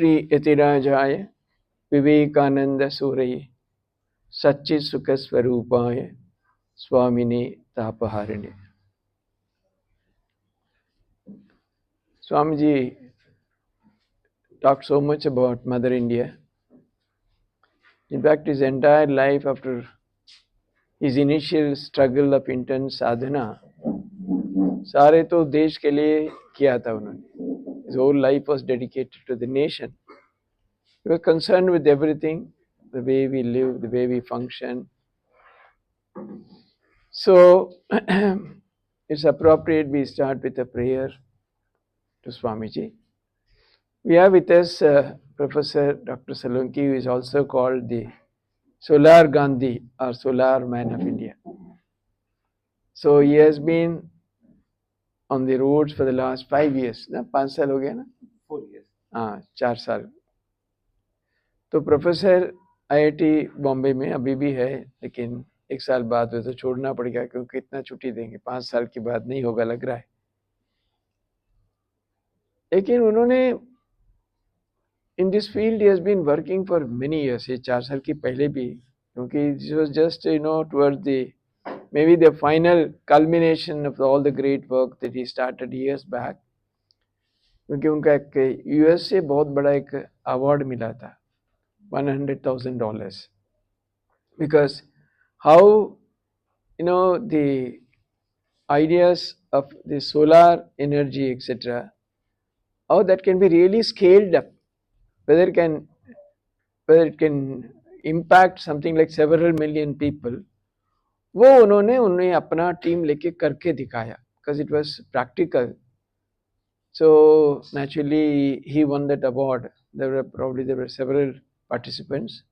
श्री यतिराजाय विवेकानंद सूरये सच्चित सुख स्वरूपाय स्वामिने तापहारिणे. Swamiji talked so much about Mother India. In fact, his entire life after his initial struggle of intense sadhana, सारे तो देश के लिए किया था उन्होंने. His whole life was dedicated to the nation. He was concerned with everything, the way we live, the way we function. So, it's appropriate we start with a prayer to Swamiji. We have with us Professor Dr. Salunki, who is also called the Solar Gandhi or Solar Man of India. So he has been on the roads for the last 5 years. ना 5 साल हो गया ना? 4 years. हाँ 4 साल. तो professor IIT Bombay में अभी भी है, लेकिन 1 साल बाद वो तो छोड़ना पड़ेगा क्योंकि कितना छुट्टी देंगे, 5 साल के बाद नहीं होगा लग रहा है. लेकिन उन्होंने in this field he has been working for many years. ये 4 साल की पहले भी, क्योंकि this was just towards the maybe the final culmination of all the great work that he started years back. क्योंकि उनका एक यूएस से बहुत बड़ा एक अवार्ड मिला था, $100,000, because how the ideas of the solar energy etc., how that can be really scaled up, whether it can impact something like several million people, वो उन्होंने अपना टीम लेके करके दिखाया, because it was practical. So naturally he won that award. There were several participants.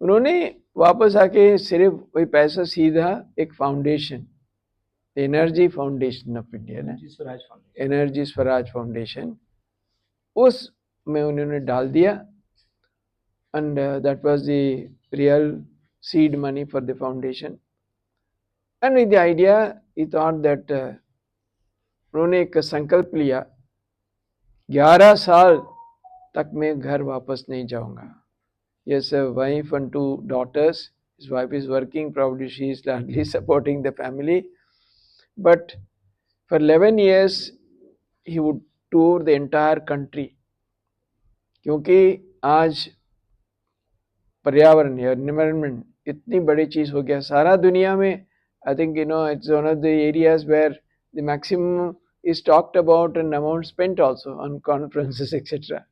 उन्होंने वापस आके सिर्फ वही पैसा सीधा एक foundation, energy foundation of India ना, एनर्जी स्वराज फाउंडेशन, उस में उन्होंने डाल दिया. And that was the real seed money for the foundation. And with the idea, he thought that उन्होंने एक संकल्प लिया, 11 साल तक मैं घर वापस नहीं जाऊंगा. He has a wife and 2 daughters. His wife is working, probably she is largely supporting the family. But for 11 years, he would tour the entire country. क्योंकि आज पर्यावरण या एनवायरनमेंट इतनी बड़ी चीज हो गया सारा दुनिया में. I think it's one of the areas where the maximum is talked about and amount spent also on conferences etc.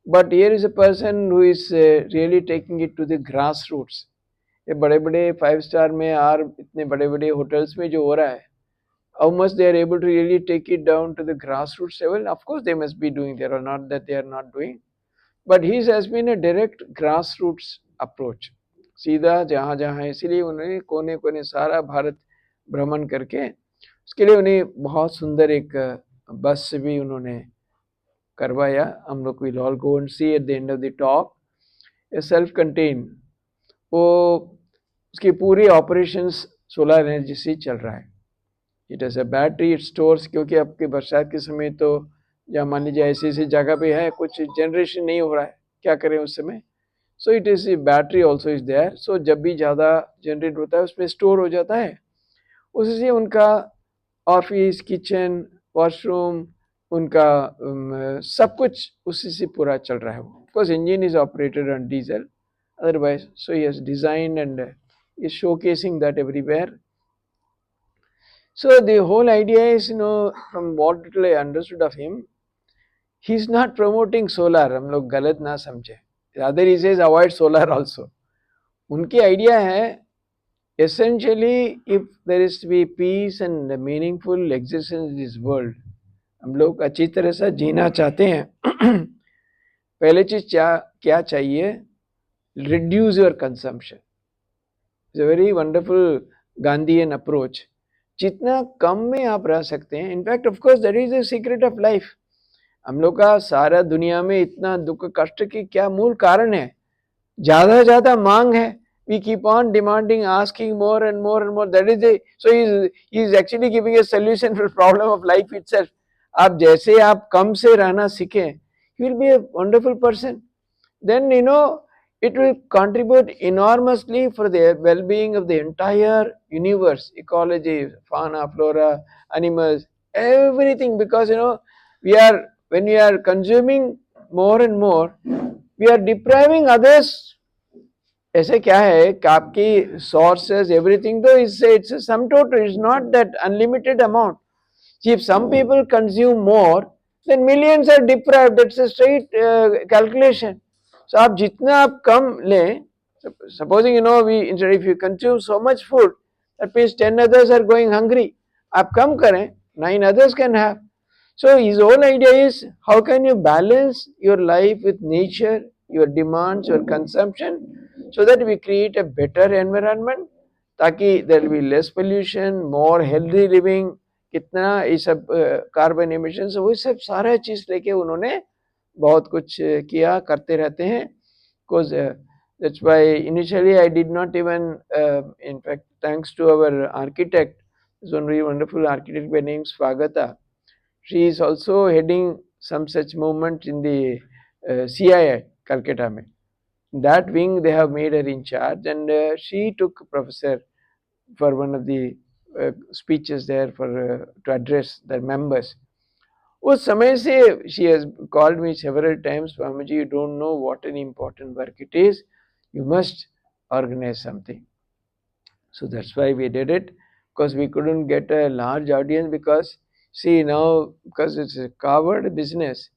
But here is a person who is really taking it to the grassroots. ये बड़े बड़े 5 star में और इतने बड़े बड़े hotels में जो हो रहा है, how much they are able to really take it down to the grassroots level. Of course they must be doing, there are not that they are not doing, but his has been a direct grassroots approach. सीधा जहाँ जहाँ, इसीलिए उन्होंने कोने कोने सारा भारत भ्रमण करके, उसके लिए उन्हें बहुत सुंदर एक बस से भी उन्होंने करवाया. हम लोग will all go and see at the end of the talk. A self contain, वो उसकी पूरी ऑपरेशंस सोलर एनर्जी से चल रहा है. It has a battery, it stores, क्योंकि आपके बरसात के समय तो जहाँ मान लीजिए ऐसी ऐसी जगह पे है कुछ जनरेशन नहीं हो रहा है, क्या करें उस समय. So it is battery also is there. So जब भी ज़्यादा जनरेट होता है उसमें स्टोर हो जाता है. उससे उनका ऑफिस, किचन, वॉशरूम, उनका सब कुछ उसी से पूरा चल रहा है. Because engine is operated on diesel otherwise. So he has designed and is showcasing that everywhere. So the whole idea is, from what little I understood of him, he's not promoting solar. हम लोग गलत ना समझे. Rather he says avoid solar also. उनकी idea है essentially if there is to be peace and meaningful existence in this world, हम लोग अच्छी तरह से जीना चाहते हैं. पहले चीज क्या चाहिए? Reduce your consumption. It's a very wonderful Gandhian approach. जितना कम में आप रह सकते हैं, in fact of course that is the secret of life. हम लोग का सारा दुनिया में इतना दुख कष्ट की क्या मूल कारण है? ज्यादा मांग है. We keep on demanding, asking more and more and more. That is the, so he is actually giving a solution for the problem of life itself. आप जैसे आप कम से रहना सीखें, he will be a wonderful person. Then it will contribute enormously for the well-being of the entire universe, ecology, fauna, flora, animals, everything. Because when we are consuming more and more, we are depriving others. ऐसे क्या है कि आपकी sources, everything though is it's a sum total, it's not that unlimited amount. If some people consume more, then millions are deprived. That's a straight calculation. So आप जितना आप कम लें, supposing if you consume so much food, that means 10 others are going hungry. आप कम करें, 9 others can have. So his whole idea is how can you balance your life with nature, your demands, your consumption, so that we create a better environment, ताकि there will be less pollution, more healthy living. कितना ये सब carbon emission, वो सब सारा चीज लेके उन्होंने बहुत कुछ किया, करते रहते हैं. Because that's why initially I did not even, in fact, thanks to our architect, this one very wonderful architect by name Swagata. She is also heading some such movement in the CII, Calcutta. Mein. That wing they have made her in charge, and she took professor for one of the speeches there for to address the members. उस समय से she has called me several times, Swamiji, you don't know what an important work it is. You must organize something. So that's why we did it, because we couldn't get a large audience. Because see now, because it's a covered business,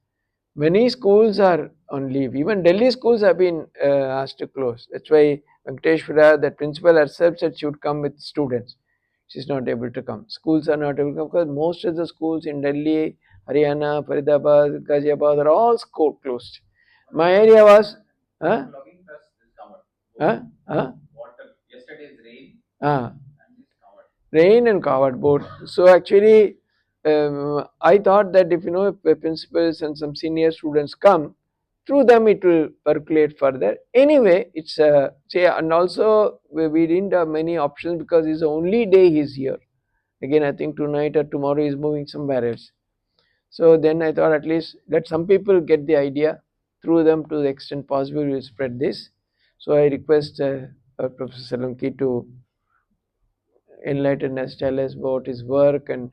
many schools are on leave. Even Delhi schools have been asked to close. That's why Venkateshwara, the principal herself, said she would come with students. She's not able to come. Schools are not able to come because most of the schools in Delhi, Haryana, Faridabad, Ghaziabad are all school closed. My area was, huh? Huh? Huh? Yesterday's rain. Rain and covered both. So actually, I thought that if principals and some senior students come, through them it will percolate further. Anyway, it's say, and also we didn't have many options because it's the only day he's here. Again, I think tonight or tomorrow he's moving somewhere else. So then I thought at least let some people get the idea. Through them, to the extent possible, we'll spread this. So I request Professor Solanki to enlighten us, tell us about his work and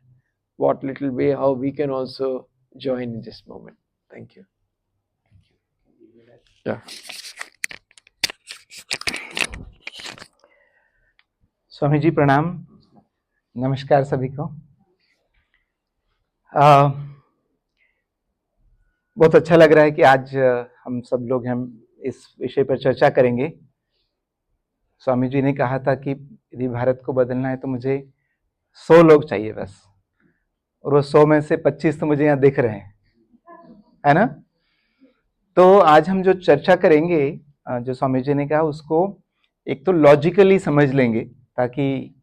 what little way how we can also join in this moment. Thank you. Yeah. Swami ji प्रणाम, नमस्कार सभी को. बहुत अच्छा लग रहा है कि आज हम सब लोग हम इस विषय पर चर्चा करेंगे. स्वामी जी ने कहा था कि यदि भारत को बदलना है तो मुझे 100 लोग चाहिए बस, और वो 100 में से 25 तो मुझे यहाँ दिख रहे हैं, है ना. तो आज हम जो चर्चा करेंगे, जो स्वामी जी ने कहा, उसको एक तो लॉजिकली समझ लेंगे ताकि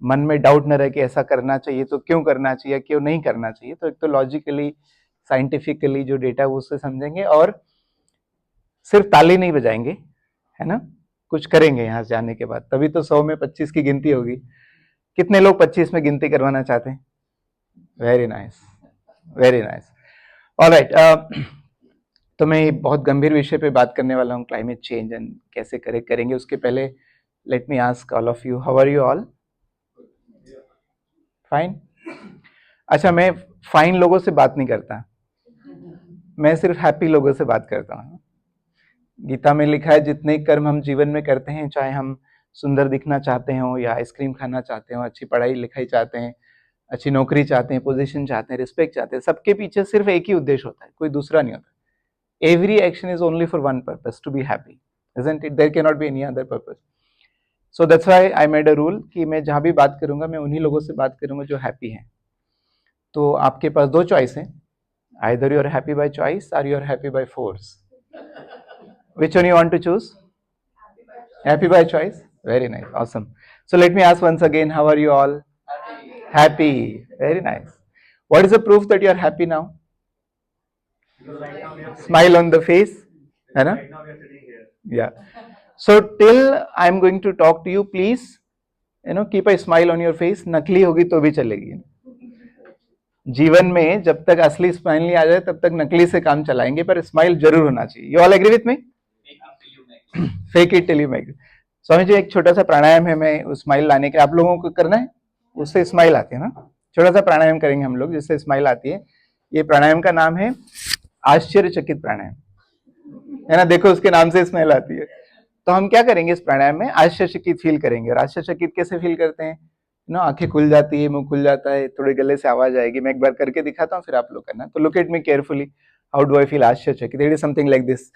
मन में डाउट न रहे कि ऐसा करना चाहिए तो क्यों करना चाहिए, क्यों नहीं करना चाहिए. तो एक तो लॉजिकली साइंटिफिकली जो डेटा वो उससे समझेंगे, और सिर्फ ताली नहीं बजाएंगे, है ना, कुछ करेंगे यहाँ से जाने के बाद. तभी तो 100 में 25 की गिनती होगी. कितने लोग 25 में गिनती करवाना चाहते हैं? Very nice, very nice. Alright. तो मैं बहुत गंभीर विषय पे बात करने वाला हूँ, क्लाइमेट चेंज एंड कैसे करेंगे. उसके पहले let me ask all of you, how are you all? Fine. अच्छा, मैं फाइन लोगों से बात नहीं करता, मैं सिर्फ हैप्पी लोगों से बात करता हूँ. गीता में लिखा है जितने कर्म हम जीवन में करते हैं, चाहे हम सुंदर दिखना चाहते हो या आइसक्रीम खाना चाहते हो, अच्छी पढ़ाई लिखाई चाहते हैं, अच्छी नौकरी चाहते हैं, पोजीशन चाहते हैं, रिस्पेक्ट चाहते हैं, सबके पीछे सिर्फ एक ही उद्देश्य होता है, कोई दूसरा नहीं होता. Every action is only for one purpose, to be happy, isn't it? There cannot be any other purpose. So that's why I made a rule कि मैं जहाँ भी बात करूँगा मैं उन्हीं लोगों से बात करूँगा जो हैप्पी हैं. तो आपके पास दो चॉइस हैं, either you are happy by choice or you are happy by force. Which one you want to choose? Happy by choice. Very nice, awesome. So let me ask once again, how are you all? Happy. Very nice. What is the proof that you are happy now? Smile on the face, है ना? Yeah. So till I am going to talk to you, please, keep a smile on your face. नकली होगी तो भी चलेगी. जीवन में जब तक असली स्माइल नहीं आ जाए तब तक नकली से काम चलाएंगे, पर स्माइल जरूर होना चाहिए। You all agree with me? Fake it till you make it. Swami ji एक छोटा सा प्राणायाम है, मैं उस स्माइल लाने के, आप लोगों को करना है, उससे स्माइल आती है ना। छोटा सा प्राणायाम करेंगे हम लोग जिससे स्माइल आती है। ये प्राणायाम का नाम है आश्चर्यचकित प्राणायाम, है ना। देखो उसके नाम से स्माइल आती है। तो हम क्या करेंगे इस प्राणायाम में, आश्चर्यचकित फील करेंगे। और आश्चर्यचकित कैसे फील करते हैं ना, आंखें खुल जाती है, मुंह खुल जाता है, थोड़े गले से आवाज आएगी। मैं एक बार करके दिखाता हूँ, फिर आप लोग करना। तो look at me carefully, how do I feel आश्चर्यचकित? It is something like this.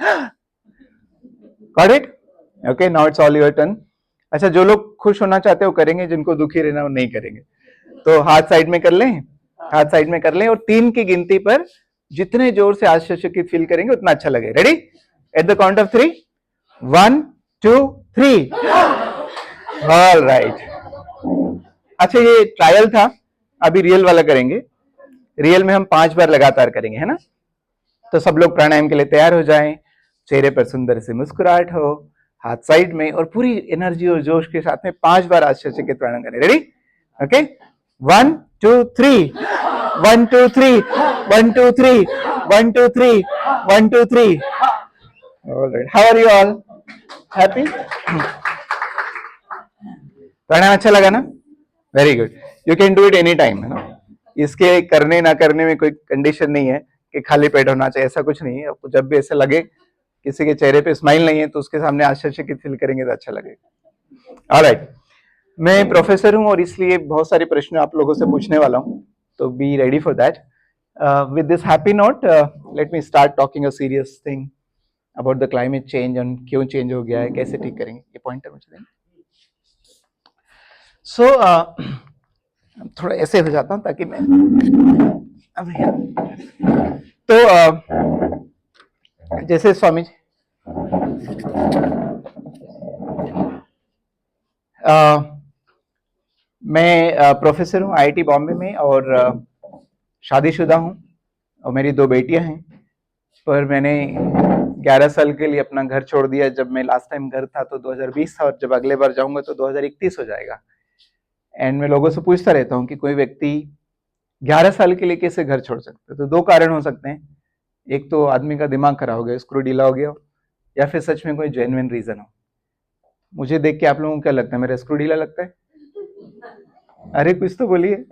Got it? Okay, now it's all your turn. अच्छा, जो लोग खुश होना चाहते हो करेंगे, जिनको दुखी रहना वो नहीं करेंगे। तो हाथ साइड में कर लें, हाथ साइड में कर लें, और 3 की गिनती पर जितने जोर से आश्चर्यचकित फील करेंगे उतना अच्छा लगे। Ready? At the count of 3, 1 2 3। All right. अच्छा, ये ट्रायल था, अभी रियल वाला करेंगे। रियल में हम 5 बार लगातार करेंगे, है ना। तो सब लोग प्राणायाम के लिए तैयार हो जाएं, चेहरे पर सुंदर सी मुस्कुराहट हो, हाथ साइड में, और पूरी एनर्जी और जोश के साथ में 5 बार आश्चर्यचकित प्राणायाम करें। Ready? Okay, 1 2 3, 1 2 3, 1 2 3, 1 2 3, 1 2 3। All right. How are you all? Happy? प्राणायाम अच्छा लगा ना? Very good. You can do it any time, है ना। इसके करने ना करने में कोई कंडीशन नहीं है कि खाली पेट होना चाहिए, ऐसा कुछ नहीं है। आपको जब भी ऐसा लगे किसी के चेहरे पे स्माइल नहीं है तो उसके सामने आश्चर्यचकित फील करेंगे तो अच्छा लगेगा। ऑलराइट, मैं प्रोफेसर हूं और इसलिए बहुत सारे प्रश्न आप लोगों से पूछने वाला हूं, तो be ready for that. With this happy note, let me start talking a serious thing about the climate change, और क्यों चेंज हो गया है, कैसे ठीक करेंगे, ये पॉइंटर मुझे देंगे। सो थोड़ा ऐसे हो जाता हूं ताकि मैं तो जैसे स्वामी जी, मैं प्रोफेसर हूं आईआईटी बॉम्बे में, और शादीशुदा हूं, और मेरी 2 बेटियां हैं। पर मैंने 11 साल के लिए अपना घर छोड़ दिया। जब मैं लास्ट टाइम घर था तो 2020 था, और जब अगले बार जाऊंगा तो 2031 हो जाएगा। एंड मैं लोगों से पूछता रहता हूँ कि कोई व्यक्ति 11 साल के लिए कैसे घर छोड़ सकते हैं। तो 2 कारण हो सकते हैं, एक तो आदमी का दिमाग खराब हो गया, स्क्रू ढीला हो गया, या फिर सच में कोई जेन्युइन रीजन हो। मुझे देख के आप लोगों को क्या लगता है, मेरा स्क्रू ढीला लगता है? अरे कुछ तो बोलिए।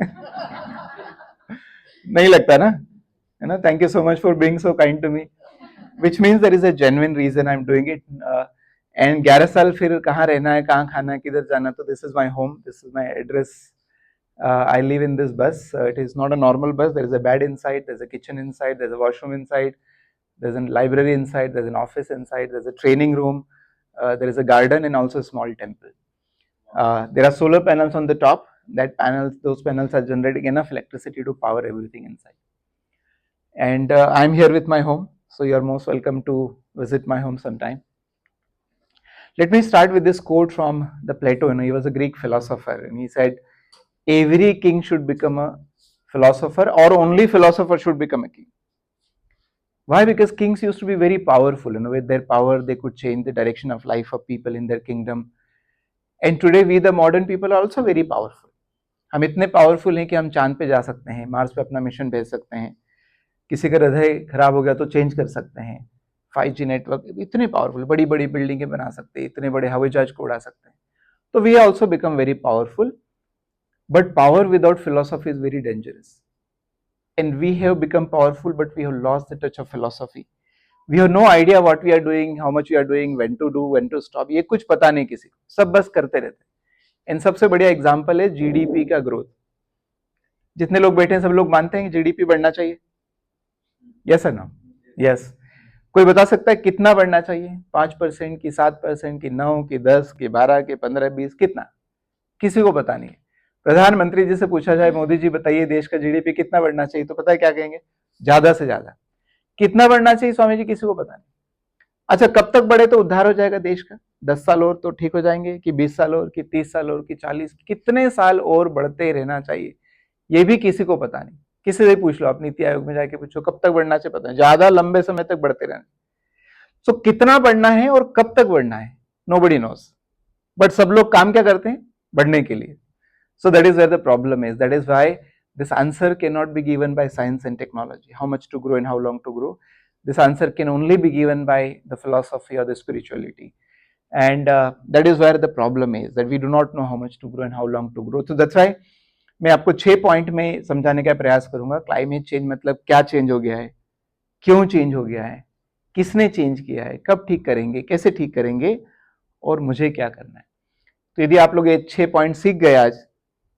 नहीं लगता ना, है ना। Thank you so much for being so kind to me, which means there is a genuine reason I am doing it. And 11 साल फिर कहाँ रहना है, कहाँ खाना है, किधर जाना, तो this is my home, this is my address. I live in this bus. It is not a normal bus. There is a bed inside, there's a kitchen inside, there's a washroom inside, there's a library inside, there's an office inside, there's a training room, there is a garden, and also a small temple. There are solar panels on the top. Those panels are generating enough electricity to power everything inside. And I'm here with my home, so you're most welcome to visit my home sometime. Let me start with this quote from the Plato. He was a Greek philosopher, and he said, every king should become a philosopher, or only philosopher should become a king. Why? Because kings used to be very powerful. With their power, they could change the direction of life of people in their kingdom. And today, we the modern people are also very powerful. हम इतने powerful हैं कि हम चांद पे जा सकते हैं, मार्स पे अपना मिशन भेज सकते हैं, किसी का हृदय खराब हो गया तो चेंज कर सकते हैं, 5G नेटवर्क, इतने पावरफुल, बड़ी बड़ी बिल्डिंगें बना सकते हैं, इतने बड़े हवाई जहाज को उड़ा सकते हैं। तो we also become very powerful. But power without philosophy is very dangerous. And we have become powerful, but we have lost the touch of philosophy. We have no idea what we are doing, how much we are doing, when to do, when to stop. ये कुछ पता नहीं किसी को, सब बस करते रहते हैं। इन सबसे बढ़िया एग्जाम्पल है जीडीपी का ग्रोथ। जितने लोग बैठे हैं सब लोग मानते हैं कि जीडीपी बढ़ना चाहिए, यस और नो? यस। कोई बता सकता है कितना बढ़ना चाहिए? 5% की, 7% की, 9 की, 10 की, 12 की, 15, 20, कितना? किसी को पता नहीं है। प्रधानमंत्री जी से पूछा जाए, मोदी जी बताइए देश का जीडीपी कितना बढ़ना चाहिए, तो पता है क्या कहेंगे? ज्यादा से ज्यादा। कितना बढ़ना चाहिए स्वामी जी? किसी को पता नहीं। अच्छा, कब तक बढ़े तो उद्धार हो जाएगा देश का? 10 साल और तो ठीक हो जाएंगे, कि 20 साल और, कि 30 साल और, कि 40, कितने साल और बढ़ते रहना चाहिए, ये भी किसी को पता नहीं। किसी से पूछ लो, आप नीति आयोग में जाके पूछो कब तक बढ़ना चाहिए, पता नहीं, ज्यादा लंबे समय तक बढ़ते रहना। तो कितना बढ़ना है और कब तक बढ़ना है, नोबडी नोस। बट सब लोग काम क्या करते हैं? बढ़ने के लिए. So that is where the problem is. That is why This answer cannot be given by science and technology, how much to grow and how long to grow. This answer can only be given by the philosophy or the spirituality. And that is where the problem is, that we do not know how much to grow and how long to grow. So that's why मैं आपको 6 point में समझाने का प्रयास करूंगा. Climate change मतलब क्या change हो गया है, क्यों चेंज हो गया है, किसने चेंज किया है, कब ठीक करेंगे, कैसे ठीक करेंगे और मुझे क्या करना है. तो यदि आप लोग ये 6 पॉइंट सीख गए आज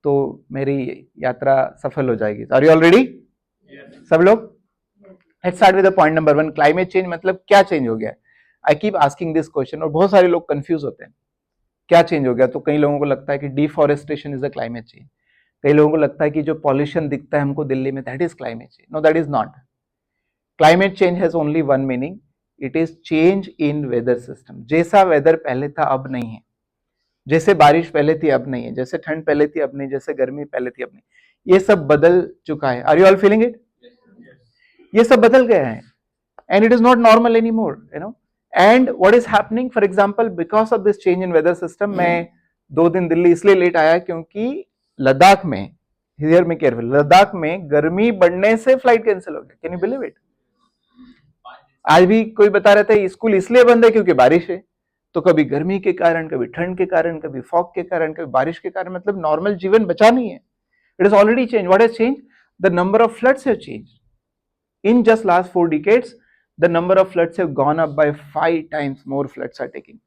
तो मेरी यात्रा सफल हो जाएगी. आर यू ऑल रेडी सब लोग? Let's start with the point number 1. Climate change मतलब क्या चेंज हो गया है. I keep asking this question और बहुत सारे लोग कंफ्यूज होते हैं क्या चेंज हो गया. तो कई लोगों को लगता है कि deforestation is the climate change. कई लोगों को लगता है कि जो पॉल्यूशन दिखता है हमको दिल्ली में that is climate change. No, that is not. Climate change has only one meaning, it is change in weather system. जैसा वेदर पहले था अब नहीं है, जैसे बारिश पहले थी अब नहीं है, जैसे ठंड पहले थी अब नहीं, जैसे गर्मी पहले थी अब नहीं, ये सब बदल चुका है. Are you all feeling it? ये सब बदल गया है and it is not normal anymore, you know. And what is happening, for example, because of this change in weather system, मैं 2 दिन दिल्ली इसलिए लेट आया क्योंकि लद्दाख में, हियर में केयरफुल, लद्दाख में गर्मी बढ़ने से फ्लाइट कैंसिल हो गया. Can you believe it? आज भी कोई बता रहा था स्कूल इसलिए बंद है क्योंकि बारिश है. तो कभी गर्मी के कारण, कभी ठंड के कारण, कभी फॉग के कारण, कभी बारिश के कारण. मतलब नॉर्मल जीवन बचा नहीं है. It is already change. What has change? The number of floods have change. In just last 4 decades, the number of floods have gone up by 5 times more floods are taking.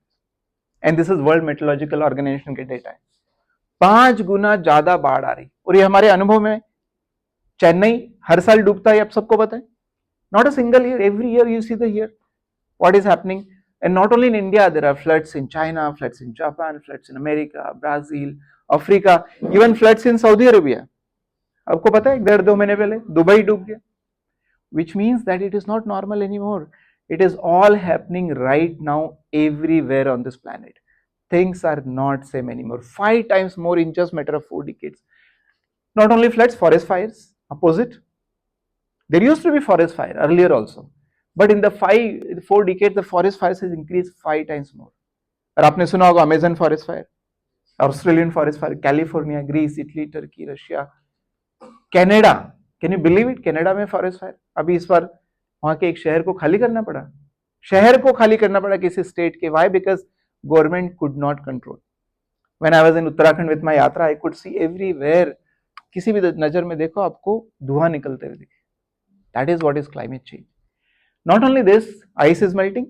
And this is World Meteorological Organization के data है. 5 गुना ज्यादा बाढ़ आ रही. और ये हमारे अनुभव में चेन्नई हर साल डूबता है, आप सबको पता है. Not a single year, every year you see the year. What is happening? And not only in India, there are floods in China, floods in Japan, floods in America, Brazil, Africa, even floods in Saudi Arabia. आपको पता है 1.5-2 महीने पहले Dubai डूब गया. Which means that it is not normal anymore. It is all happening right now everywhere on this planet. Things are not same anymore. 5 times more in just matter of 4 decades. Not only floods, forest fires, opposite. There used to be forest fire earlier also. But in the 4 decades, the forest fires has increased 5 times more. और आपने सुना होगा Amazon forest fire, Australian forest fire, California, Greece, Italy, Turkey, Russia, Canada. Can you believe it? Canada में forest fire. अभी इस बार वहां के एक शहर को खाली करना पड़ा. शहर को खाली करना पड़ा किसी स्टेट के. Why? Because government could not control. When I was in Uttarakhand with my yatra, I could see everywhere, किसी भी नजर में देखो आपको धुआं निकलते हुए दिखे. That is what is climate change. Not only this, ice is melting.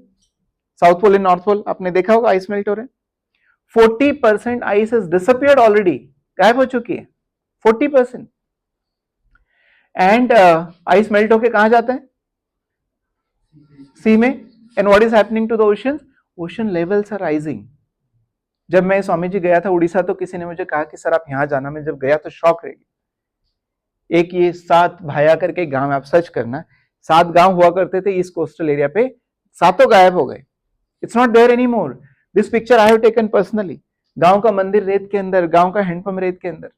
South pole and north pole आपने देखा होगा आइस मेल्ट हो रहे हैं. 40% आइस इज डिसअपियर्ड ऑलरेडी, गायब हो चुकी है 40%. एंड आइस मेल्ट होके कहां जाते हैं? सी में. And what is happening to the ocean? Ocean levels are rising. जब मैं स्वामी जी गया था उड़ीसा तो किसी ने मुझे कहा कि सर आप यहां जाना. मैं जब गया तो शॉक रह गई. एक ये 7 भाया करके गांव, आप सर्च करना, 7 गांव हुआ करते थे इस कोस्टल एरिया पे, 7 गायब हो गए. It's not there any more. This picture I have taken personally. गांव का मंदिर रेत के अंदर, गांव का हैंडपंप रेत के अंदर.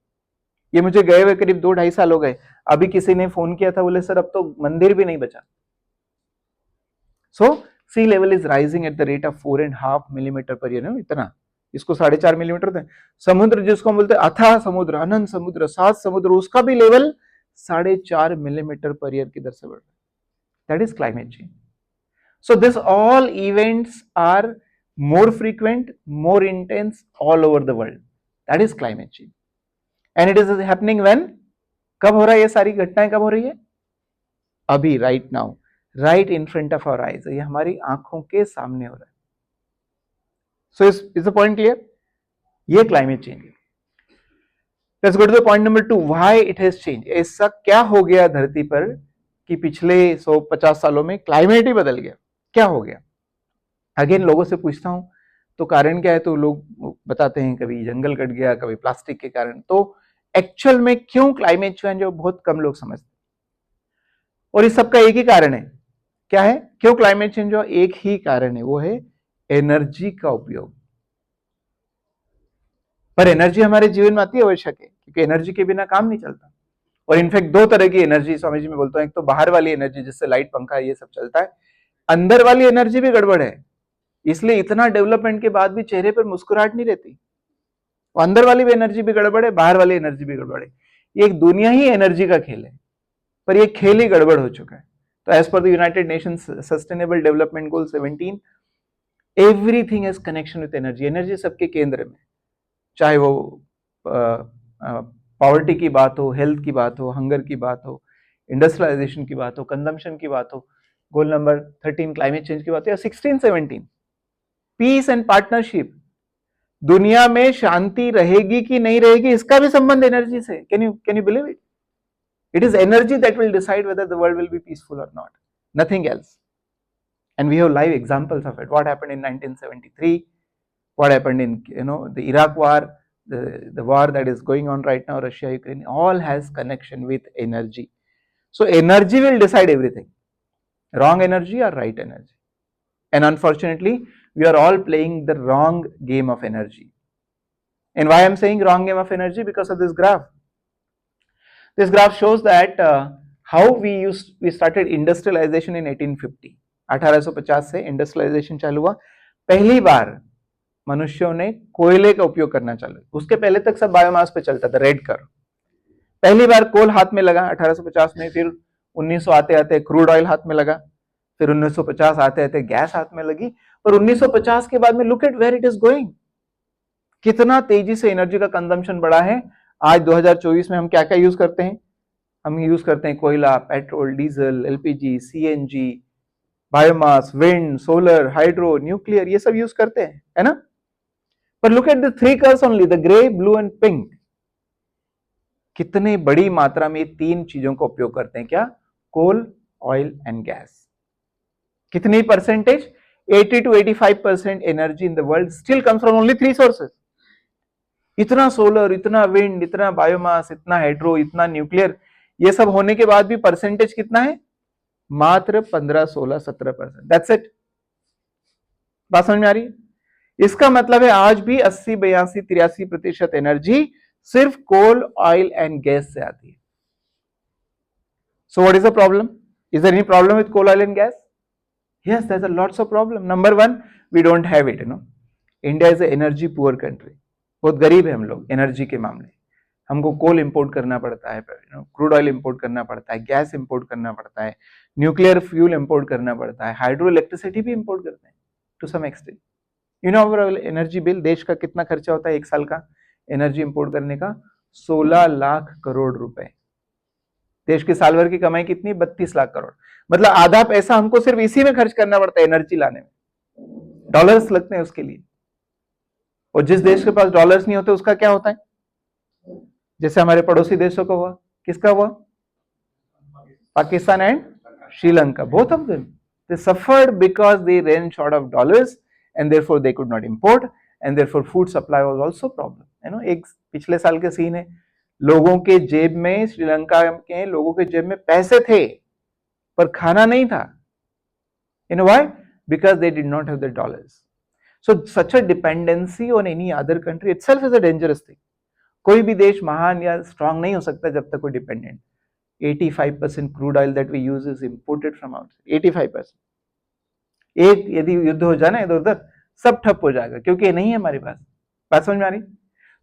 ये मुझे गए हुए करीब 2-2.5 साल हो गए. अभी किसी ने फोन किया था, बोले सर अब तो मंदिर भी नहीं बचा. So sea level is rising at the rate of 4.5 millimetre per year. इतना, इसको 4.5 मिलीमीटर थे. समुद्र जिसको हम बोलते हैं अथाह समुद्र, अनंत समुद्र, 7 समुद्र, उसका भी लेवल 4.5 मिलीमीटर पर ईयर की दर से बढ़ रहा है. That is climate change. So this all events are more frequent, more intense all over the world. That is climate change. And it is happening when? कब हो रहा है ये सारी घटनाएं? कब हो रही है? अभी, right now, right in front of our eyes. ये हमारी आंखों के सामने हो रहा है. So is the point clear? ये climate change है. Let's go to the point number 2. Why it has changed? ऐसा क्या हो गया धरती पर कि पिछले 150 सालों में क्लाइमेट ही बदल गया? क्या हो गया? अगेन लोगों से पूछता हूं तो कारण क्या है, तो लोग बताते हैं कभी जंगल कट गया, कभी प्लास्टिक के कारण. तो एक्चुअल में क्यों क्लाइमेट चेंज, जो बहुत कम लोग समझते. और इस सब का एक ही कारण है. क्या है? क्यों क्लाइमेट चेंज हुआ? एक ही कारण है, वो है एनर्जी का उपयोग. पर एनर्जी हमारे जीवन में अति आवश्यक है क्योंकि एनर्जी के बिना काम नहीं चलता. और इनफैक्ट 2 तरह की एनर्जी स्वामी जी में बोलता हूं. एक तो बाहर वाली एनर्जी जिससे लाइट पंखा ये सब चलता है. अंदर वाली एनर्जी भी गड़बड़ है, इसलिए इतना डेवलपमेंट के बाद भी चेहरे पर मुस्कुराहट नहीं रहती. अंदर वाली भी एनर्जी भी गड़बड़ है, बाहर वाली एनर्जी भी गड़बड़ है. ये एक दुनिया ही एनर्जी का खेल है, पर ये खेल ही गड़बड़ हो चुका है। तो as per the United Nations sustainable development goal 17, everything has connection with energy. Energy सबके केंद्र में, चाहे वो पॉवर्टी की बात हो, हेल्थ की बात हो, हंगर की बात हो, इंडस्ट्रियलाइजेशन की बात हो, कंजम्पशन की बात हो, गोल नंबर 13 क्लाइमेट चेंज की बात हो, या 16, 17 पीस एंड पार्टनरशिप। दुनिया में शांति रहेगी कि नहीं रहेगी, इसका भी संबंध एनर्जी से। Can you believe it? It is energy that will decide whether the world will be peaceful or not, nothing else. And we have live examples of it. What happened in 1973, what happened in the Iraq war, the war that is going on right now, Russia, Ukraine, all has connection with energy. So energy will decide everything, wrong energy or right energy. And unfortunately, we are all playing the wrong game of energy. And why I am saying wrong game of energy? Because of this graph. This graph shows that how we started industrialization in 1850. 1850 से industrialisation चालू हुआ। पहली बार मनुष्यों ने कोयले का उपयोग करना चालू। उसके पहले तक सब बायोमास पे चलता था, रेड कर्व। पहली बार कोल हाथ में लगा 1850 में, फिर 1900 आते आते क्रूड ऑयल हाथ में लगा, फिर 1950 आते आते गैस हाथ में लगी। और 1950 के बाद में look at where it is going, कितना तेजी से एनर्जी का कंजम्पशन बढ़ा है। आज 2024 में हम क्या क्या यूज करते हैं? हम यूज करते हैं कोयला, petrol, diesel, LPG, CNG, biomass, wind, solar, hydro, nuclear, ये सब यूज करते हैं, है ना? पर look at the 3 curves only, the grey, blue and pink. कितने बड़ी मात्रा में 3 चीजों का उपयोग करते हैं? क्या? कोल, ऑयल एंड गैस। कितनी percentage? 80 to 85% energy in the world still comes from only 3 sources. इतना सोलर, इतना विंड, इतना बायोमास, इतना हाइड्रो, इतना न्यूक्लियर, ये सब होने के बाद भी परसेंटेज कितना है? मात्र 15, 16, 17%। That's it. बात समझ में आ रही है? इसका मतलब है आज भी 80, 82, 83% एनर्जी सिर्फ कोल, ऑयल एंड गैस से आती है। So what is the problem? Is there any problem with coal, oil and gas? Yes, there are lots of problem. Number 1, we don't have it. India is a energy poor country. बहुत गरीब है हम लोग energy के मामले। हमको कोल import करना पड़ता है, क्रूड ऑयल इंपोर्ट करना पड़ता है, गैस इंपोर्ट करना पड़ता है, न्यूक्लियर फ्यूल इंपोर्ट करना पड़ता है, हाइड्रो इलेक्ट्रिसिटी भी इंपोर्ट करते हैं to some extent. Overall energy bill देश का कितना खर्चा होता है 1 साल का एनर्जी इंपोर्ट करने का? 16 लाख करोड़ रुपए। देश की साल भर की कमाई कितनी? 32 लाख करोड़। मतलब आधा पैसा हमको सिर्फ इसी में खर्च करना पड़ता है एनर्जी लाने में। डॉलर्स लगते हैं उसके लिए। और जिस देश के पास डॉलर्स नहीं होते उसका क्या होता है? जैसे हमारे पड़ोसी देशों का हुआ। किसका हुआ? Pakistan and Sri Lanka, both of them, they suffered because they ran short of dollars and therefore they could not import and therefore food supply was also problem। एक पिछले साल के सीन है, लोगों के जेब में, श्रीलंका के लोगों के जेब में पैसे थे पर खाना नहीं था। why? Because they did not have the dollars. So such a dependency on any other country itself is a dangerous thing. कोई भी देश महान या स्ट्रांग नहीं हो सकता जब तक वो dependent. 85% crude oil that we use is imported from outside. 85%। एक यदि युद्ध हो जाए ना इधर उधर, सब ठप हो जाएगा, क्योंकि नहीं है हमारे पास। बात समझ में आ रही?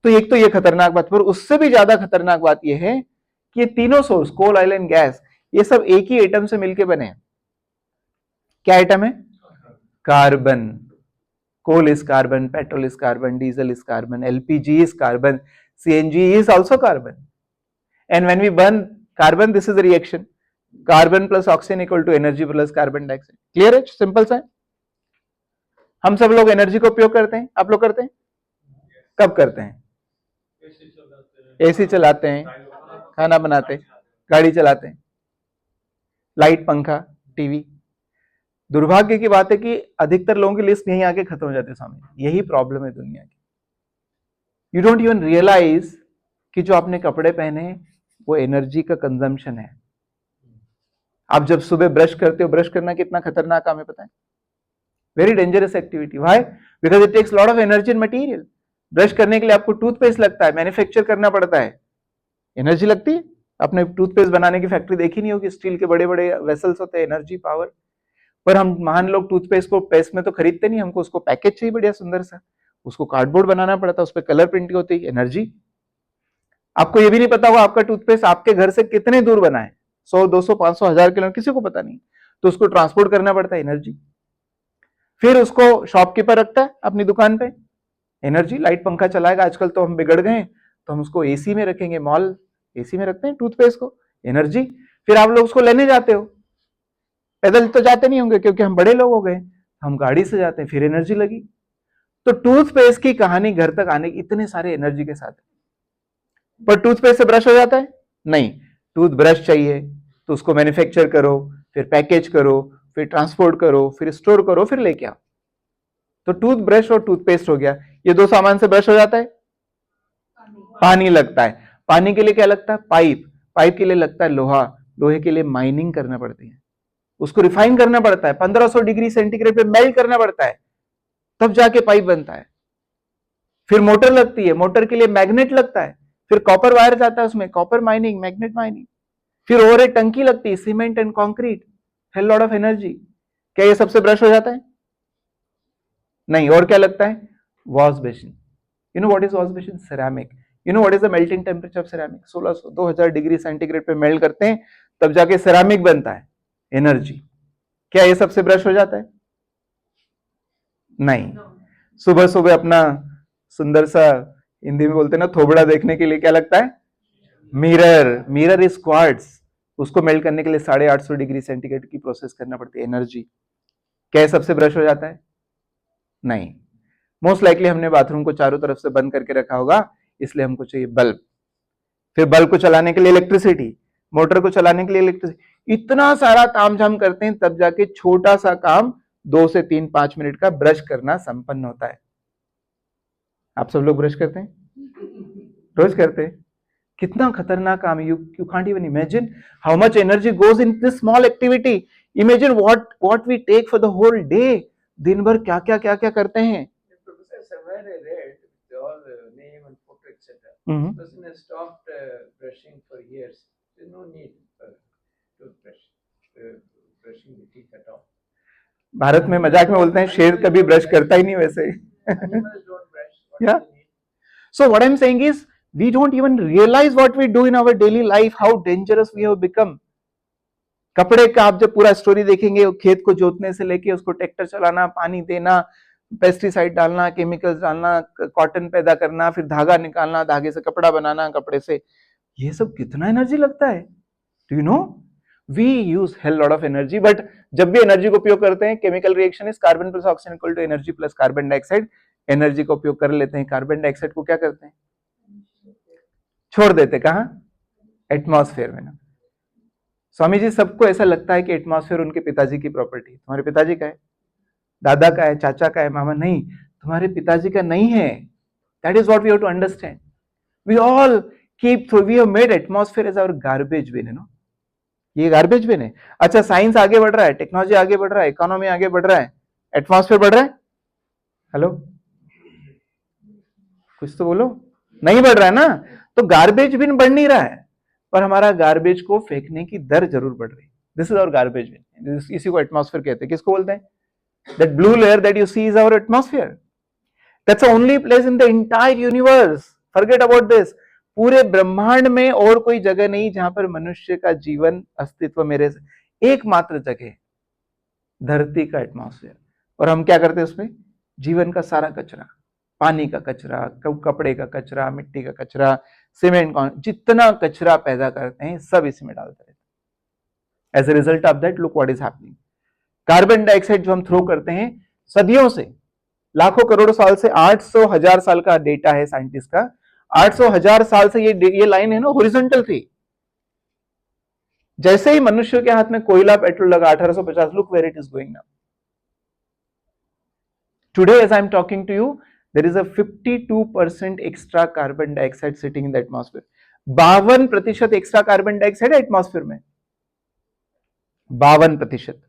तो एक तो ये खतरनाक बात, पर उससे भी ज्यादा खतरनाक बात यह है कि ये तीनों source, coal, oil and gas, ये सब एक ही एटम से मिलकर बने हैं। क्या एटम है? Carbon. Coal is carbon, petrol is carbon, diesel is carbon, LPG is carbon, CNG is also carbon. And when we burn carbon, this is the reaction. Carbon plus oxygen equal to energy plus carbon dioxide. Clear है? Simple सा है। हम सब लोग energy का उपयोग करते हैं। आप लोग करते हैं? कब करते हैं? एसी चलाते हैं, खाना बनाते हैं, गाड़ी चलाते हैं, लाइट, पंखा, टीवी। दुर्भाग्य की बात है कि अधिकतर लोगों की लिस्ट यहीं आके खत्म हो जाती है सामने। यही प्रॉब्लम है दुनिया की। यू डोंट इवन रियलाइज कि जो आपने कपड़े पहने वो एनर्जी का कंजम्पशन है। आप जब सुबह ब्रश करते हो, ब्रश करना कितना खतरनाक काम है पता है? Very dangerous activity. Why? Because it takes lot of energy and material. Brush करने के लिए आपको टूथपेस्ट लगता है, मैन्युफैक्चर करना पड़ता है, एनर्जी लगती है। आपने टूथपेस्ट बनाने की फैक्ट्री देखी नहीं होगी, स्टील के बड़े बड़े वेसल्स होते हैं, एनर्जी पावर। पर हम महान लोग टूथपेस्ट को पेस्ट में तो खरीदते नहीं, हमको उसको पैकेज चाहिए बढ़िया सुंदर सा, उसको कार्डबोर्ड बनाना पड़ता है, उस पर कलर प्रिंटिंग होती है, एनर्जी। आपको ये भी नहीं पता होगा आपका टूथपेस्ट आपके घर से कितने दूर बना है, 100, 200, 500, 1000 किलोमीटर, किसी को पता नहीं। तो उसको ट्रांसपोर्ट करना पड़ता है, एनर्जी। फिर उसको शॉपकीपर रखता है अपनी दुकान पे, एनर्जी। लाइट पंखा चलाएगा, आजकल तो हम बिगड़ गए तो हम उसको एसी में रखेंगे, मॉल एसी में रखते हैं टूथपेस्ट को, एनर्जी। फिर आप लोग उसको लेने जाते हो, पैदल तो जाते नहीं होंगे क्योंकि हम बड़े लोग हो गए, हम गाड़ी से जाते हैं, फिर एनर्जी लगी। तो टूथपेस्ट की कहानी घर तक आने की इतने सारे एनर्जी के साथ। पर टूथपेस्ट से ब्रश हो जाता है? नहीं, टूथ ब्रश चाहिए तो उसको मैन्युफैक्चर करो, फिर पैकेज करो, फिर ट्रांसपोर्ट करो, फिर स्टोर करो, फिर लेके आओ। तो टूथ ब्रश और टूथपेस्ट हो गया, ये दो सामान से ब्रश हो जाता है। पानी लगता है, पानी के लिए क्या लगता है? पाइप, पाइप के लिए लगता है लोहा, लोहे के लिए माइनिंग करना पड़ती है, उसको रिफाइन करना पड़ता है, 1500 डिग्री सेंटीग्रेड पे मेल्ट करना पड़ता है, तब जाके पाइप बनता है। फिर मोटर लगती है, मोटर के लिए मैग्नेट लगता है, फिर कॉपर वायर जाता है उसमें, कॉपर माइनिंग, मैग्नेट माइनिंग। फिर और एक टंकी लगती है, cement and concrete, hello lot of energy. क्या ये सबसे ब्रश हो जाता है? नहीं। और क्या लगता है? Wash basin. You know what is wash basin? Ceramic. You know what is the melting temperature of ceramic? 1600, 2000 degree centigrade पे मेल्ट करते हैं, तब जाके सेरामिक बनता है, एनर्जी। क्या ये सबसे ब्रश हो जाता है? नहीं। सुबह सुबह अपना सुंदर सा, हिंदी में बोलते हैं ना, थोबड़ा देखने के लिए क्या लगता है? मिरर। मिरर इज क्वार्ट्ज, उसको मेल्ट करने के लिए 850 डिग्री सेंटीग्रेड की प्रोसेस करना पड़ती है, एनर्जी। क्या सबसे ब्रश हो जाता है? नहीं। मोस्ट लाइकली हमने बाथरूम को चारों तरफ से बंद करके रखा होगा, इसलिए हमको चाहिए बल्ब। फिर बल्ब को चलाने के लिए इलेक्ट्रिसिटी, मोटर को चलाने के लिए इलेक्ट्रिसिटी। इतना सारा तामझाम करते हैं, तब जाके छोटा सा काम 2 से 3, 5 मिनट का ब्रश करना संपन्न होता है। आप सब लोग ब्रश करते हैं? रोज करते हैं? कितना खतरनाक काम है। You can't even imagine how much energy goes in this small activity. Imagine what we take for the whole day. दिन भर क्या क्या करते हैं। Professor, somewhere I read with all name and photo etc. Person has stopped brushing for years. There's no need for toothbrush, brushing the teeth at all. Bharat में मजाक में बोलते हैं शेर कभी ब्रश करता ही नहीं वैसे। Animals don't brush. Yeah. So what I'm saying is, we don't even realize what we do in our daily life, how dangerous we have become. कपड़े का आप जब पूरा स्टोरी देखेंगे, खेत को जोतने से लेके उसको ट्रैक्टर चलाना, पानी देना, पेस्टिसाइड डालना, केमिकल्स डालना, कॉटन पैदा करना, फिर धागा निकालना, धागे से कपड़ा बनाना, कपड़े से, ये सब कितना एनर्जी लगता है। Do you know? We use hell lot of energy. But जब भी एनर्जी को उपयोग करते हैं, chemical reaction is carbon plus oxygen equal to energy plus carbon dioxide. Energy का उपयोग कर लेते हैं, कार्बन डाइऑक्साइड को क्या करते हैं? छोड़ देते। कहां? एटमॉस्फेयर में ना। स्वामी जी, सबको ऐसा लगता है कि एटमॉस्फेयर उनके पिताजी की प्रॉपर्टी। तुम्हारे पिताजी का है, दादा का है, चाचा का है, मामा। नहीं, तुम्हारे पिताजी का नहीं है। That is what we have to understand. We all keep through, we have made atmosphere as our garbage bin, you know. ये गार्बेज बिन है। अच्छा, साइंस आगे बढ़ रहा है, टेक्नोलॉजी आगे बढ़ रहा है, इकोनॉमी आगे बढ़ रहा है, एटमॉस्फेयर बढ़ रहा है? हेलो, कुछ तो बोलो। नहीं बढ़ रहा है ना, तो गार्बेज बिन बढ़ नहीं रहा है, पर हमारा गार्बेज को फेंकने की दर जरूर बढ़ रही है। This is our garbage bin. इसी को एटमॉस्फेयर कहते हैं। किसको बोलते हैं? That blue layer that you see is our atmosphere. That's the only place in the entire universe, forget about this. पूरे ब्रह्मांड में और कोई जगह नहीं जहां पर मनुष्य का जीवन अस्तित्व मेरे से, एकमात्र जगह धरती का एटमॉस्फेयर। और हम क्या करते हैं उसमें? जीवन का सारा कचरा, पानी का कचरा, कपड़े का कचरा, मिट्टी का कचरा, सीमेंट का, जितना कचरा पैदा करते हैं सब इसी में डालते रहते हैं। As a result of that, look what is happening. Carbon dioxide जो हम थ्रो करते हैं सदियों से, लाखों करोड़ों साल से, 800,000 साल का डेटा है साइंटिस्ट का, 800,000 साल से ये लाइन है ना, हॉरिजॉन्टल थी। जैसे ही मनुष्य के हाथ में कोयला पेट्रोल लगा 1850, look where it is going now. Today as I am talking to you, there is a 52% extra carbon dioxide sitting in the atmosphere. 52% extra carbon dioxide है एटमॉस्फेयर में, 52%।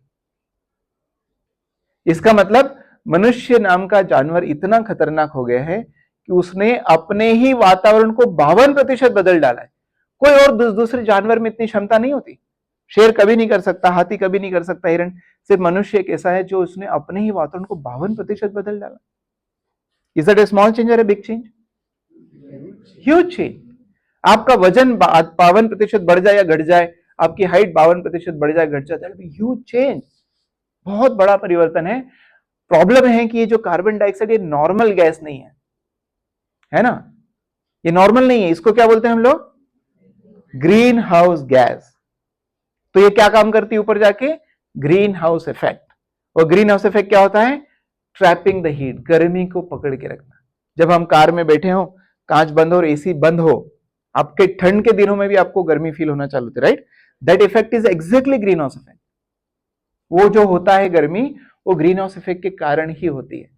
इसका मतलब मनुष्य नाम का जानवर इतना खतरनाक हो गया है कि उसने अपने ही वातावरण को 52% बदल डाला है। कोई और दूसरे जानवर में इतनी क्षमता नहीं होती। शेर कभी नहीं कर सकता, हाथी कभी नहीं कर सकता, हिरण। सिर्फ मनुष्य एक ऐसा है जो उसने अपने ही वातावरण को 52% बदल डाला। Is that a small change or a big change? Huge change. आपका वजन 52% बढ़ जाए या घट जाए, आपकी हाइट 52% बढ़ जाए घट जाए, that will be huge change, बहुत बड़ा परिवर्तन है। प्रॉब्लम है कि ये जो कार्बन डाइऑक्साइड ये नॉर्मल गैस नहीं है ना, ये नॉर्मल नहीं है, इसको क्या बोलते हैं हम लोग, ग्रीन हाउस गैस। तो ये क्या काम करती है ऊपर जाके, ग्रीन हाउस इफेक्ट। और ग्रीन हाउस इफेक्ट क्या होता है, ट्रैपिंग द हीट, गर्मी को पकड़ के रखना। जब हम कार में बैठे हो, कांच बंद हो और एसी बंद हो, आपके ठंड के दिनों में भी आपको गर्मी फील होना चालू होती है, right, that effect is exactly green house effect. वो जो होता है गर्मी, वो ग्रीन हाउस इफेक्ट के कारण ही होती है।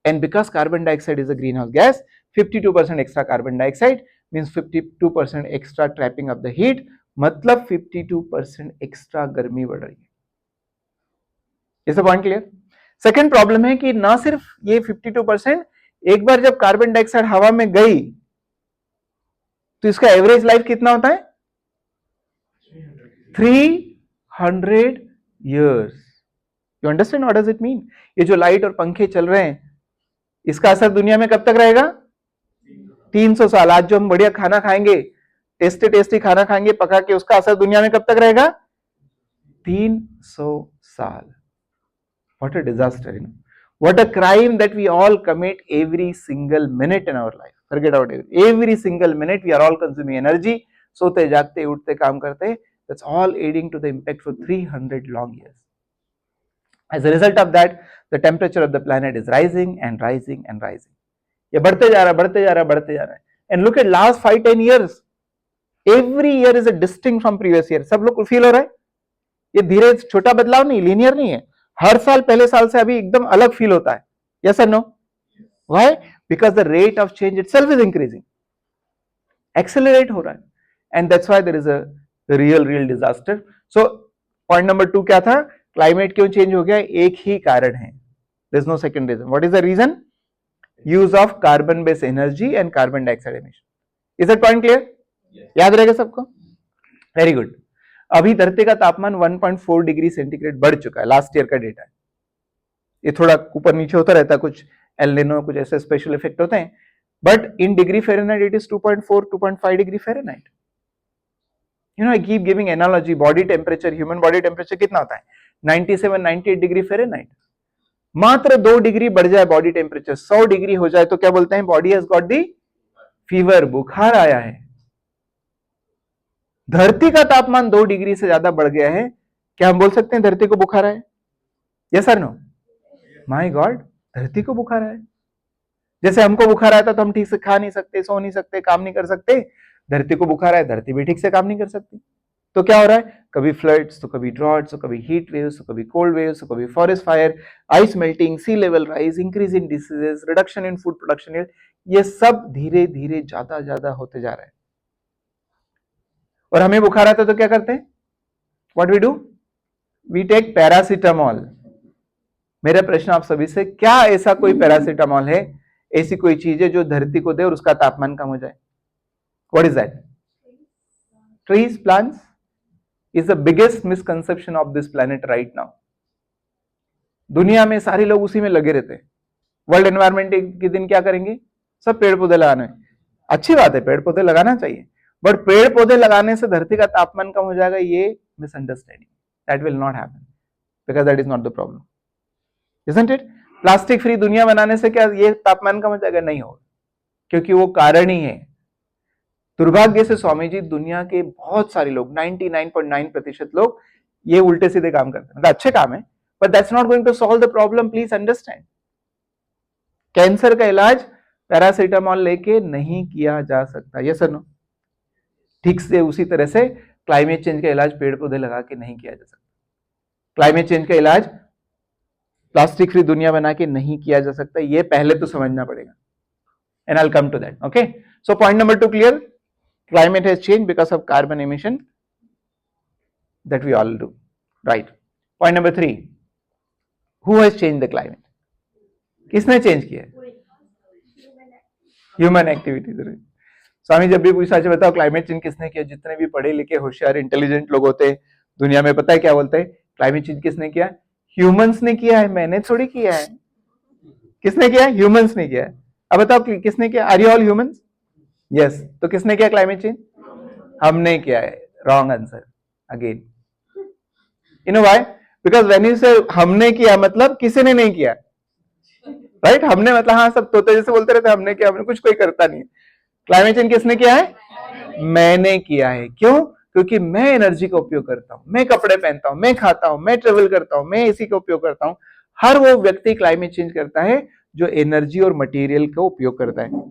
And because carbon dioxide is a green house gas, 52% extra carbon dioxide means 52% extra trapping of the heat, मतलब 52% एक्स्ट्रा गर्मी बढ़ रही है। Is the point clear? Second problem है कि ना सिर्फ ये 52%, एक बार जब कार्बन डाइऑक्साइड हवा में गई तो इसका एवरेज लाइफ कितना होता है, 300 years. You understand what does it mean? ये जो लाइट और पंखे चल रहे हैं, इसका असर दुनिया में कब तक रहेगा, 300 साल। आज जो हम बढ़िया खाना खाएंगे, टेस्टी टेस्टी खाना खाएंगे पका के, उसका असर दुनिया में कब तक रहेगा, 300 साल। What a disaster, you know. What a crime that we all commit every single minute in our life. Forget about it. Every single minute we are all consuming energy. सोते जागते उठते काम करते, that's all aiding to the impact for 300 long years. As a result of that, the temperature of the planet is rising and rising and rising. ये बढ़ते जा रहा है, बढ़ते जा रहा है, बढ़ते जा रहा है. And look at last 5-10 years. Every year is a distinct from previous year. सब लोग को फील हो रहा है, ये धीरे छोटा बदलाव नहीं, लीनियर नहीं है, हर साल पहले साल से अभी एकदम अलग फील होता है। यस और no? Why? Because the rate of change itself is increasing, accelerate हो रहा है, and that's why there is a real disaster. So point number 2 क्या था, क्लाइमेट क्यों चेंज हो गया, एक ही कारण है, there is no second reason. What is the reason? Use of carbon based energy and carbon dioxide emission. Is that point clear? याद रहेगा सबको? Very good. अभी धरती का तापमान 1.4 डिग्री सेंटीग्रेड बढ़ चुका है, लास्ट ईयर का डेटा है। ये थोड़ा ऊपर नीचे होता रहता है, कुछ एल निनो, कुछ ऐसे स्पेशल इफेक्ट होते हैं, but in degree Fahrenheit it is 2.4 2.5 degree Fahrenheit. You know, I keep giving analogy, body temperature, human body temperature कितना होता है, 97 98 डिग्री फ़ारेनहाइट। मात्र 2 डिग्री बढ़ जाए बॉडी टेम्परेचर, 100 डिग्री हो जाए तो क्या बोलते हैं, body has got the fever, बुखार आया है। धरती का तापमान 2 डिग्री से ज्यादा बढ़ गया है, क्या हम बोल सकते हैं धरती को बुखार है? यस और नो? माय गॉड, धरती को बुखार है। जैसे हमको बुखार आता तो हम ठीक से खा नहीं सकते, सो नहीं सकते, काम नहीं कर सकते, धरती को बुखार है, धरती भी ठीक से काम नहीं कर सकती। तो क्या हो रहा है, कभी फ्लड्स, तो कभी ड्रॉट्स, तो कभी हीट वेव्स, तो कभी कोल्ड वेव्स, तो कभी forest fire, ice melting, sea level rise, increase in diseases, reduction in food production, ये सब धीरे धीरे ज्यादा होते जा रहे हैं। और हमें बुखार आता तो क्या करते हैं, what we do, we take paracetamol. मेरा प्रश्न आप सभी से, क्या ऐसा कोई पैरासीटामॉल है, ऐसी कोई चीज है जो धरती को दे और उसका तापमान कम हो जाए? What is that? Trees, plants is the biggest misconception of this planet right now. दुनिया में सारे लोग उसी में लगे रहते हैं। वर्ल्ड एनवायरमेंट के दिन क्या करेंगे, सब पेड़ पौधे लगाने। अच्छी बात है, पेड़ पौधे लगाना चाहिए, बट पेड़ पौधे लगाने से धरती का तापमान कम हो जाएगा, ये misunderstanding. That will not happen, because that is not the problem, isn't it? Plastic free दुनिया बनाने से क्या ये तापमान कम हो जाएगा? नहीं होगा, क्योंकि वो कारण ही है। दुर्भाग्य से स्वामी जी, दुनिया के बहुत सारे लोग, 99.9% लोग ये उल्टे सीधे काम करते हैं। मतलब अच्छे काम है, but that's not going to solve the problem, please understand. Cancer का इलाज पैरासीटामॉल लेके नहीं किया जा सकता, यस और नो? ठीक से उसी तरह से क्लाइमेट चेंज का इलाज पेड़ पौधे लगा के नहीं किया जा सकता। क्लाइमेट चेंज का इलाज प्लास्टिक फ्री दुनिया बना के नहीं किया जा सकता, ये पहले तो समझना पड़ेगा, and I will come to that. Okay, so point number 2 clear, climate has changed because of carbon emission that we all do, right? Point number 3, who has changed the climate? किसने चेंज किया? Human activities. Swami जब भी पूछा अच्छा बताओ climate change किसने किया, जितने भी पढ़े लिखे होशियार इंटेलिजेंट लोग होते हैं दुनिया में, पता है क्या बोलते हैं, क्लाइमेट चेंज किसने किया? ह्यूमंस ने किया है, मैंने थोड़ी किया है। किसने किया है? ह्यूमंस ने किया है। अब बताओ किसने किया? Are you all humans? Yes, तो किसने किया क्लाइमेट चेंज? हमने किया है. Wrong answer again. You know why? Because when you say हमने किया मतलब किसी ने नहीं किया, राइट? हमने मतलब हाँ सब तोते जैसे बोलते रहते हमने किया, हमने कुछ कोई करता नहीं. क्लाइमेट चेंज किसने किया है? मैंने किया है. क्यों? क्योंकि मैं एनर्जी का उपयोग करता हूं, मैं कपड़े पहनता हूं, मैं खाता हूं, मैं ट्रेवल करता हूं, मैं एसी का उपयोग करता हूं. हर वो व्यक्ति क्लाइमेट चेंज करता है जो एनर्जी और मटेरियल का उपयोग करता है.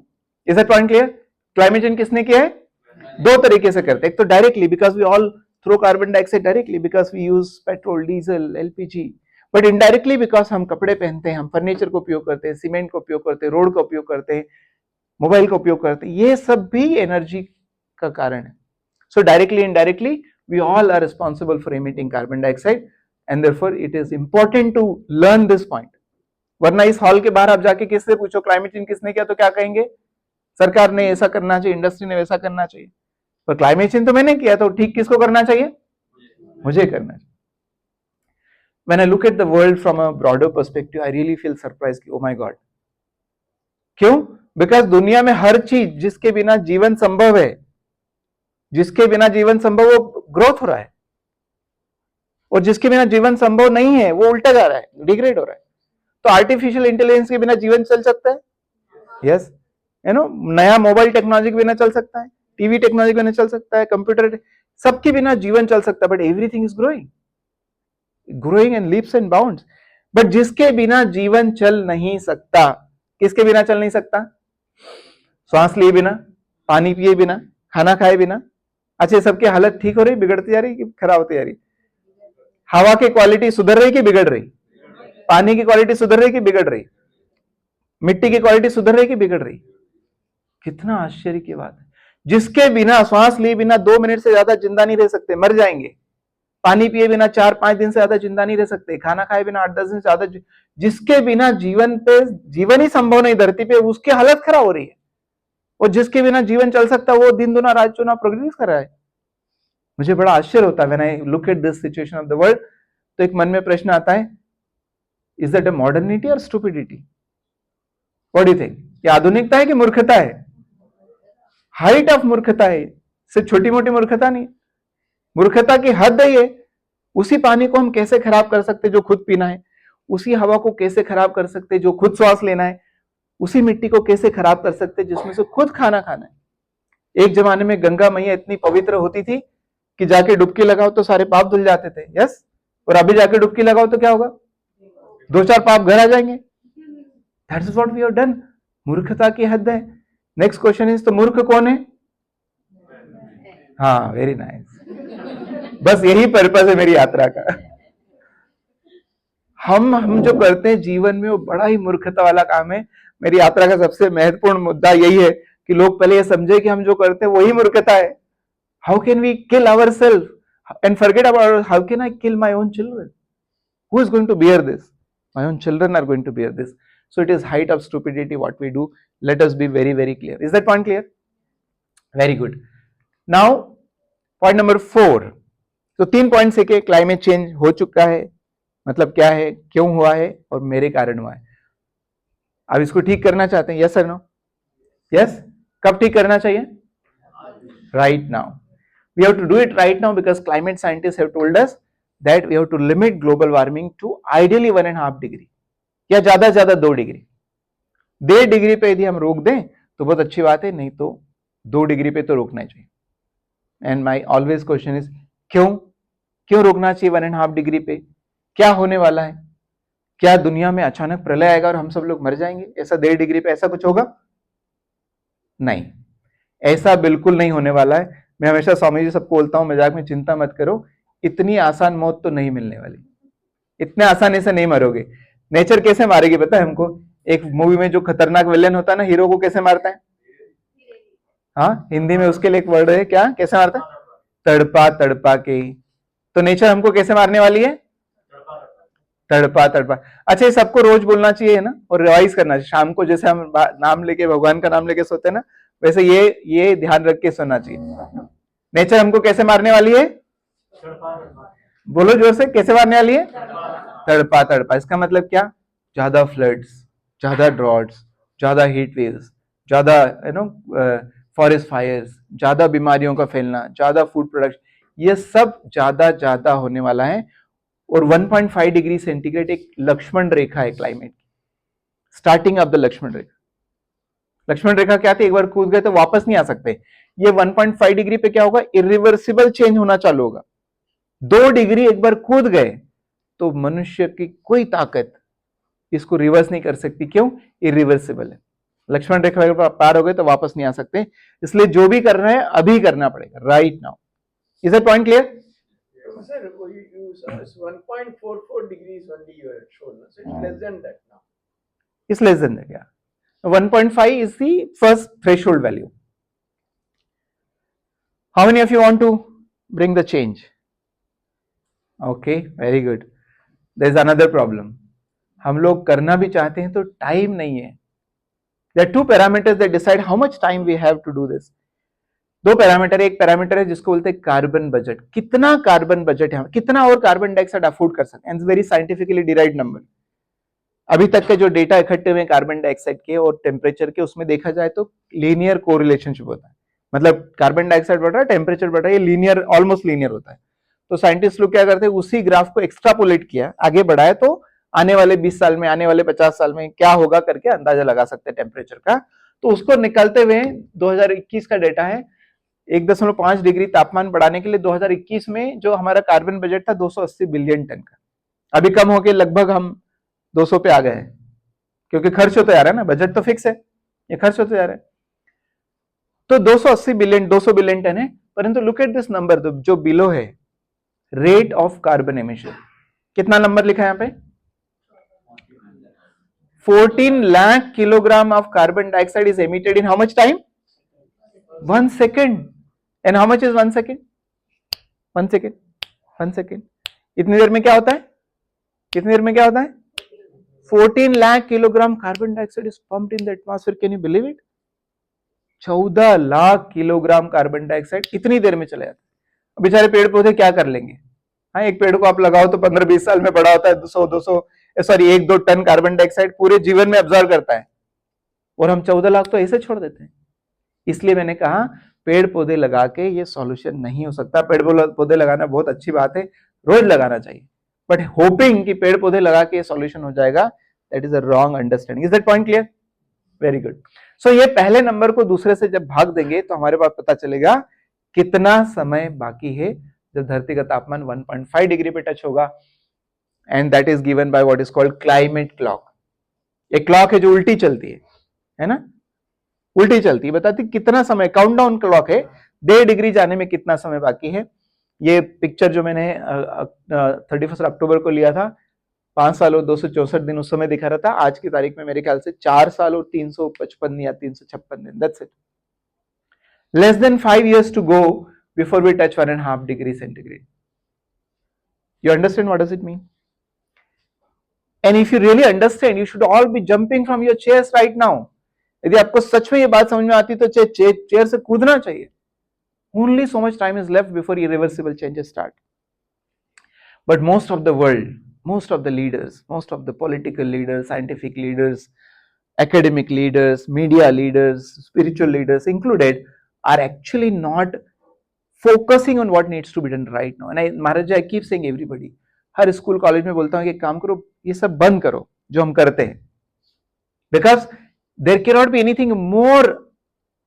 Is that point clear? Climate change किसने किया है? दो तरीके से करते हैं. एक तो directly, because we all throw carbon dioxide directly because we use petrol, diesel, LPG. But indirectly because हम कपड़े पहनते हैं, हम फर्नीचर का उपयोग करते हैं, सीमेंट का उपयोग करते हैं, रोड का उपयोग करते हैं, मोबाइल का उपयोग करते हैं. ये सब भी एनर्जी का कारण है. So directly, indirectly, we all are responsible for emitting carbon dioxide, and therefore it is important to learn this point. वरना इस हॉल के बाहर आप जाके किससे पूछो क्लाइमेट चेंज किसने किया तो क्या कहेंगे? सरकार ने ऐसा करना चाहिए, इंडस्ट्री ने वैसा करना चाहिए. पर क्लाइमेट चेंज तो मैंने किया, तो ठीक किसको करना चाहिए? मुझे करना चाहिए. When I look at the world from a broader perspective, I really feel surprised. Oh my God! क्यों? Because दुनिया में हर चीज जिसके बिना जीवन संभव है, जिसके बिना जीवन संभव वो ग्रोथ हो रहा है, और जिसके बिना जीवन संभव नहीं है वो उल्टा जा रहा है, डिग्रेड हो रहा है. तो आर्टिफिशियल इंटेलिजेंस के बिना जीवन चल सकता है? यस. यू नो, नया मोबाइल टेक्नोलॉजी के बिना चल सकता है, टीवी टेक्नोलॉजी के बिना चल सकता है, कंप्यूटर, सबके बिना जीवन चल सकता है. But everything is growing and leaps and bounds. But जिसके बिना जीवन चल नहीं सकता, किसके बिना चल नहीं सकता? सांस लिए बिना, पानी पिए बिना, खाना खाए बिना. अच्छा, सबकी हालत ठीक हो रही, बिगड़ती जा रही कि खराब होती जा रही? हवा की क्वालिटी सुधर रही कि बिगड़ रही? पानी की क्वालिटी सुधर रही कि बिगड़ रही? मिट्टी की क्वालिटी सुधर रही कि बिगड़ रही? कितना आश्चर्य की बात है. जिसके बिना, श्वास लिए बिना 2 मिनट से ज्यादा जिंदा नहीं रह सकते, मर जाएंगे. पानी पिए बिना 4-5 दिन से ज्यादा जिंदा नहीं रह सकते. खाना खाए बिना 8-10 दिन से ज्यादा, जिसके बिना जीवन पे जीवन ही संभव नहीं धरती पे, उसकी हालत खराब हो रही है. और जिसके बिना जीवन चल सकता है वो दिन दुना रात चुना प्रोग्रेस कर रहा है. मुझे बड़ा आश्चर्य होता है when I look at this situation of the world. तो एक मन में प्रश्न आता है, इज दैट अ मॉडर्निटी और stupidity? What do you think? ये आधुनिकता है कि मूर्खता है? हाइट ऑफ मूर्खता है, सिर्फ छोटी मोटी मूर्खता नहीं. मूर्खता की हद है ये. उसी पानी को हम कैसे खराब कर सकते जो खुद पीना है? उसी हवा को कैसे खराब कर सकते जो खुद श्वास लेना है? उसी मिट्टी को कैसे खराब कर सकते जिसमें से खुद खाना खाना है? एक जमाने में गंगा मैया इतनी पवित्र होती थी कि जाके डुबकी लगाओ तो सारे पाप धुल जाते थे. यस. और अभी जाके डुबकी लगाओ तो क्या होगा? 2-4 पाप घर आ जाएंगे. That is what we have done. मूर्खता की हद है. नेक्स्ट क्वेश्चन इज, तो मूर्ख कौन है? हाँ, वेरी नाइस. बस यही पर्पस है मेरी यात्रा का. हम जो करते हैं जीवन में वो बड़ा ही मूर्खता वाला काम है. मेरी यात्रा का सबसे महत्वपूर्ण मुद्दा यही है कि लोग पहले ये समझे कि हम जो करते हैं वही मूर्खता है. How can we kill ourselves and forget about how can I kill my own children? Who is going to bear this? My own children are going to bear this. So it is height of stupidity what we do. Let us be very, very clear. Is that point clear? Very good. Now, point number 4. तो 3 points है कि climate change हो चुका है, मतलब क्या है, क्यों हुआ है और मेरे कारण हुआ है. अब इसको ठीक करना चाहते हैं, यस और नो? यस. कब ठीक करना चाहिए? Right now. We have to do it right now because climate scientists have told us that we have to limit global warming to ideally 1.5 degree या ज्यादा से ज्यादा 2 डिग्री. 1.5 डिग्री पे यदि हम रोक दें तो बहुत अच्छी बात है, नहीं तो 2 डिग्री पे तो रोकना चाहिए. And my always question is, क्यों रोकना चाहिए 1.5 डिग्री पे? क्या होने वाला है? क्या दुनिया में अचानक प्रलय आएगा और हम सब लोग मर जाएंगे? ऐसा 1.5 डिग्री पे ऐसा कुछ होगा? नहीं, ऐसा बिल्कुल नहीं होने वाला है. मैं हमेशा स्वामी जी सबको बोलता हूं मजाक में, चिंता मत करो, इतनी आसान मौत तो नहीं मिलने वाली. इतने आसानी से नहीं मरोगे. नेचर कैसे मारेगी पता है हमको? एक मूवी में जो खतरनाक विलेन होता है ना, हीरो को कैसे मारता है? हाँ, हिंदी में उसके लिए एक वर्ड है, क्या कैसे मारता है? तड़पा तड़पा के. तो नेचर हमको कैसे मारने वाली है? तड़पा तड़पा. अच्छा, ये सबको रोज बोलना चाहिए ना, और रिवाइज करना चाहिए. शाम को जैसे हम नाम लेके, भगवान का नाम लेके सोते हैं ना, वैसे ये ध्यान रख के सोना चाहिए. नेचर हमको कैसे मारने वाली है? बोलो जोर से, कैसे मारने वाली है? तड़पा तड़पा. इसका मतलब क्या? ज्यादा फ्लड्स, ज्यादा ड्रॉट्स, ज्यादा हीट वेव्स, ज्यादा फॉरेस्ट फायर्स, ज्यादा बीमारियों का फैलना, ज्यादा फूड प्रोडक्शन, ये सब ज्यादा होने वाला है। और 1.5 डिग्री सेंटीग्रेड एक लक्ष्मण रेखा है क्लाइमेट की, स्टार्टिंग ऑफ द लक्ष्मण रेखा। लक्ष्मण रेखा क्या थी, एक बार कूद गए तो वापस नहीं आ सकते। ये 1.5 डिग्री पे क्या होगा, इरिवर्सिबल चेंज होना चालू होगा। 2 डिग्री एक बार कूद गए तो मनुष्य की कोई ताकत इसको रिवर्स नहीं कर सकती। क्यों? इरिवर्सिबल है। लक्ष्मण रेखा पार हो गए तो वापस नहीं आ सकते। इसलिए जो भी कर रहे हैं अभी करना पड़ेगा, right now. Is that point clear? Sir, you saw it's 1.44 degrees only you had shown, so it's less than that now. It's less than that, yeah. 1.5 is the first threshold value. How many of you want to bring the change? Okay, very good. There is another problem. हम लोग करना भी चाहते हैं तो time नहीं है। There are two parameters that decide how much time we have to do this. दो पैरामीटर, एक पैरामीटर है जिसको बोलते हैं कार्बन बजट। कितना कार्बन बजट है, कितना और कार्बन डाइऑक्साइड अफोर्ड कर सकते हैं। It's very scientifically derived number. अभी तक के जो डेटा इकट्ठे हुए कार्बन डाइऑक्साइड के और टेम्परेचर के, उसमें देखा जाए तो लीनियर कोरिलेशनशिप होता है। मतलब कार्बन डाइऑक्साइड बढ़ रहा है, टेम्परेचर बढ़ रहा है, ये लीनियर, ऑलमोस्ट लीनियर होता है। तो साइंटिस्ट लोग क्या करते हैं, उसी ग्राफ को एक्स्ट्रापोलेट किया, आगे बढ़ाया, तो आने वाले 20 साल में, आने वाले 50 साल में क्या होगा करके अंदाजा लगा सकते हैं टेम्परेचर का। तो उसको निकालते हुए 2021 का डेटा है, 1.5 डिग्री तापमान बढ़ाने के लिए 2021 में जो हमारा कार्बन बजट था 280 बिलियन टन का, अभी कम होके लगभग हम 200 पे आ गए हैं, क्योंकि खर्च होता जा रहा है ना, बजट तो फिक्स है, ये खर्च होता जा रहा है। तो 280 बिलियन, 200 बिलियन टन है। परंतु लुक एट दिस नंबर जो बिलो है, रेट ऑफ कार्बन एमिशन, कितना नंबर लिखा है यहां पे? 14 lakh kilogram of carbon dioxide is emitted in how much time? 1 second. And how much is 1 second? 1 second, 1 second. इतनी देर में क्या होता है? कितनी देर में क्या होता है? 14 lakh kilogram carbon dioxide is pumped in the atmosphere. Can you believe it? 14 lakh kilogram carbon dioxide इतनी देर में चले जाता है। बेचारे पेड़ पौधे क्या कर लेंगे? हाँ, एक पेड़ को आप लगाओ तो 15-20 साल में बड़ा होता है, 1-2 टन कार्बन डाइऑक्साइड पूरे जीवन में ऑब्जर्व करता है, और हम 14 लाख तो ऐसे छोड़ देते हैं। इसलिए मैंने कहा पेड़ पौधे लगा के ये सॉल्यूशन नहीं हो सकता। पेड़ पौधे लगाना बहुत अच्छी बात है, रोज लगाना चाहिए, बट होपिंग कि पेड़ पौधे लगा के ये सॉल्यूशन हो जाएगा, that is a wrong understanding. Is that point clear? Very good. So ये पहले नंबर को दूसरे से जब भाग देंगे तो हमारे पास पता चलेगा कितना समय बाकी है जब धरती का तापमान 1.5 डिग्री पे टच होगा। And that is given by what is called climate clock. एक क्लॉक है जो उल्टी चलती है ना, उल्टी चलती है, बताती कितना समय, काउंटडाउन क्लॉक है, 1.5 डिग्री जाने में कितना समय बाकी है। ये पिक्चर जो मैंने 31 अक्टूबर को लिया था, 5 साल और 264 दिन उस समय दिखा रहा था। आज की तारीख में मेरे ख्याल से 4 साल और 355 या 356 दिन, that's it. Less than 5 years to go before we touch 1.5 degree centigrade. You understand what does it mean? And if you really understand, you should all be jumping from your chairs right now. यदि आपको सच में ये बात समझ में आती तो chair से कूदना चाहिए। Only so much time is left before irreversible changes start. But most of the world, most of the leaders, most of the political leaders, scientific leaders, academic leaders, media leaders, spiritual leaders included, are actually not focusing on what needs to be done right now. And Maharaj, I keep saying everybody, her school college में बोलता हूँ कि काम करो, ये सब बंद करो जो हम करते हैं, because there cannot be anything more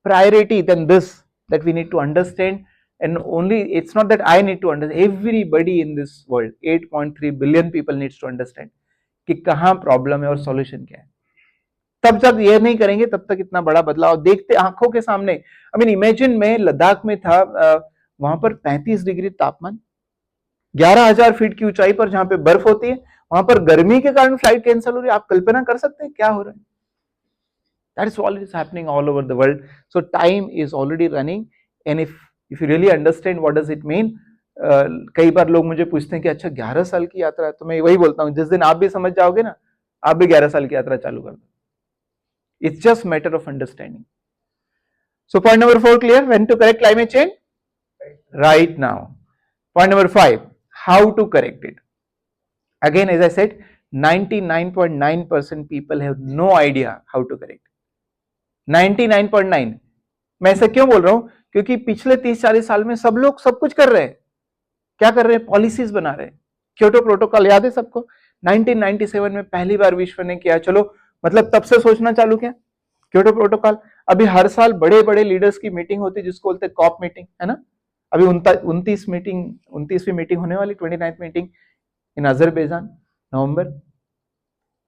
priority than this that we need to understand. And only, it's not that I need to understand, everybody in this world, 8.3 billion people needs to understand कि कहाँ problem है और solution क्या है। तब जब ये नहीं करेंगे तब तक इतना बड़ा बदलाव देखते आंखों के सामने। आई मीन इमेजिन, मैं लद्दाख में था, वहां पर 35 डिग्री तापमान, 11,000 फीट की ऊंचाई पर जहां पे बर्फ होती है, वहां पर गर्मी के कारण फ्लाइट कैंसिल हो रही है। आप कल्पना कर सकते हैं क्या हो रहा है? That is all is happening all over the world. So time is already running, and if you really understand what does it mean, कई बार लोग मुझे पूछते हैं कि अच्छा 11 साल की यात्रा है, तो मैं वही बोलता हूँ जिस दिन आप भी समझ जाओगे ना, आप भी 11 साल की यात्रा चालू कर दो। It's just matter of understanding. So point number 4 clear, when to correct climate change? Right now. Point number 5, how to correct it. Again, as I said, 99.9% people have no idea how to correct. 99.9. मैं ऐसे क्यों बोल रहा हूं, क्योंकि पिछले 30-40 साल में सब लोग सब कुछ कर रहे हैं। क्या कर रहे हैं? पॉलिसीज बना रहे हैं। क्योटो प्रोटोकॉल याद है सबको? 1997 में पहली बार विश्व ने किया। चलो मतलब तब से सोचना चालू किया क्योटो प्रोटोकॉल। अभी हर साल बड़े बड़े लीडर्स की मीटिंग होती है जिसको बोलते हैं कॉप मीटिंग, है ना? अभी 29वीं मीटिंग होने वाली, 29th meeting in Azerbaijan, November.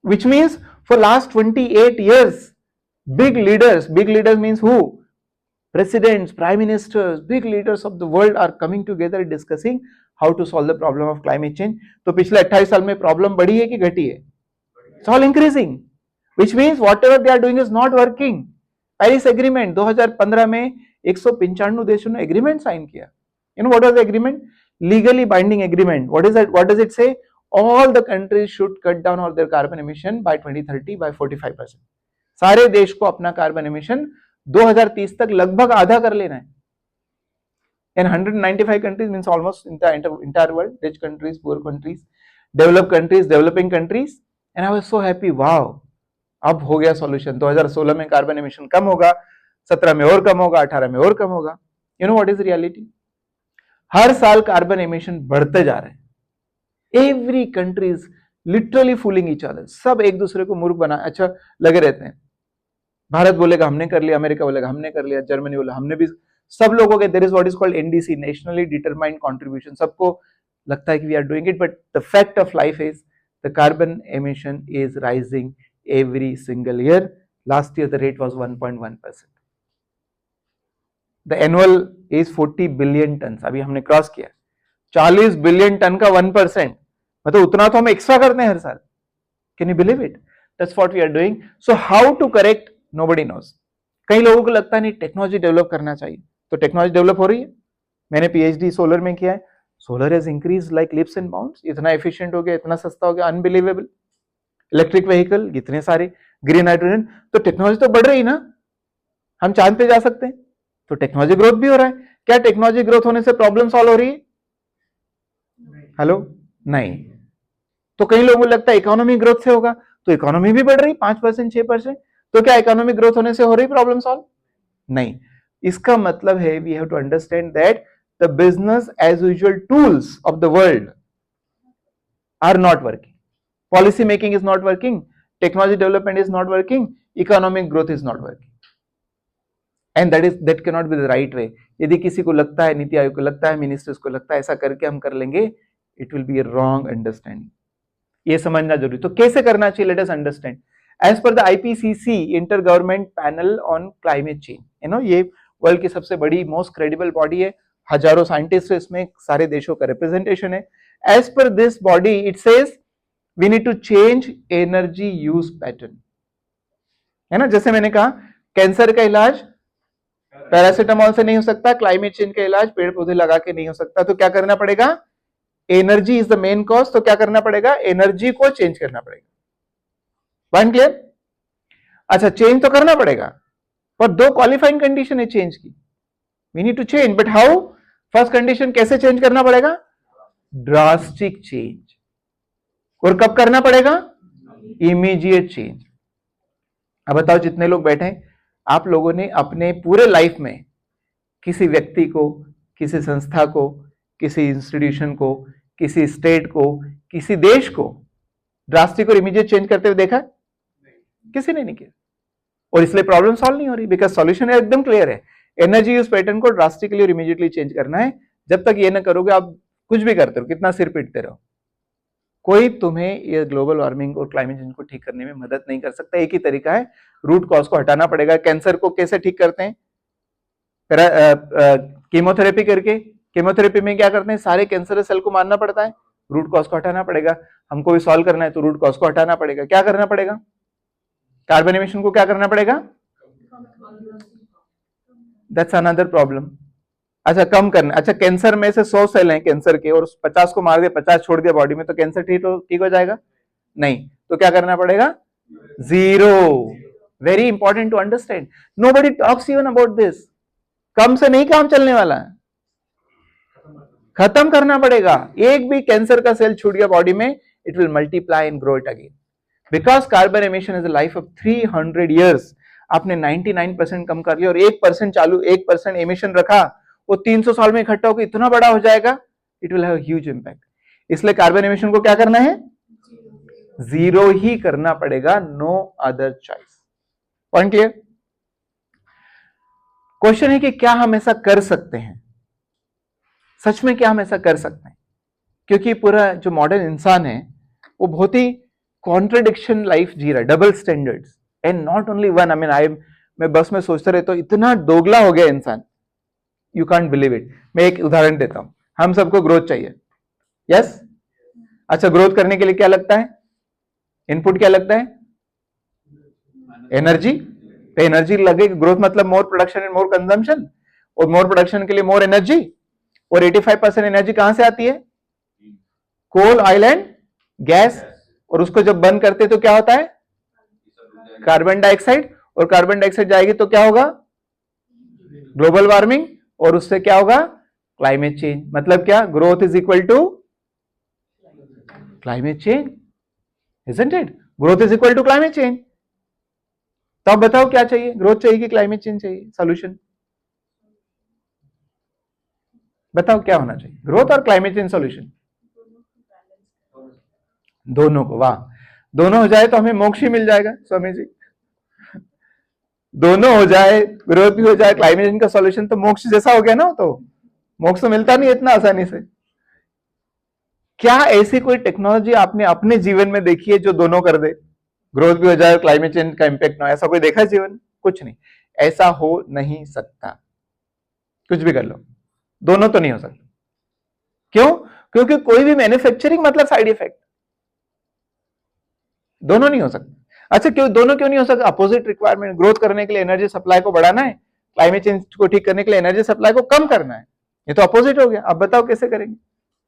Which means for last 28 years, big leaders means who? Presidents, prime ministers, big leaders of the world are coming together discussing how to solve the problem of climate change. तो पिछले 28 साल में problem बढ़ी है कि घटी है? It's all increasing, which means whatever they are doing is not working. Paris agreement 2015 में 195 देशों ने एग्रीमेंट साइन किया. You know what was the agreement? Legally binding agreement. What is that? What does it say? All the countries should cut down all their carbon emission by 2030 by 45%. सारे देश को अपना carbon emission 2030 तक लगभग आधा कर लेना है. In 195 countries means almost in the entire world, rich countries, poor countries, developed countries, developing countries. And I was so happy. Wow, अब हो गया सॉल्यूशन. 2016 में कार्बन एमिशन कम होगा, 17 में और कम होगा, 18 में और कम होगा. You know what is reality? हर साल कार्बन एमिशन बढ़ते जा रहे हैं. Every country is literally fooling each other. सब एक दूसरे को मूर्ख बना अच्छा लगे रहते हैं. भारत बोलेगा हमने कर लिया, अमेरिका बोलेगा हमने कर लिया, जर्मनी बोलेगा हमने भी. सब लोगों के there is what is called NDC, nationally determined contribution. सबको लगता है कि we are doing it, but the fact of life is the carbon emission is rising every single year. Last year the rate was 1.1%. The annual is 40 billion ton. अभी हमने cross किया 40 billion ton का 1%. मतलब उतना तो हम extra करते हैं हर साल. Can you believe it? That's what we are doing. So how to correct? Nobody knows. कई लोगों को लगता है नहीं टेक्नोलॉजी डेवलप करना चाहिए. तो टेक्नोलॉजी डेवलप हो रही है. मैंने पीएचडी सोलर में किया है. Solar has increase like lips and bounds. इतना एफिशिएंट हो गया, इतना सस्ता हो गया, अनबिलीवेबल. इलेक्ट्रिक व्हीकल इतने सारे, ग्रीन हाइड्रोजन. तो टेक्नोलॉजी तो बढ़ रही ना. हम चांद पे जा सकते हैं. तो टेक्नोलॉजी ग्रोथ भी हो रहा है. क्या टेक्नोलॉजी ग्रोथ होने से प्रॉब्लम सॉल्व हो रही है? हेलो, नहीं. तो कई लोगों को लगता है इकोनॉमी ग्रोथ से होगा. तो इकोनॉमी भी बढ़ रही 5%, 6%. तो क्या इकोनॉमिक ग्रोथ होने से हो रही प्रॉब्लम सॉल्व? नहीं. इसका मतलब है we have to understand that the business as usual tools of the world are not working. Policy making is not working, technology development is not working, economic growth is not working. And that can not be the right way. यदि किसी को लगता है, नीति आयोग को लगता है, ministers को लगता है ऐसा करके हम कर लेंगे, it will be a wrong understanding. ये समझना जरूरी. तो कैसे करना चाहिए? Let us understand. As per the IPCC, inter government panel on climate change, you know, ये वर्ल्ड की सबसे बड़ी मोस्ट क्रेडिबल बॉडी है. हजारों साइंटिस्ट इसमें, सारे देशों का रिप्रेजेंटेशन है. As per this body it says we need to change energy use pattern, है ना. जैसे मैंने कहा कैंसर का इलाज पैरासिटामोल से नहीं हो सकता, क्लाइमेट चेंज का इलाज पेड़ पौधे लगा के नहीं हो सकता. तो क्या करना पड़ेगा? Energy is the main cause. तो क्या करना पड़ेगा? एनर्जी को चेंज करना पड़ेगा. Point clear? अच्छा, चेंज तो करना पड़ेगा, पर दो क्वालिफाइंग कंडीशन है चेंज की. We need to change, but how? First condition कैसे चेंज करना पड़ेगा? Drastic change. और कब करना पड़ेगा? Immediate change. अब बताओ जितने लोग बैठे हैं, आप लोगों ने अपने पूरे लाइफ में किसी व्यक्ति को, किसी संस्था को, किसी इंस्टीट्यूशन को, किसी स्टेट को, किसी देश को ड्रास्टिक और इमीडिएट चेंज करते हुए देखा? किसी ने नहीं किया. और इसलिए प्रॉब्लम सॉल्व नहीं हो रही. बिकॉज सॉल्यूशन एकदम क्लियर है. एनर्जी यूज पैटर्न को ड्रास्टिकली और इमीडिएटली चेंज करना है. जब तक ये ना करोगे, आप कुछ भी करते रहो, कितना सिर पीटते रहो, कोई तुम्हें ये ग्लोबल वार्मिंग और क्लाइमेट चेंज को ठीक करने में मदद नहीं कर सकता. एक ही तरीका है, रूट कॉज को हटाना पड़ेगा. कैंसर को कैसे ठीक करते हैं? कीमोथेरेपी करके. कीमोथेरेपी में क्या करते हैं? सारे कैंसर सेल को मारना पड़ता है. रूट कॉज को हटाना पड़ेगा. हमको भी सॉल्व करना है तो रूट कॉज को हटाना पड़ेगा. क्या करना पड़ेगा? कार्बन एमिशन को क्या करना पड़ेगा? That's another problem. अच्छा, कम करना. अच्छा, कैंसर में से 100 सेल हैं कैंसर के, और 50 को मार दिया, 50 छोड़ दिया बॉडी में, तो कैंसर ठीक हो जाएगा? नहीं. तो क्या करना पड़ेगा? Zero. Very important to understand. Nobody talks even about this. कम से नहीं काम चलने वाला है, खत्म करना पड़ेगा. एक भी कैंसर का सेल छूट गया बॉडी में, it will multiply and grow it again. Because carbon emission is a life of 300 years. आपने 99% कम कर लिया और 1% चालू 1% एमिशन रखा, वो 300 साल में इकट्ठा होकर इतना बड़ा हो जाएगा, it will have huge impact. इसलिए कार्बन एमिशन को क्या करना है, जीरो ही करना पड़ेगा, no other choice. Point clear? Question है कि क्या हम ऐसा कर सकते हैं, सच में क्या हम ऐसा कर सकते हैं? क्योंकि पूरा जो मॉडर्न इंसान है वो बहुत ही कॉन्ट्रडिक्शन लाइफ जी रहा है, double standards, and not only one. मैं बस में सोचता रहता हूं, इतना दोगला हो गया इंसान, यू कांट बिलीव इट। मैं एक उदाहरण देता हूं, हम सबको ग्रोथ चाहिए, यस? अच्छा, ग्रोथ करने के लिए क्या लगता है, इनपुट क्या लगता है, एनर्जी। तो एनर्जी लगेगी, ग्रोथ मतलब मोर प्रोडक्शन एंड मोर कंजम्पशन, और मोर प्रोडक्शन के लिए मोर एनर्जी। और 85% एनर्जी कहां से आती है, कोल, ऑयल एंड गैस। और उसको जब बंद करते तो क्या होता है, कार्बन डाइऑक्साइड, और कार्बन डाइऑक्साइड जाएगी तो क्या होगा, ग्लोबल वार्मिंग, और उससे क्या होगा, क्लाइमेट चेंज। मतलब क्या, growth is equal to climate change, isn't it? Growth is equal to climate change. तो आप बताओ क्या चाहिए, ग्रोथ चाहिए कि क्लाइमेट चेंज चाहिए? सोल्यूशन बताओ क्या होना चाहिए, ग्रोथ और क्लाइमेट चेंज सोल्यूशन? दोनों को, वाह, दोनों हो जाए तो हमें मोक्ष ही मिल जाएगा स्वामी जी। दोनों हो जाए, ग्रोथ भी हो जाए, क्लाइमेट चेंज का सॉल्यूशन, तो मोक्ष जैसा हो गया ना। तो मोक्ष तो मिलता नहीं इतना आसानी से। क्या ऐसी कोई टेक्नोलॉजी आपने अपने जीवन में देखी है जो दोनों कर दे, ग्रोथ भी हो जाए, क्लाइमेट चेंज का इंपैक्ट ना हो? ऐसा कोई देखा है जीवन? कुछ नहीं, ऐसा हो नहीं सकता। कुछ भी कर लो, दोनों तो नहीं हो सकता। क्यों? क्योंकि कोई भी मैन्युफैक्चरिंग मतलब साइड इफेक्ट, दोनों नहीं हो सकता। अच्छा, क्यों दोनों क्यों नहीं हो सकता? अपोजिट रिक्वायरमेंट, ग्रोथ करने के लिए एनर्जी सप्लाई को बढ़ाना है, क्लाइमेट चेंज को ठीक करने के लिए एनर्जी सप्लाई को कम करना है। ये तो अपोजिट हो गया। अब बताओ कैसे करेंगे?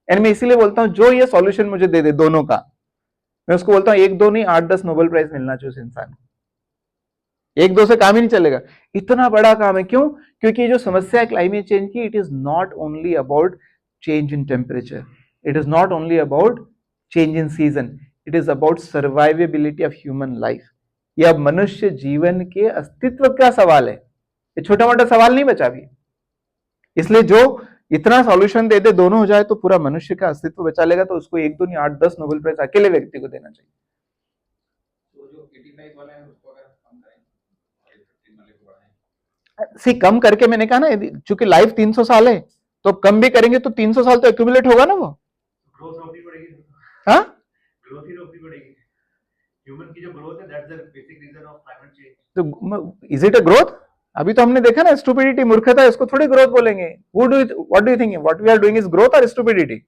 एंड मैं इसीलिए बोलता हूं, जो ये सॉल्यूशन मुझे दे दे दोनों का, मैं उसको बोलता हूं 1-2 नहीं 8-10 नोबेल प्राइज मिलना चाहिए उस इंसान को। 1-2 से काम ही नहीं चलेगा, इतना बड़ा काम है। क्यों? क्योंकि जो समस्या है क्लाइमेट चेंज की, it is not only about change in temperature, it is not only about change in season, it is about survivability of human life. ये अब मनुष्य जीवन के अस्तित्व का सवाल है, ये छोटा मोटा सवाल नहीं बचा भी। इसलिए जो इतना सॉल्यूशन दे दे, दोनों हो जाए तो पूरा मनुष्य का अस्तित्व बचा लेगा, तो उसको 1-2 नहीं 8-10 नोबेल प्राइज अकेले व्यक्ति को देना चाहिए। तो जो 85 वाला है उसको अगर कम करें, 15 वाले को बढ़ाएं। सी, कम करके मैंने कहा ना, चूंकि लाइफ 300 साल है, तो कम भी करेंगे तो 300 साल तो एक्यूमुलेट होगा ना, वो ग्रोथ रोकनी पड़ेगी। हाँ, ग्रोथ ही रोकनी पड़ेगी। ह्यूमन की जो ग्रोथ है, that's the basic reason of climate change. So is it a growth? अभी तो हमने देखा ना, स्टुपिडिटी, मूर्खता, इसको थोड़ी ग्रोथ बोलेंगे। What do you think, what we are doing is growth और स्टुपिडिटी?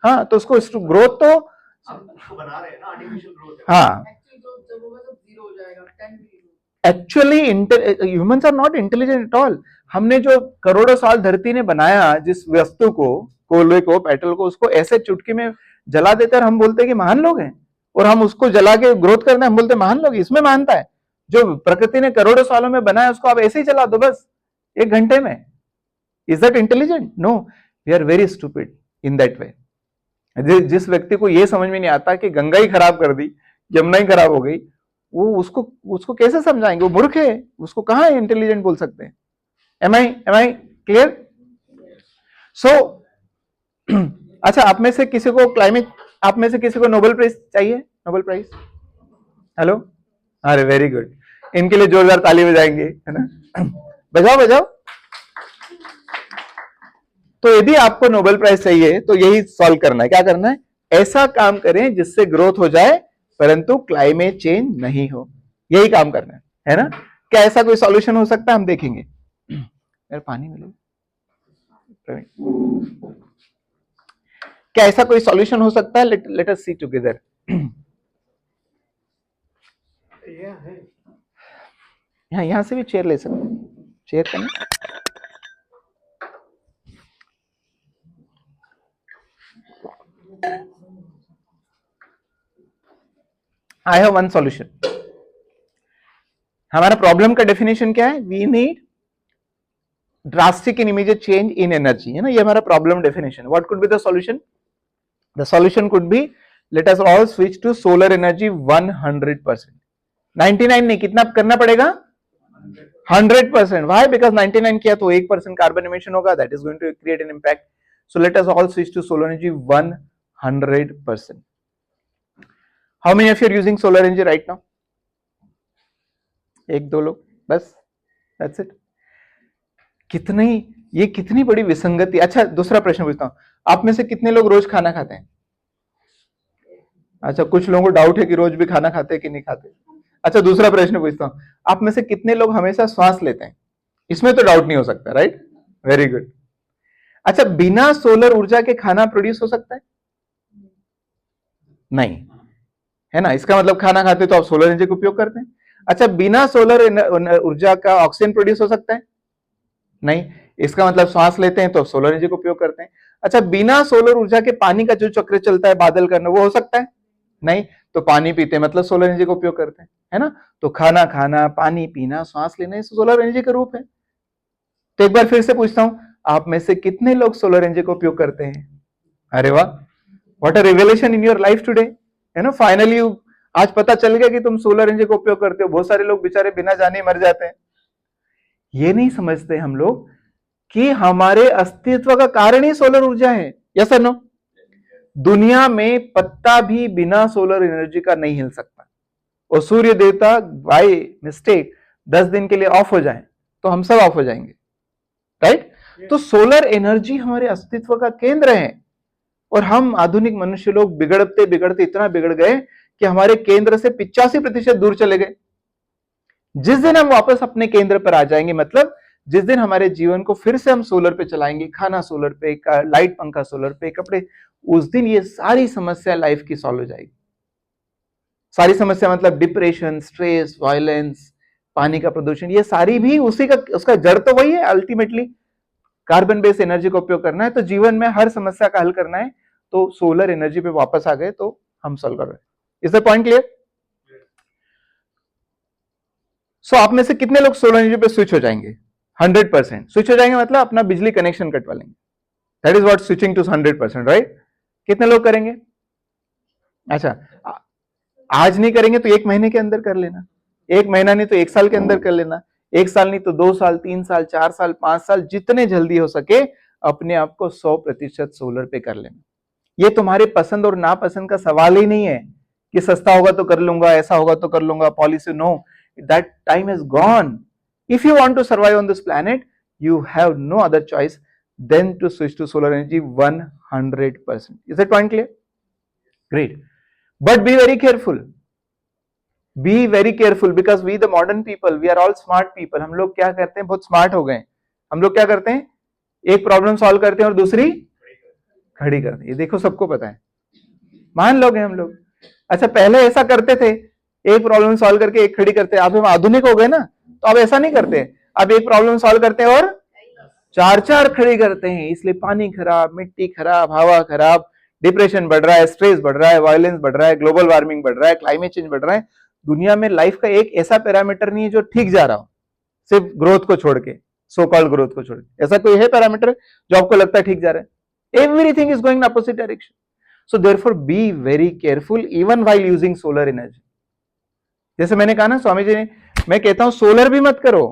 हाँ, तो उसको ग्रोथ तो उसको बना रहे हैं ना, आर्टिफिशियल ग्रोथ है। हाँ, actually humans are not intelligent at all. हमने जो करोड़ों साल धरती ने बनाया, जिस वस्तु को, कोयले को, पेट्रोल को, उसको ऐसे चुटकी में जला देते और हम बोलते हैं कि महान लोग हैं, और हम उसको जला के ग्रोथ करते हैं, हम बोलते हैं महान लोग। इसमें मानता है, जो प्रकृति ने करोड़ों सालों में बनाया उसको आप ऐसे ही चला दो बस 1 घंटे में। Is that intelligent? No, we are very stupid in that way. जिस व्यक्ति को यह समझ में नहीं आता कि गंगा ही खराब कर दी, यमुना ही खराब हो गई, वो उसको कैसे समझाएंगे? वो मूर्ख है, उसको कहां इंटेलिजेंट बोल सकते हैं? M I clear? सो अच्छा, आप में से किसी को क्लाइमेट, आप में से किसी को नोबेल प्राइज चाहिए? Nobel prize? हेलो, अरे वेरी गुड, इनके लिए जोरदार ताली बजाएंगे, है ना? बजाओ बजाओ। तो यदि आपको नोबेल प्राइज चाहिए तो यही सॉल्व करना है। क्या करना है? ऐसा काम करें जिससे ग्रोथ हो जाए परंतु क्लाइमेट चेंज नहीं हो, यही काम करना है ना? क्या ऐसा कोई सॉल्यूशन हो सकता है? हम देखेंगे। यार पानी मिले, क्या ऐसा कोई सॉल्यूशन हो सकता है? Let us see together. यहां से भी चेयर ले सकते हैं, चेयर का नहीं। I have one solution. हमारा प्रॉब्लम का डेफिनेशन क्या है? We need drastic and immediate change in energy, है ना? ये हमारा problem definition. What could be the solution? The solution could be, let us all switch to solar energy 100%। 99 नहीं, कितना करना पड़ेगा? 100%. Why? Because 99 किया तो 1% कार्बन इमिशन होगा. That is going to create an impact. So let us all switch to solar energy 100%. How many of you are using solar energy right now? एक दो लोग बस. That's it. ये कितनी बड़ी विसंगति. अच्छा, दूसरा प्रश्न पूछता हूं. आप में से कितने लोग रोज खाना खाते हैं? अच्छा, कुछ लोगों को डाउट है कि रोज भी खाना खाते हैं कि नहीं खाते. अच्छा, दूसरा प्रश्न पूछता हूं. आप में से कितने लोग हमेशा श्वास लेते हैं? इसमें तो डाउट नहीं हो सकता, राइट? Very good. अच्छा, बिना सोलर ऊर्जा के खाना प्रोड्यूस हो सकता है? नहीं, है ना. इसका मतलब खाना खाते तो आप सोलर एनर्जी का उपयोग करते हैं. अच्छा, बिना सोलर ऊर्जा का ऑक्सीजन प्रोड्यूस हो सकता है? नहीं. इसका मतलब श्वास लेते हैं तो सोलर एनर्जी का उपयोग करते हैं. अच्छा, बिना सोलर ऊर्जा के पानी का जो चक्र चलता है बादल करना, वो हो सकता है? नहीं. तो पानी पीते हैं मतलब सोलर एनर्जी का उपयोग करते हैं, है ना. तो खाना खाना, पानी पीना, श्वास लेना, ये सोलर एनर्जी का रूप है. तो एक बार फिर से पूछता हूं, आप में से कितने लोग सोलर एनर्जी का उपयोग करते हैं? अरे वाह, what a revelation in your life today, है ना. फाइनली आज पता चल गया कि तुम सोलर एनर्जी का उपयोग करते हो. बहुत सारे लोग बेचारे बिना जाने मर जाते हैं. ये नहीं समझते हम लोग कि हमारे अस्तित्व का कारण ही सोलर ऊर्जा है. यस और नो? दुनिया में पत्ता भी बिना सोलर एनर्जी का नहीं हिल सकता. और सूर्य देवता बाय मिस्टेक 10 दिन के लिए ऑफ हो जाए तो हम सब ऑफ हो जाएंगे, राइट? तो सोलर एनर्जी हमारे अस्तित्व का केंद्र है. और हम आधुनिक मनुष्य लोग बिगड़ते बिगड़ते इतना बिगड़ गए कि हमारे केंद्र से 85% दूर चले गए. जिस दिन हम वापस अपने केंद्र पर आ जाएंगे, मतलब जिस दिन हमारे जीवन को फिर से हम सोलर पे चलाएंगे, खाना सोलर पे, लाइट पंखा सोलर पे, कपड़े, उस दिन ये सारी समस्या लाइफ की सॉल्व हो जाएगी. सारी समस्या मतलब डिप्रेशन, स्ट्रेस, वायलेंस, पानी का प्रदूषण, ये सारी भी उसी का, उसका जड़ तो वही है. अल्टीमेटली कार्बन बेस्ड एनर्जी का उपयोग करना है. तो जीवन में हर समस्या का हल करना है. तो सोलर एनर्जी पे वापस आ गए तो हम सॉल्व कर रहे हैं. Is the point clear? So आप में से कितने लोग सोलर एनर्जी पे स्विच हो जाएंगे? 100% स्विच हो जाएंगे, मतलब अपना बिजली कनेक्शन कटवा लेंगे. That is what switching to 100%, right? कितने लोग करेंगे? अच्छा, आज नहीं करेंगे तो 1 महीने के अंदर कर लेना. 1 महीना नहीं तो 1 साल के अंदर कर लेना. 1 साल नहीं तो 2 साल, 3 साल, 4 साल, 5 साल, जितने जल्दी हो सके अपने आप को 100% सोलर पे कर लेना. ये तुम्हारे पसंद और नापसंद का सवाल ही नहीं है कि सस्ता होगा तो कर लूंगा, ऐसा होगा तो कर लूंगा, policy. No, that time is gone. If you want to survive on this planet, you have no other choice than to switch to solar energy 100%. Is that point clear? Great. But be very careful. Be very careful because we the modern people, we are all smart people. हम लोग क्या करते हैं, बहुत smart हो गए. हम लोग क्या करते हैं, एक प्रॉब्लम सॉल्व करते हैं और दूसरी खड़ी करते हैं. ये देखो, सबको पता है, महान लोग हैं हम लोग. अच्छा, पहले ऐसा करते थे, एक प्रॉब्लम सॉल्व करके एक खड़ी करते. अब हम आधुनिक हो गए ना, तो अब ऐसा नहीं करते. अब एक प्रॉब्लम सॉल्व करते हैं और 4 खड़ी करते हैं. इसलिए पानी खराब, मिट्टी खराब, हवा खराब, डिप्रेशन बढ़ रहा है, स्ट्रेस बढ़ रहा है, वायलेंस बढ़ रहा है, ग्लोबल वार्मिंग बढ़ रहा है, क्लाइमेट चेंज बढ़ रहा है. दुनिया में लाइफ का एक ऐसा पैरामीटर नहीं है जो ठीक जा रहा हो, सिर्फ ग्रोथ को छोड़ के, सो कॉल्ड ग्रोथ को छोड़ के. ऐसा कोई है पैरामीटर जो आपको लगता है ठीक जा रहा है? Everything is going in opposite direction. So therefore be very careful even while using solar energy. जैसे मैंने कहा ना, स्वामी जी ने, मैं कहता हूं सोलर भी मत करो.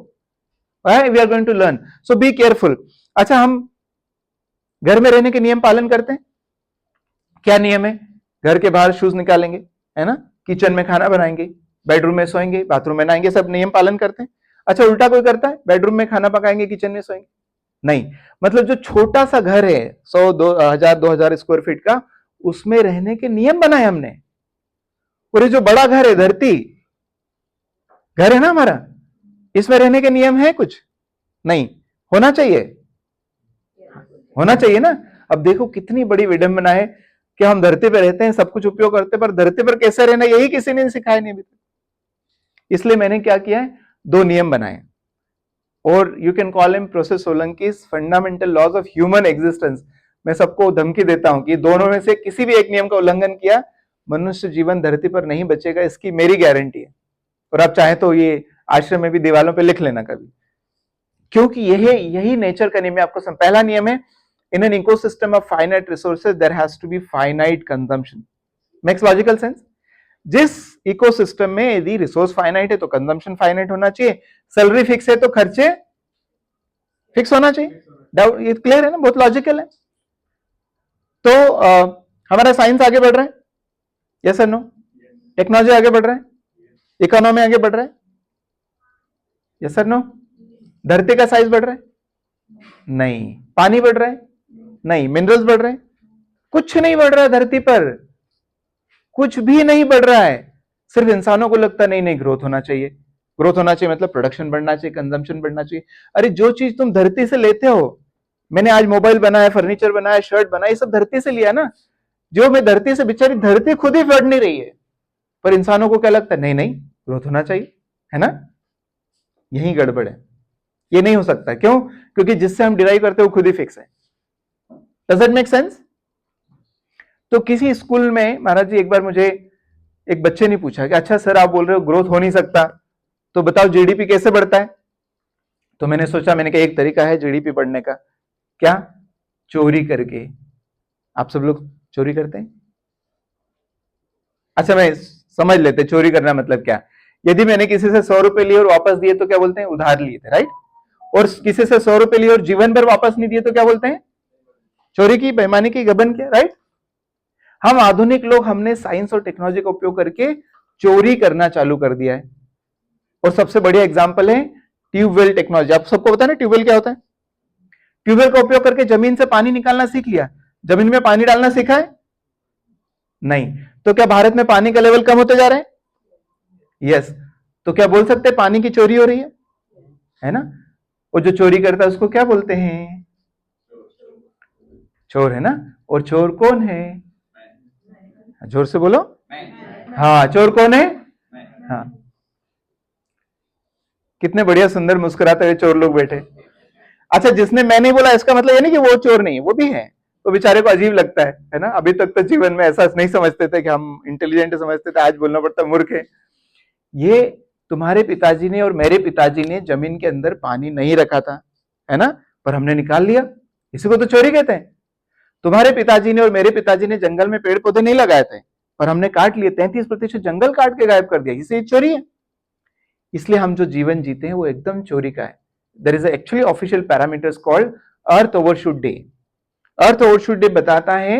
We are going to learn, so be careful. अच्छा, हम घर में रहने के नियम पालन करते हैं. क्या नियम है? घर के बाहर शूज निकालेंगे, है ना. किचन में खाना बनाएंगे, बेडरूम में सोएंगे, बाथरूम में नहाएंगे, सब नियम पालन करते हैं. अच्छा, उल्टा कोई करता है, बेडरूम में खाना पकाएंगे, किचन में सोएंगे? नहीं. मतलब जो छोटा सा घर है 100, 2000 स्क्वायर फीट का, उसमें रहने के नियम बनाए हमने. और ये जो बड़ा घर है, धरती घर है ना हमारा, इसमें रहने के नियम है कुछ नहीं? होना चाहिए, होना चाहिए ना. अब देखो कितनी बड़ी विडंबना है कि हम धरती पर रहते हैं, सब कुछ उपयोग करते हैं, पर धरती पर कैसे रहना यही किसी ने सिखाया नहीं अभी तक. इसलिए मैंने क्या किया है, 2 नियम बनाए. और you can call him professor सोलंकी's fundamental laws of human existence. मैं सबको धमकी देता हूं कि दोनों में से किसी भी एक नियम का उल्लंघन किया, मनुष्य जीवन धरती पर नहीं बचेगा, इसकी मेरी गारंटी है. और आप चाहें तो ये आश्रम में भी दीवारों पे लिख लेना कभी, क्योंकि यही नेचर का नियम है. आपको पहला नियम है, in an ecosystem of finite resources there has to be finite consumption. Makes logical sense. जिस इकोसिस्टम में यदि रिसोर्स फाइनाइट है तो कंजम्पशन फाइनाइट होना चाहिए, सैलरी फिक्स है तो खर्चे फिक्स होना चाहिए। डाउट ये क्लियर है ना, बहुत लॉजिकल है। तो हमारा साइंस आगे बढ़ रहा है, यस और नो? टेक्नोलॉजी आगे बढ़ रहा है, इकोनॉमी आगे बढ़ रहा है, यस और नो? धरती का साइज बढ़ रहा है? नहीं। पानी बढ़ रहा है? नहीं। मिनरल्स बढ़ रहे हैं? कुछ नहीं बढ़ रहा है धरती पर, कुछ भी नहीं बढ़ रहा है। सिर्फ इंसानों को लगता नहीं नहीं ग्रोथ होना चाहिए, ग्रोथ होना चाहिए मतलब प्रोडक्शन बढ़ना चाहिए, कंजम्पशन बढ़ना चाहिए। अरे जो चीज तुम धरती से लेते हो, मैंने आज मोबाइल बनाया, फर्नीचर बनाया, शर्ट बनाया, ये सब धरती से लिया ना। जो मैं धरती से, बेचारी धरती खुद ही बढ़ नहीं रही है, पर इंसानों को क्या लगता है, नहीं नहीं ग्रोथ होना चाहिए, है ना? यही गड़बड़ है, ये नहीं हो सकता। क्यों? क्योंकि जिससे हम डिराइव करते हैं वो खुद ही फिक्स है। Does it make sense? तो किसी स्कूल में महाराज जी एक बार मुझे एक बच्चे ने पूछा कि अच्छा सर आप बोल रहे हो ग्रोथ हो नहीं सकता, तो बताओ जीडीपी कैसे बढ़ता है? तो मैंने सोचा, मैंने कहा एक तरीका है जीडीपी बढ़ने का, क्या? चोरी करके। आप सब लोग चोरी करते हैं? अच्छा मैं समझ लेते, चोरी करना मतलब क्या। यदि मैंने किसी से 100 रुपए लिए और वापस दिए तो क्या बोलते हैं? उधार लिए थे, राइट? और किसी से 100 रुपए लिए और जीवन भर वापस नहीं दिए तो क्या बोलते हैं? चोरी की, बेईमानी की, गबन किया, राइट? हम आधुनिक लोग, हमने साइंस और टेक्नोलॉजी का उपयोग करके चोरी करना चालू कर दिया है। और सबसे बढ़िया एग्जांपल है ट्यूबवेल टेक्नोलॉजी। आप सबको पता है ना ट्यूबवेल क्या होता है? ट्यूबवेल का उपयोग करके जमीन से पानी निकालना सीख लिया। जमीन में पानी डालना सीखा है? नहीं। तो क्या भारत में पानी का लेवल कम होते जा रहा है? यस। तो क्या बोल सकते हैं पानी की चोरी हो रही है ना? और जो चोरी करता है उसको क्या बोलते हैं? चोर, है ना? और चोर कौन है? जोर से बोलो। हाँ, चोर कौन है? हाँ, कितने बढ़िया सुंदर मुस्कुराते हुए चोर लोग बैठे। अच्छा, जिसने मैं नहीं बोला इसका मतलब ये नहीं कि वो चोर नहीं है, वो भी है। तो बेचारे को अजीब लगता है ना? अभी तक तो जीवन में ऐसा नहीं समझते थे कि हम इंटेलिजेंट समझते थे, आज बोलना पड़ता मूर्ख है। ये तुम्हारे पिताजी ने और मेरे पिताजी ने जमीन के अंदर पानी नहीं रखा था, है ना? पर हमने निकाल लिया, इसी को तो चोरी कहते हैं। तुम्हारे पिताजी ने और मेरे पिताजी ने जंगल में पेड़ पौधे नहीं लगाए थे, पर हमने काट लिए, 33% जंगल काट के गायब कर दिया, इसे चोरी है। इसलिए हम जो जीवन जीते हैं वो एकदम चोरी का है। There is actually official parameters called Earth Overshoot Day. Earth Overshoot Day बताता है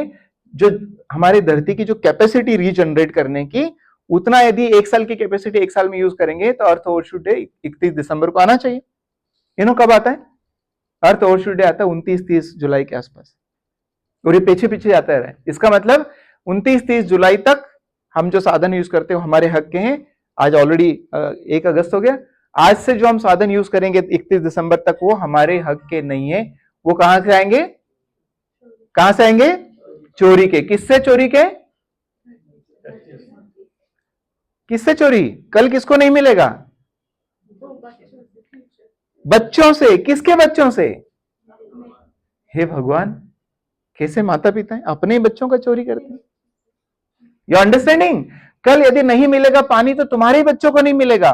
जो हमारी धरती की जो कैपेसिटी रीजनरेट करने की, उतना यदि एक साल की कैपेसिटी एक साल में यूज करेंगे तो अर्थ ओवरशूट डे 31 दिसंबर को आना चाहिए। कब आता है अर्थ ओवरशूट डे? आता है 29-30 जुलाई के आसपास, और ये पीछे पीछे आता है। इसका मतलब 29-30 जुलाई तक हम जो साधन यूज करते हैं हमारे हक के हैं। आज ऑलरेडी 1 अगस्त हो गया। आज से जो हम साधन यूज करेंगे 31 दिसंबर तक, वो हमारे हक के नहीं है। वो कहां से आएंगे? कहां से आएंगे? चोरी के। किससे चोरी के? किससे चोरी? कल किसको नहीं मिलेगा? बच्चों से। किसके बच्चों से? हे भगवान, कैसे माता पिता है, अपने ही बच्चों का चोरी करते हैं। You understanding? कल यदि नहीं मिलेगा पानी तो तुम्हारे ही बच्चों को नहीं मिलेगा।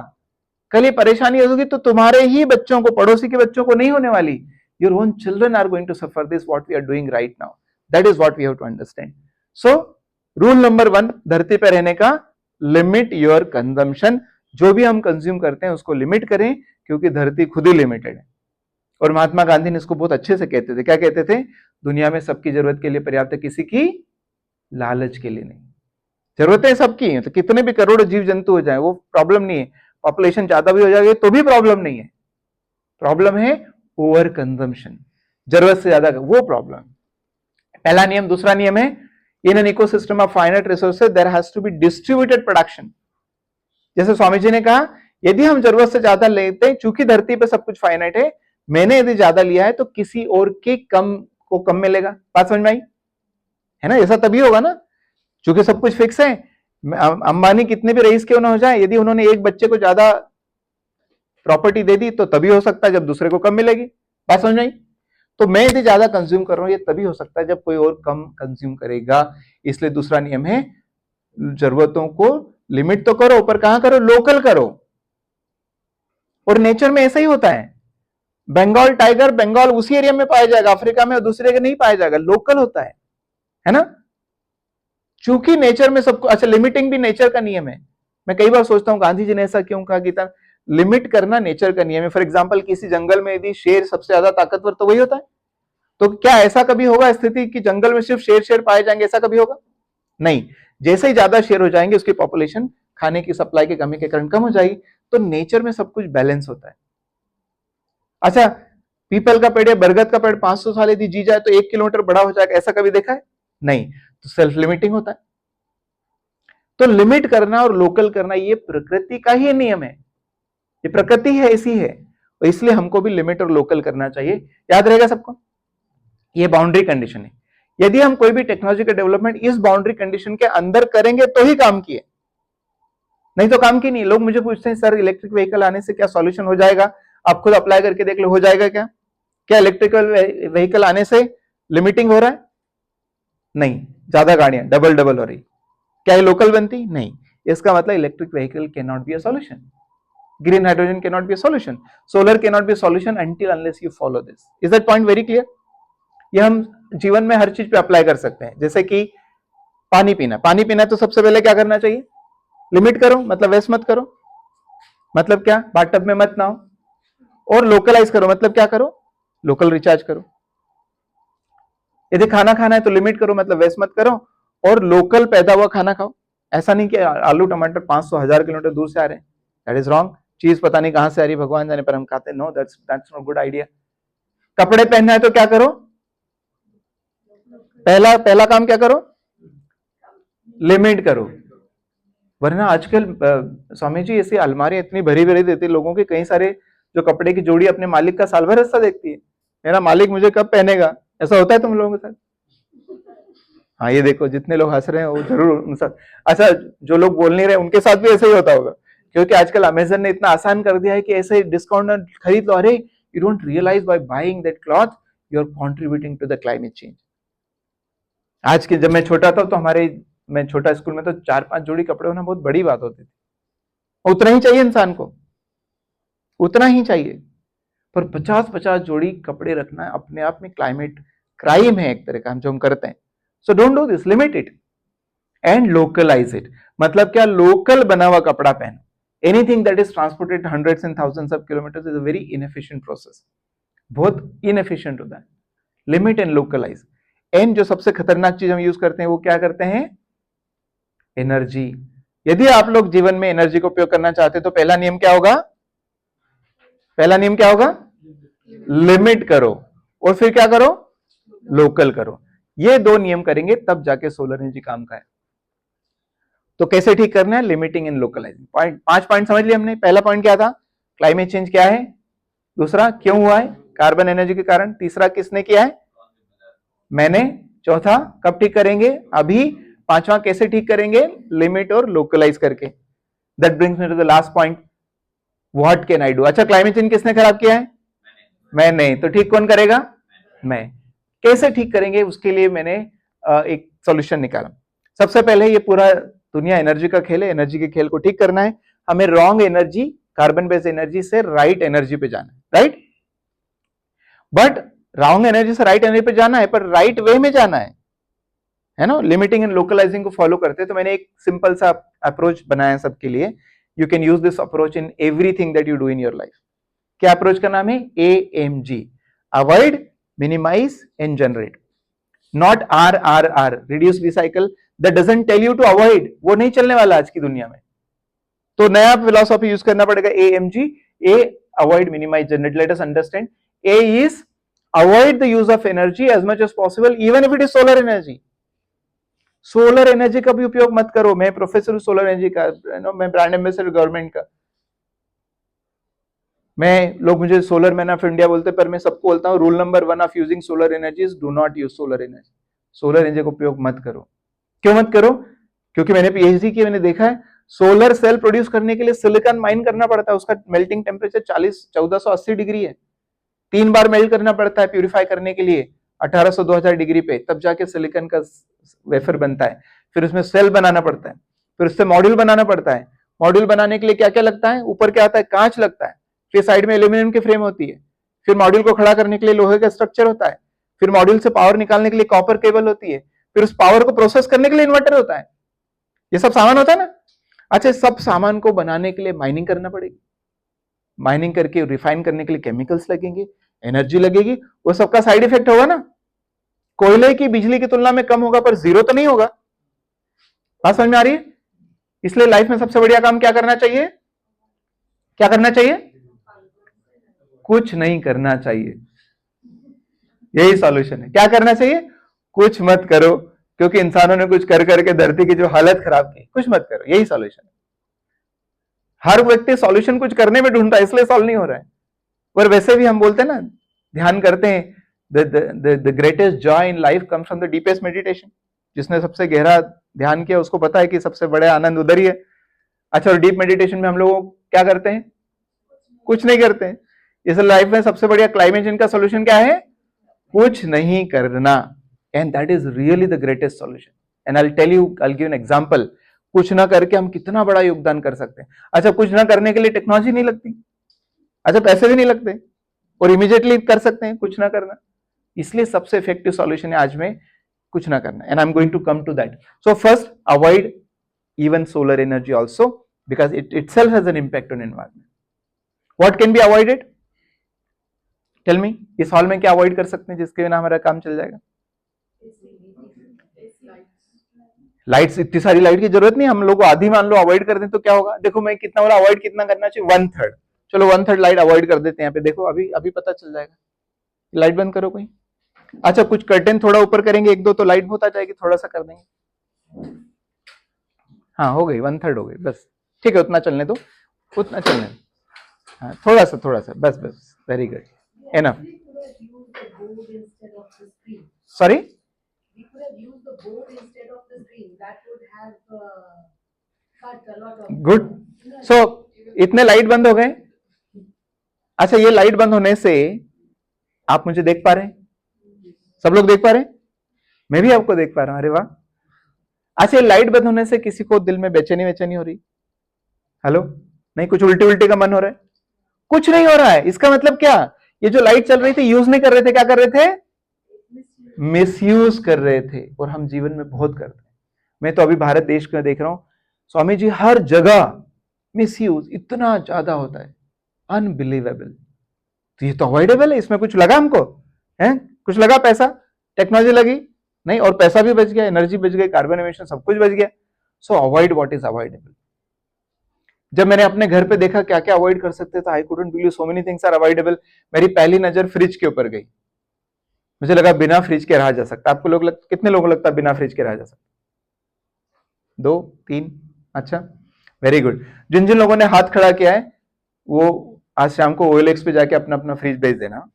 कल ये परेशानी होगी तो तुम्हारे ही बच्चों को, पड़ोसी के बच्चों को नहीं होने वाली। Your own children are going to suffer this what we are doing right now. That is what we have to understand. So rule number 1 धरती पर रहने का, लिमिट योर कंजम्पशन। जो भी हम कंज्यूम करते हैं उसको लिमिट करें, क्योंकि धरती खुद ही लिमिटेड है। और महात्मा गांधी ने इसको बहुत अच्छे से कहते थे। क्या कहते थे? दुनिया में सबकी जरूरत के लिए पर्याप्त है, किसी की लालच के लिए नहीं। जरूरतें सबकी हैं, तो कितने भी करोड़ जीव जंतु हो जाए वो प्रॉब्लम नहीं है। पॉपुलेशन ज्यादा भी हो जाएगी तो भी प्रॉब्लम नहीं है। प्रॉब्लम है ओवर कंजम्पशन, जरूरत से ज्यादा, वो प्रॉब्लम। पहला नियम। दूसरा नियम है in an ecosystem of finite resources there has to be distributed production. जैसे स्वामी जी ने कहा, यदि हम जरूरत से ज्यादा लेते हैं, चूंकि धरती पे सब कुछ फाइनाइट है, मैंने यदि ज्यादा लिया है तो किसी और के कम को कम मिलेगा। बात समझ में आई? है ना? ऐसा तभी होगा ना, चूंकि सब कुछ फिक्स है। अंबानी कितने भी रईस क्यों ना हो जाए, यदि उन्होंने एक बच्चे को ज्यादा प्रॉपर्टी दे दी तो तभी हो सकता है जब दूसरे को कम मिलेगी। बात समझ में आई? तो मैं यदि ज्यादा कंज्यूम कर रहा हूं, ये तभी हो सकता है जब कोई और कम कंज्यूम करेगा। इसलिए दूसरा नियम है जरूरतों को लिमिट तो करो, पर कहां करो? लोकल करो। और नेचर में ऐसा ही होता है। बंगाल टाइगर बंगाल उसी एरिया में पाया जाएगा, अफ्रीका में और दूसरे जगह नहीं पाया जाएगा। लोकल होता है ना? चूंकि नेचर में सबको, अच्छा लिमिटिंग भी नेचर का नियम है। मैं कई बार सोचता हूँ गांधी जी ने ऐसा क्यों कहा गीता, लिमिट करना नेचर का नियम है। फॉर एग्जाम्पल किसी जंगल में यदि शेर सबसे ज्यादा ताकतवर तो वही होता है, तो क्या ऐसा कभी होगा स्थिति कि जंगल में सिर्फ शेर शेर पाए जाएंगे, ऐसा कभी होगा? नहीं। जैसे ही ज्यादा शेर हो जाएंगे उसकी पॉपुलेशन खाने की सप्लाई की कमी के कारण कम हो जाएगी। तो नेचर में सब कुछ बैलेंस होता है। अच्छा, पीपल का पेड़ या बरगद का पेड़ 500 साल यदि जी जाए तो 1 किलोमीटर बड़ा हो जाएगा, ऐसा कभी देखा है? नहीं। तो सेल्फ लिमिटिंग होता है। तो लिमिट करना और लोकल करना ये प्रकृति का ही नियम है, ये प्रकृति है, ऐसी है। तो इसलिए हमको भी लिमिट और लोकल करना चाहिए। याद रहेगा सबको, ये बाउंड्री कंडीशन है। यदि हम कोई भी टेक्नोलॉजी का डेवलपमेंट इस बाउंड्री कंडीशन के अंदर करेंगे तो ही काम किए, नहीं तो काम की नहीं। लोग मुझे पूछते हैं सर इलेक्ट्रिक व्हीकल आने से क्या सॉल्यूशन हो जाएगा? आप खुद अप्लाई करके देख लो, हो जाएगा क्या? क्या इलेक्ट्रिकल व्हीकल आने से लिमिटिंग हो रहा है? नहीं। ज्यादा गाड़ियां डबल डबल हो रही, क्या ये लोकल बनती? नहीं। इसका मतलब electric vehicle can not be a solution, green hydrogen can not be a solution, solar can not be a solution until unless you follow this. Is that point very clear? ये हम जीवन में हर चीज पे अप्लाई कर सकते हैं। जैसे कि पानी पीना, पानी पीना तो सबसे पहले क्या करना चाहिए? लिमिट करो, मतलब वेस्ट मत करो, मतलब क्या? बाथटब में मत नहाओ। और लोकलाइज करो, मतलब क्या करो? लोकल रिचार्ज करो। यदि खाना खाना है तो लिमिट करो, मतलब वेस्ट मत करो, और लोकल पैदा हुआ खाना खाओ। ऐसा नहीं कि आलू टमाटर 500 1000 किलोमीटर दूर से आ रहे हैं, दैट इज रॉन्ग। चीज पता नहीं कहां से आ रही भगवान जाने, पर हम खाते हैं। No, that's not good idea. कपड़े पहनना है तो क्या करो? पहला काम क्या करो? लिमिट करो। वरना आजकल स्वामी जी ऐसी अलमारी इतनी भरी भरी देती लोगों के, कई सारे जो कपड़े की जोड़ी अपने मालिक का साल भर हिस्सा देखती है, मेरा मालिक मुझे कब पहनेगा। ऐसा होता है तुम लोगों के साथ? हाँ, ये देखो जितने लोग हंस रहे हैं वो जरूर उन साथ। अच्छा, जो लोग बोल नहीं रहे उनके साथ भी ऐसा ही होता होगा, क्योंकि आजकल अमेजन ने इतना आसान कर दिया है कि ऐसे डिस्काउंट खरीद लो। अरे you don't realize by buying that cloth you are contributing to the climate change. आज के जब मैं छोटा था तो मैं छोटा स्कूल में तो 4-5 जोड़ी कपड़े होना बहुत बड़ी बात होती थी। उतना ही चाहिए इंसान को, उतना ही चाहिए। पर 50-50 जोड़ी कपड़े रखना अपने आप में क्लाइमेट क्राइम है एक तरह का, जो हम करते हैं। So don't do this, limit it and localise it. मतलब क्या? लोकल बना हुआ कपड़ा पहनो। Anything that is transported hundreds and thousands of kilometres is a very inefficient process, बहुत इनएफिशिएंट होता है। Limit and localise. एंड जो सबसे खतरनाक चीज हम यूज करते हैं वो क्या करते हैं? एनर्जी। यदि आप लोग जीवन में एनर्जी का उपयोग करना चाहते हैं तो पहला नियम क्या होगा? पहला नियम क्या होगा? लिमिट करो। और फिर क्या करो? लोकल करो। ये 2 नियम करेंगे तब जाके सोलर एनर्जी काम का है। तो कैसे ठीक करना है? Limiting and लोकलाइजिंग। 5 पॉइंट समझ लिए हमने। पहला पॉइंट क्या था? क्लाइमेट चेंज क्या है। दूसरा, क्यों हुआ है? कार्बन एनर्जी के कारण। तीसरा, किसने किया है? मैंने। चौथा, कब ठीक करेंगे? अभी। पांचवा, कैसे ठीक करेंगे? लिमिट और लोकलाइज करके। That brings me to the last point, what can I do. अच्छा, क्लाइमेट चेंज किसने खराब किया है? मैं नहीं, तो ठीक कौन करेगा? मैं। कैसे ठीक करेंगे उसके लिए मैंने एक सॉल्यूशन निकाला। सबसे पहले ये पूरा दुनिया एनर्जी का खेल है, एनर्जी के खेल को ठीक करना है। हमें wrong energy, carbon based energy से राइट एनर्जी पे जाना है, राइट। बट रॉन्ग एनर्जी से राइट एनर्जी पे जाना है, पर राइट वे में जाना है ना। लिमिटिंग एंड लोकलाइजिंग को फॉलो करते हैं। तो मैंने एक सिंपल सा अप्रोच बनाया सबके लिए। You can use this approach in everything that you do in your life. क्या अप्रोच का नाम है? AMG, avoid, minimize and generate. Not RRR, reduce, recycle. That doesn't tell you to avoid, वो नहीं चलने वाला आज की दुनिया में। तो नया फिलॉसफी यूज करना पड़ेगा। AMG, A, avoid, minimize, generate. Let us understand. A is avoid the use of energy as much as possible, even if it is solar energy. Solar energy का भी उपयोग मत करो। मैं प्रोफेसर हूं सोलर एनर्जी का, मैं ब्रांड एम्बेसडर गवर्नमेंट का। लोग मुझे सोलर मैन ऑफ इंडिया बोलते, पर मैं सबको बोलता हूं rule number 1 of using solar energy is do not use solar energy. Solar energy का उपयोग मत करो। क्यों मत करो? क्योंकि मैंने PhD की, मैंने देखा है सोलर सेल प्रोड्यूस करने के लिए सिलिकॉन माइन करना पड़ता है। उसका मेल्टिंग टेम्परेचर 1480 डिग्री है। 3 बार मेल्ट करना पड़ता है प्यूरिफाई करने के लिए 1800-2000 डिग्री पे, तब जाके सिलिकॉन का वेफर बनता है। फिर उसमें सेल बनाना पड़ता है, फिर उससे मॉड्यूल बनाना पड़ता है। मॉड्यूल बनाने के लिए क्या क्या लगता है? ऊपर क्या आता है? कांच लगता है। फिर साइड में एल्यूमिनियम की फ्रेम होती है। फिर मॉड्यूल को खड़ा करने के लिए लोहे का स्ट्रक्चर होता है। फिर मॉड्यूल से पावर निकालने के लिए कॉपर केबल होती है। फिर उस पावर को प्रोसेस करने के लिए इन्वर्टर होता है। ये सब सामान होता है ना। अच्छा, सब सामान को बनाने के लिए माइनिंग करना पड़ेगी, माइनिंग करके रिफाइन करने के लिए केमिकल्स लगेंगे, एनर्जी लगेगी, वो सबका साइड इफेक्ट होगा ना। कोयले की बिजली की तुलना में कम होगा पर जीरो तो नहीं होगा। बात समझ में आ रही है? इसलिए लाइफ में सबसे बढ़िया काम क्या करना चाहिए? क्या करना चाहिए? कुछ नहीं करना चाहिए। यही सॉल्यूशन है। क्या करना चाहिए? कुछ मत करो, क्योंकि इंसानों ने कुछ कर करके धरती की जो हालत खराब की, कुछ मत करो, यही सॉल्यूशन है। हर व्यक्ति सॉल्यूशन कुछ करने में ढूंढता है, इसलिए सॉल्व नहीं हो रहा है। पर वैसे भी हम बोलते हैं ना, ध्यान करते हैं, the greatest joy in life comes from the deepest meditation. जिसने सबसे गहरा ध्यान किया उसको पता है कि सबसे बड़ा आनंद उधर ही है। अच्छा, और डीप मेडिटेशन में हम लोग क्या करते हैं? कुछ नहीं करते हैं। इस लाइफ में सबसे बढ़िया क्लाइमेट चेंज का सोल्यूशन क्या है? कुछ नहीं करना। And that is really the greatest solution. And I tell you, I give an example. कुछ ना करके हम कितना बड़ा योगदान कर सकते हैं। अच्छा, कुछ ना करने के लिए टेक्नोलॉजी नहीं लगती, अच्छा पैसे भी नहीं लगते, और इमीडिएटली कर सकते हैं कुछ ना करना। इसलिए सबसे इफेक्टिव सॉल्यूशन है आज में कुछ ना करना। And I am going to come to that. So first, avoid even solar energy also, because it itself has an impact on environment. What can be avoided? Tell me, इस hall में क्या avoid कर सकते हैं जिसके बिना हमारा काम चल जाएगा? लाइट्स, इतनी सारी लाइट की जरूरत नहीं, हम लोग आधी मान लो अवॉइड कर दें तो क्या होगा? देखो मैं कितना बड़ा अवॉइड कितना करना चाहिए? 1/3। चलो 1/3 लाइट अवॉइड कर देते हैं यहाँ पे, देखो अभी अभी पता चल जाएगा। लाइट बंद करो कोई। अच्छा, कुछ कर्टेन थोड़ा ऊपर करेंगे एक दो तो लाइट बहुत आ जाएगी, थोड़ा सा कर देंगे। हाँ हो गई, 1/3 हो गई, बस ठीक है, उतना चलने दो, उतना चलने दो। हाँ, थोड़ा सा बस बस, very good, enough. Sorry, good. So इतने लाइट बंद हो गए। अच्छा, ये लाइट बंद होने से आप मुझे देख पा रहे हैं? सब लोग देख पा रहे हैं? मैं भी आपको देख पा रहा हूं, अरे वाह। अच्छा, लाइट बंद होने से किसी को दिल में बेचैनी वेचैनी हो रही? हेलो? नहीं, कुछ उल्टी उल्टी का मन हो रहा है? कुछ नहीं हो रहा है। इसका मतलब क्या? ये जो लाइट चल रही थी, यूज नहीं कर रहे थे, क्या कर रहे थे? मिसयूज कर रहे थे। और हम जीवन में बहुत करते हैं। मैं तो अभी भारत देश में देख रहा हूं, स्वामी जी, हर जगह मिसयूज इतना ज्यादा होता है, अनबिलीवेबल। तो ये तो अवॉइडेबल है, इसमें कुछ लगा हमको? है कुछ लगा? पैसा, टेक्नोलॉजी लगी नहीं, और पैसा भी बच गया, एनर्जी बच गई, कार्बन एमिशन सब कुछ बच गया। सो अवॉइड व्हाट इज अवॉइडेबल। जब मैंने अपने घर पे देखा क्या क्या अवॉइड कर सकते थे, I couldn't believe so many things are avoidable. मेरी पहली नजर फ्रिज के ऊपर गई। मुझे लगा बिना फ्रिज के रहा जा सकता। आपको कितने लोगों को लगता है बिना फ्रिज के रहा जा सकता? 2 3? अच्छा, वेरी गुड। जिन जिन लोगों ने हाथ खड़ा किया है वो आज शाम को OLX पे जाके अपना अपना फ्रिज भेज देना।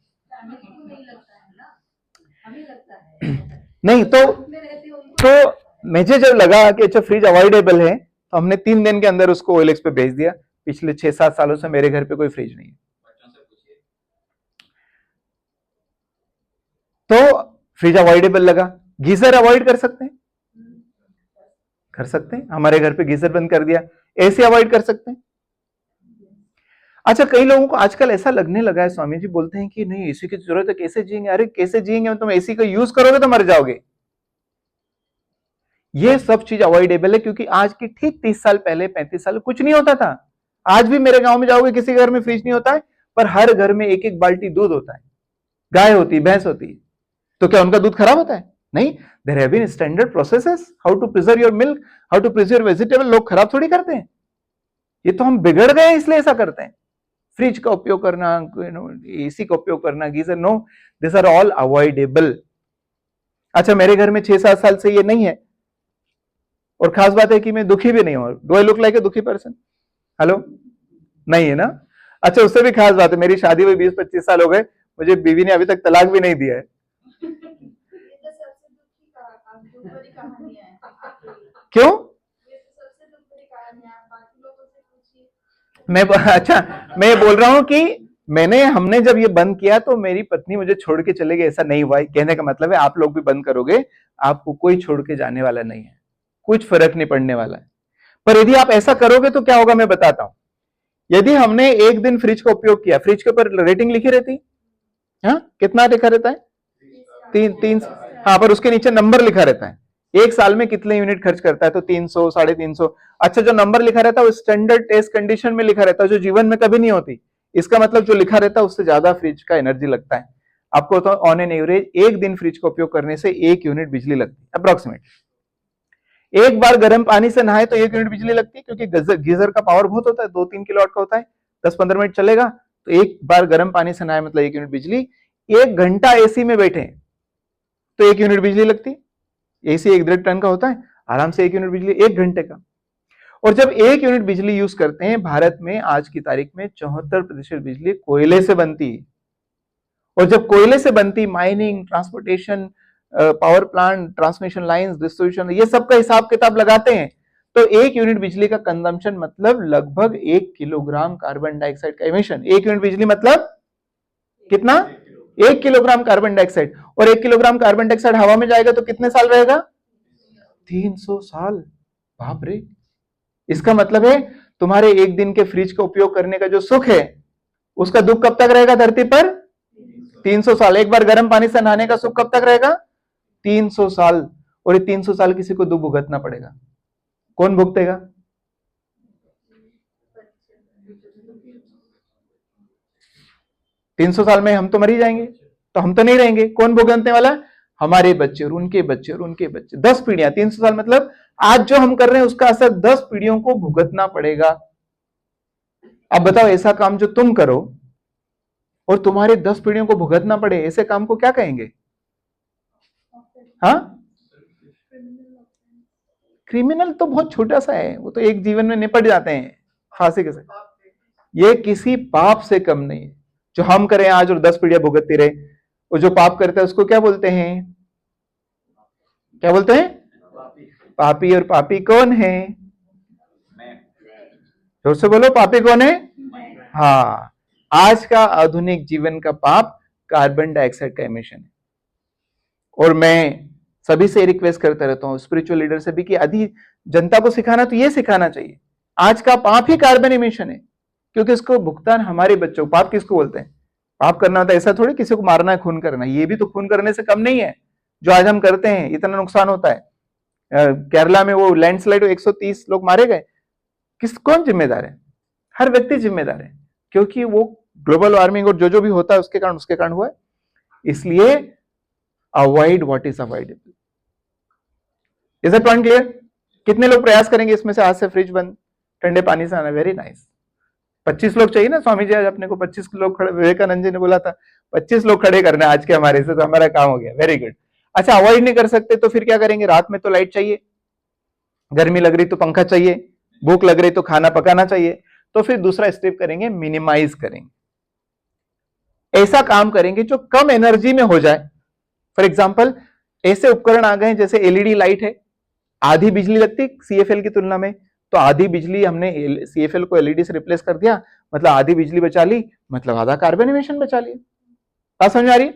नहीं तो मुझे जब लगा कि अच्छा फ्रिज अवॉइडेबल है, तो हमने 3 दिन के अंदर उसको OLX पे भेज दिया। पिछले 6-7 सालों से मेरे घर पे कोई फ्रिज नहीं है। तो फ्रिज अवॉइडेबल लगा। गीजर अवॉइड कर सकते हैं? कर सकते हैं। हमारे घर पे गीजर बंद कर दिया। एसी अवॉइड कर सकते हैं? अच्छा, कई लोगों को आजकल ऐसा लगने लगा है, स्वामी जी बोलते हैं कि नहीं एसी की जरूरत है, कैसे जिएंगे? अरे कैसे जिएंगे? तुम एसी का यूज करोगे तो मर जाओगे। ये सब चीज अवॉइडेबल है, क्योंकि आज की ठीक 30 साल पहले, 35 साल कुछ नहीं होता था। आज भी मेरे गांव में जाओगे, किसी घर में फ्रिज नहीं होता है, पर हर घर में एक एक बाल्टी दूध होता है, गाय होती है, भैंस होती है। तो क्या उनका दूध खराब होता है? नहीं। There have been standard processes how to preserve your milk, how to preserve vegetable. लोग खराब थोड़ी करते हैं। ये तो हम बिगड़ गए इसलिए ऐसा करते हैं। फ्रिज का उपयोग करना, एसी का उपयोग करना, geyser, no, this are all avoidable. अच्छा, मेरे घर में 6-7 साल से ये नहीं है, और खास बात है कि मैं दुखी भी नहीं हूं। Do I look like a दुखी पर्सन? हेलो? नहीं है ना? अच्छा, उससे भी खास बात है, मेरी शादी हुई 20-25 साल हो गए, मुझे बीवी ने अभी तक तलाक भी नहीं दिया है। क्यों? मैं बोल रहा हूं कि हमने जब ये बंद किया तो मेरी पत्नी मुझे छोड़ के चले गई, ऐसा नहीं हुआ। कहने का मतलब है आप लोग भी बंद करोगे, आपको कोई छोड़ के जाने वाला नहीं है, कुछ फर्क नहीं पड़ने वाला है। पर यदि आप ऐसा करोगे तो क्या होगा मैं बताता हूं। यदि हमने एक दिन फ्रिज का उपयोग किया, फ्रिज के ऊपर रेटिंग लिखी रहती, हाँ कितना लिखा रहता है? 3 3। हाँ, पर उसके नीचे नंबर लिखा रहता है एक साल में कितने यूनिट खर्च करता है? तो 300, 350। अच्छा, जो नंबर लिखा रहता है वो स्टैंडर्ड टेस्ट कंडीशन में लिखा रहता है, जो जीवन में कभी नहीं होती। इसका मतलब जो लिखा रहता है उससे ज्यादा फ्रिज का एनर्जी लगता है। आपको तो ऑन एन एवरेज एक दिन फ्रिज का उपयोग करने से 1 यूनिट बिजली लगती है अप्रोक्सीमेट। एक बार गर्म पानी से नहाए तो 1 यूनिट बिजली लगती है, क्योंकि गीजर का पावर बहुत होता है, 2-3 किलोवाट का होता है, 10-15 मिनट चलेगा, तो एक बार गर्म पानी से नहाए मतलब 1 यूनिट बिजली। 1 घंटा एसी में बैठे तो 1 यूनिट बिजली लगती। एसी 1.5 टन का होता है, आराम से 1 यूनिट बिजली 1 घंटे का। और जब 1 यूनिट बिजली यूज करते हैं, भारत में आज की तारीख में 74% बिजली कोयले से बनती है। और जब कोयले से बनती, mining, transportation, power plant, transmission lines, distribution, ये सब का हिसाब किताब लगाते हैं, तो 1 यूनिट बिजली का कंजम्पशन मतलब लगभग 1 किलोग्राम कार्बन डाइऑक्साइड का इमिशन। 1 यूनिट बिजली मतलब कितना? 1 किलोग्राम कार्बन डाइऑक्साइड। और 1 किलोग्राम कार्बन डाइऑक्साइड हवा में जाएगा तो कितने साल रहेगा? 300 साल। बाप रे! इसका मतलब है तुम्हारे एक दिन के फ्रिज का उपयोग करने का जो सुख है, उसका दुख कब तक रहेगा धरती पर? 300 साल। एक बार गर्म पानी से नहाने का सुख कब तक रहेगा? 300 साल। और ये 300 साल किसी को दुख भुगतना पड़ेगा। कौन भुगतेगा? तीन सौ साल में हम तो मर ही जाएंगे, तो हम तो नहीं रहेंगे। कौन भुगतने वाला? हमारे बच्चे और उनके बच्चे और उनके बच्चे। 10 पीढ़ियां। 300 साल मतलब आज जो हम कर रहे हैं उसका असर 10 पीढ़ियों को भुगतना पड़ेगा। अब बताओ, ऐसा काम जो तुम करो और तुम्हारे 10 पीढ़ियों को भुगतना पड़े, ऐसे काम को क्या कहेंगे? हाँ, क्रिमिनल तो बहुत छोटा सा है, वो तो एक जीवन में निपट जाते हैं फांसी के साथ। ये किसी पाप से कम नहीं है जो हम करें आज और 10 पीढ़ियां भुगतती रहे। और जो पाप करता है उसको क्या बोलते हैं? क्या बोलते हैं? पापी। और पापी कौन है? जोर से बोलो, पापी कौन है? हाँ, आज का आधुनिक जीवन का पाप कार्बन डाइऑक्साइड का एमिशन है। और मैं सभी से रिक्वेस्ट करता रहता हूँ, स्पिरिचुअल लीडर से भी, कि आदि जनता को सिखाना तो ये सिखाना चाहिए, आज का पाप ही कार्बन एमिशन है, क्योंकि इसको भुगतान हमारे बच्चों। पाप किसको बोलते हैं? पाप करना होता है ऐसा थोड़ी किसी को मारना है, खून करना, ये भी तो खून करने से कम नहीं है जो आज हम करते हैं। इतना नुकसान होता है। केरला में वो लैंडस्लाइड 130 लोग मारे गए, कौन जिम्मेदार है? हर व्यक्ति जिम्मेदार है, क्योंकि वो ग्लोबल वार्मिंग और जो भी होता है उसके कारण हुआ है। इसलिए avoid what is avoidable. Is that point clear? कितने लोग प्रयास करेंगे इसमें से आज से फ्रिज बंद, ठंडे पानी से आना? Very nice. 25 लोग चाहिए ना स्वामी जी, आज अपने को 25 लोग खड़े, विवेकानंद जी ने बोला था 25 लोग खड़े करना आज के हमारे से, तो हमारा काम हो गया। Very good. अच्छा, अवॉइड नहीं कर सकते तो फिर क्या करेंगे? रात में तो लाइट चाहिए, गर्मी लग रही तो पंखा चाहिए, भूख लग रही तो खाना पकाना चाहिए। तो फिर दूसरा स्टेप करेंगे, मिनिमाइज करेंगे। ऐसा काम करेंगे जो कम एनर्जी में हो जाए। फॉर एग्जाम्पल, ऐसे उपकरण आ गए जैसे एलईडी लाइट है, आधी बिजली लगती सीएफएल की तुलना में, तो आधी बिजली हमने सीएफएल को एलईडी से रिप्लेस कर दिया, मतलब आधी बिजली बचा ली, मतलब आधा कार्बन एमिशन बचा लिया। बात समझ आ रही है?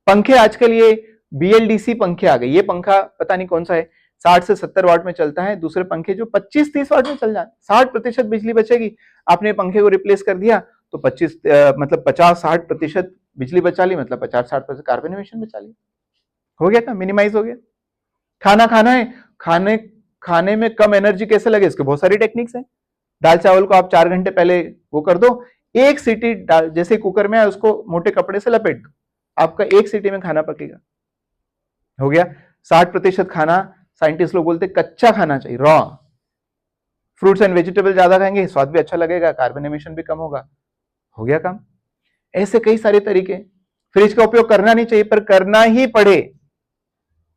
पंखे आजकल ये बीएलडीसी पंखे आ गए। ये पंखा पता नहीं कौन सा है, 60 से 70 वाट में चलता है। दूसरे पंखे जो 25-30 वाट में चल जाते, 60% बिजली बचेगी। आपने पंखे को रिप्लेस कर दिया तो 25 मतलब 50-60% बिजली बचा ली, मतलब 50-60% कार्बन एमिशन बचा ली। हो गया था, मिनिमाइज हो गया। खाना खाना है, खाने में कम एनर्जी कैसे लगे, इसके बहुत सारी टेक्निक्स हैं। दाल चावल को आप 4 घंटे पहले वो कर दो, एक सीटी जैसे कुकर में है उसको मोटे कपड़े से लपेट दो, आपका 1 सीटी में खाना पकेगा। हो गया। 60% खाना साइंटिस्ट लोग बोलते कच्चा खाना चाहिए, रॉ। फ्रूट्स एंड वेजिटेबल ज्यादा खाएंगे, स्वाद भी अच्छा लगेगा, कार्बन एमिशन भी कम होगा। हो गया काम। ऐसे कई सारे तरीके। फ्रिज का उपयोग करना नहीं चाहिए, पर करना ही पड़े,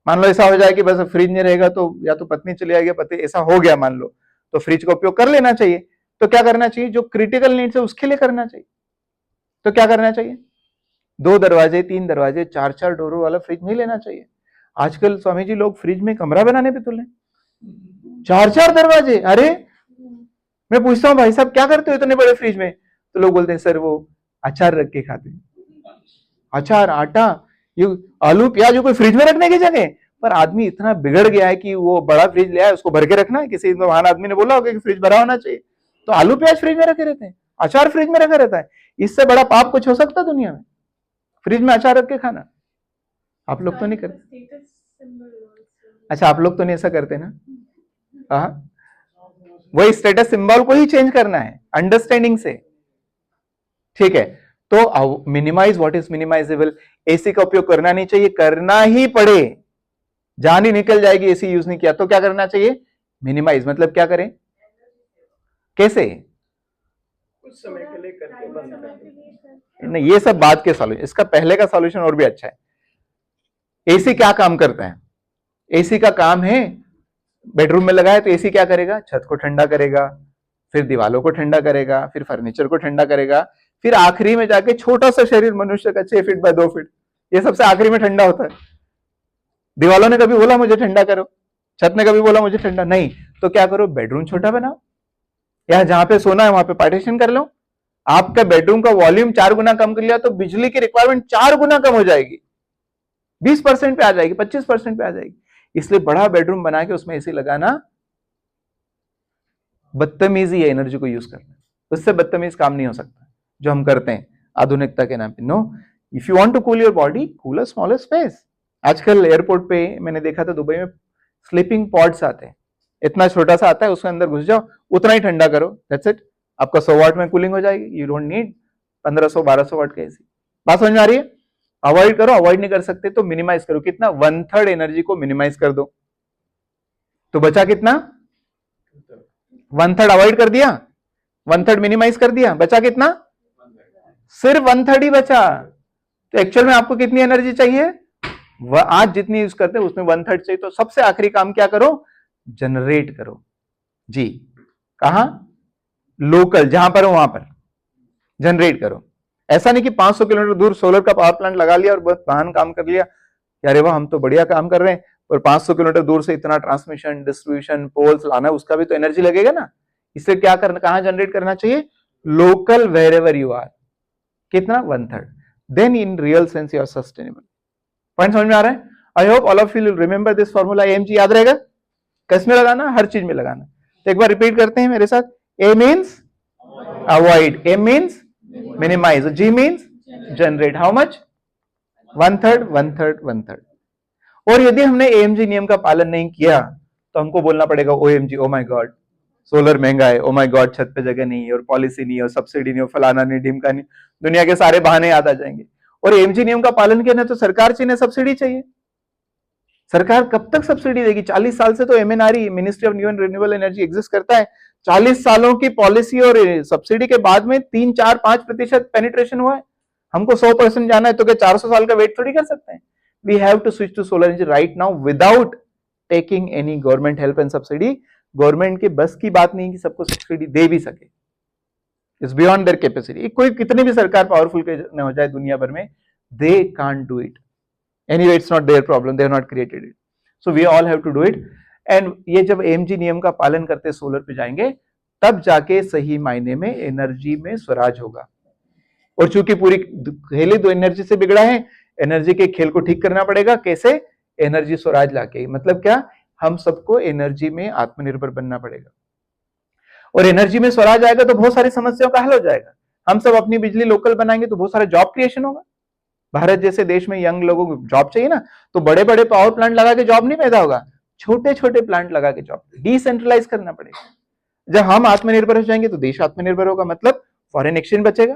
मान लो ऐसा हो जाए कि बस फ्रिज नहीं रहेगा तो या तो पत्नी चली जाएगी, पति, ऐसा हो गया मान लो, तो फ्रिज का उपयोग कर लेना चाहिए। तो क्या करना चाहिए? जो क्रिटिकल नीड्स है उसके लिए करना चाहिए। तो क्या करना चाहिए? 2 दरवाजे, 3 दरवाजे, 4-4 डोरों वाला फ्रिज नहीं लेना चाहिए। आजकल स्वामी जी लोग फ्रिज में कमरा बनाने पे तुले, 4-4 दरवाजे। अरे मैं पूछता हूँ, भाई साहब क्या करते हो इतने बड़े फ्रिज में? तो लोग बोलते हैं सर वो अचार रख के खाते हैं। अचार, आटा, ये आलू प्याज कोई फ्रिज में रखने की जगह? पर आदमी इतना बिगड़ गया है कि वो बड़ा फ्रिज ले आया, उसको भर के रखना है। किसी महान आदमी ने बोला होगा कि फ्रिज भरा होना चाहिए, तो आलू प्याज फ्रिज में रखे रहते हैं, अचार फ्रिज में रखा रहता है। इससे बड़ा पाप कुछ हो सकता है दुनिया में? फ्रिज में अचार रख के खाना। आप लोग तो नहीं करते। अच्छा, आप लोग तो नहीं ऐसा करते ना? हाँ, वही स्टेटस सिंबल को ही चेंज करना है अंडरस्टैंडिंग से, ठीक है। तो मिनिमाइज व्हाट इज मिनिमाइजेबल। एसी का उपयोग करना नहीं चाहिए, करना ही पड़े, जान ही निकल जाएगी एसी यूज नहीं किया तो क्या करना चाहिए? मिनिमाइज। मतलब क्या करें, कैसे? कुछ समय के लिए करके बंद कर दें। नहीं, ये सब बात के सॉल्यूशन, इसका पहले का सॉल्यूशन और भी अच्छा है। एसी क्या काम करता है? एसी का काम है, बेडरूम में लगाए तो एसी क्या करेगा? छत को ठंडा करेगा, फिर दीवालों को ठंडा करेगा, फिर फर्नीचर को ठंडा करेगा, फिर आखिरी में जाके छोटा सा शरीर मनुष्य का 6 फीट बाय 2 फीट, ये सबसे आखिरी में ठंडा होता है। दीवालों ने कभी बोला मुझे ठंडा करो, छत ने कभी बोला मुझे ठंडा नहीं। तो क्या करो, बेडरूम छोटा बनाओ, या जहां पे सोना है वहां पे पार्टीशन कर लो। आपका बेडरूम का वॉल्यूम 4 गुना कम कर लिया तो बिजली की रिक्वायरमेंट 4 गुना कम हो जाएगी, 20% पे आ जाएगी, 25% पे आ जाएगी। इसलिए बड़ा बेडरूम बना के उसमें एसी लगाना बदतमीजी है, एनर्जी को यूज करना। उससे बदतमीज काम नहीं हो सकता जो हम करते हैं आधुनिकता के नाम पे। No, if you want to cool your body, cool a smaller space. आजकल एयरपोर्ट पे मैंने देखा था दुबई में स्लीपिंग पॉड्स आते हैं, इतना छोटा सा आता है, उसके अंदर घुस जाओ, उतना ही ठंडा करो, दैट्स इट। आपका 100 वाट में कूलिंग हो जाएगी, यू डोंट नीड 1500-1200 वाट का एसी। बात समझ में आ रही है? अवॉइड करो, अवॉइड नहीं कर सकते तो मिनिमाइज करो। कितना? 1/3 एनर्जी को मिनिमाइज कर दो, तो बचा कितना? 1/3 अवॉइड कर दिया, 1/3 मिनिमाइज कर दिया, बचा कितना? सिर्फ 1/3 ही बचा। तो एक्चुअल में आपको कितनी एनर्जी चाहिए? आज जितनी यूज करते हैं उसमें 1/3 चाहिए। तो सबसे आखिरी काम क्या करो? जनरेट करो जी। कहा? लोकल, जहां पर हो वहां पर जनरेट करो। ऐसा नहीं कि 500 किलोमीटर दूर सोलर का पावर प्लांट लगा लिया और बस महान काम कर लिया, अरे वाह हम तो बढ़िया काम कर रहे हैं, और 500 किलोमीटर दूर से इतना ट्रांसमिशन डिस्ट्रीब्यूशन पोल्स लाना, उसका भी तो एनर्जी लगेगा ना। इसलिए क्या करना, कहां जनरेट करना चाहिए? Local, wherever you are. कितना? 1/3। Then in real sense you are sustainable. Point समझ में आ रहा है? I hope all of you remember this formula. MG याद रहेगा? किसमें लगाना? हर चीज में लगाना। तो एक बार रिपीट करते हैं मेरे साथ। A means avoid, M means minimise, G means generate. How much? 1/3, 1/3, 1/3। और यदि हमने एएमजी नियम का पालन नहीं किया तो हमको बोलना पड़ेगा OMG, oh my God solar महंगा है, ओ माय गॉड छत पे जगह नहीं है, और पॉलिसी नहीं है, और सब्सिडी नहीं, और फलाना नहीं, ढिमका नहीं, दुनिया के सारे बहाने याद आ जाएंगे। और एएमजी नियम का पालन किया ना तो सरकार चाहिए, सब्सिडी चाहिए। सरकार कब तक सब्सिडी देगी? 40 साल से तो MNRE, ministry of new and renewable energy exist करता है। 40 सालों की पॉलिसी और सब्सिडी के बाद में 3-4-5% पेनिट्रेशन हुआ है। हमको 100% जाना है तो क्या 400 साल का वेट थोड़ी कर सकते हैं? We have to switch to solar energy right now without taking any government help and subsidy. Government की बस की बात नहीं कि सबको सब्सिडी दे भी सके, इट्स बियॉन्ड देयर कैपेसिटी। कोई कितनी भी सरकार पावरफुल न हो जाए दुनिया भर में, they can't do it. Anyway, it's not their problem, they have not created it. So we all have to do it. And ये जब AMG नियम का पालन करते सोलर पे जाएंगे तब जाके सही मायने में एनर्जी में स्वराज होगा। और चूंकि पूरी खेल ही तो एनर्जी से बिगड़ा है, एनर्जी के खेल को ठीक करना पड़ेगा। कैसे? एनर्जी स्वराज लाके। मतलब क्या? हम सबको एनर्जी में आत्मनिर्भर बनना पड़ेगा, और एनर्जी में स्वराज आएगा तो बहुत सारी समस्याओं का हल हो जाएगा। हम सब अपनी बिजली लोकल बनाएंगे तो बहुत सारा जॉब क्रिएशन होगा। भारत जैसे देश में यंग लोगों को जॉब चाहिए ना, तो बड़े बड़े पावर प्लांट लगा के जॉब नहीं पैदा होगा, छोटे छोटे प्लांट लगा के जॉब, डिसेंट्रलाइज करना पड़ेगा। जब हम आत्मनिर्भर हो जाएंगे तो देश आत्मनिर्भर होगा, मतलब फॉरेन एक्सचेंज बचेगा,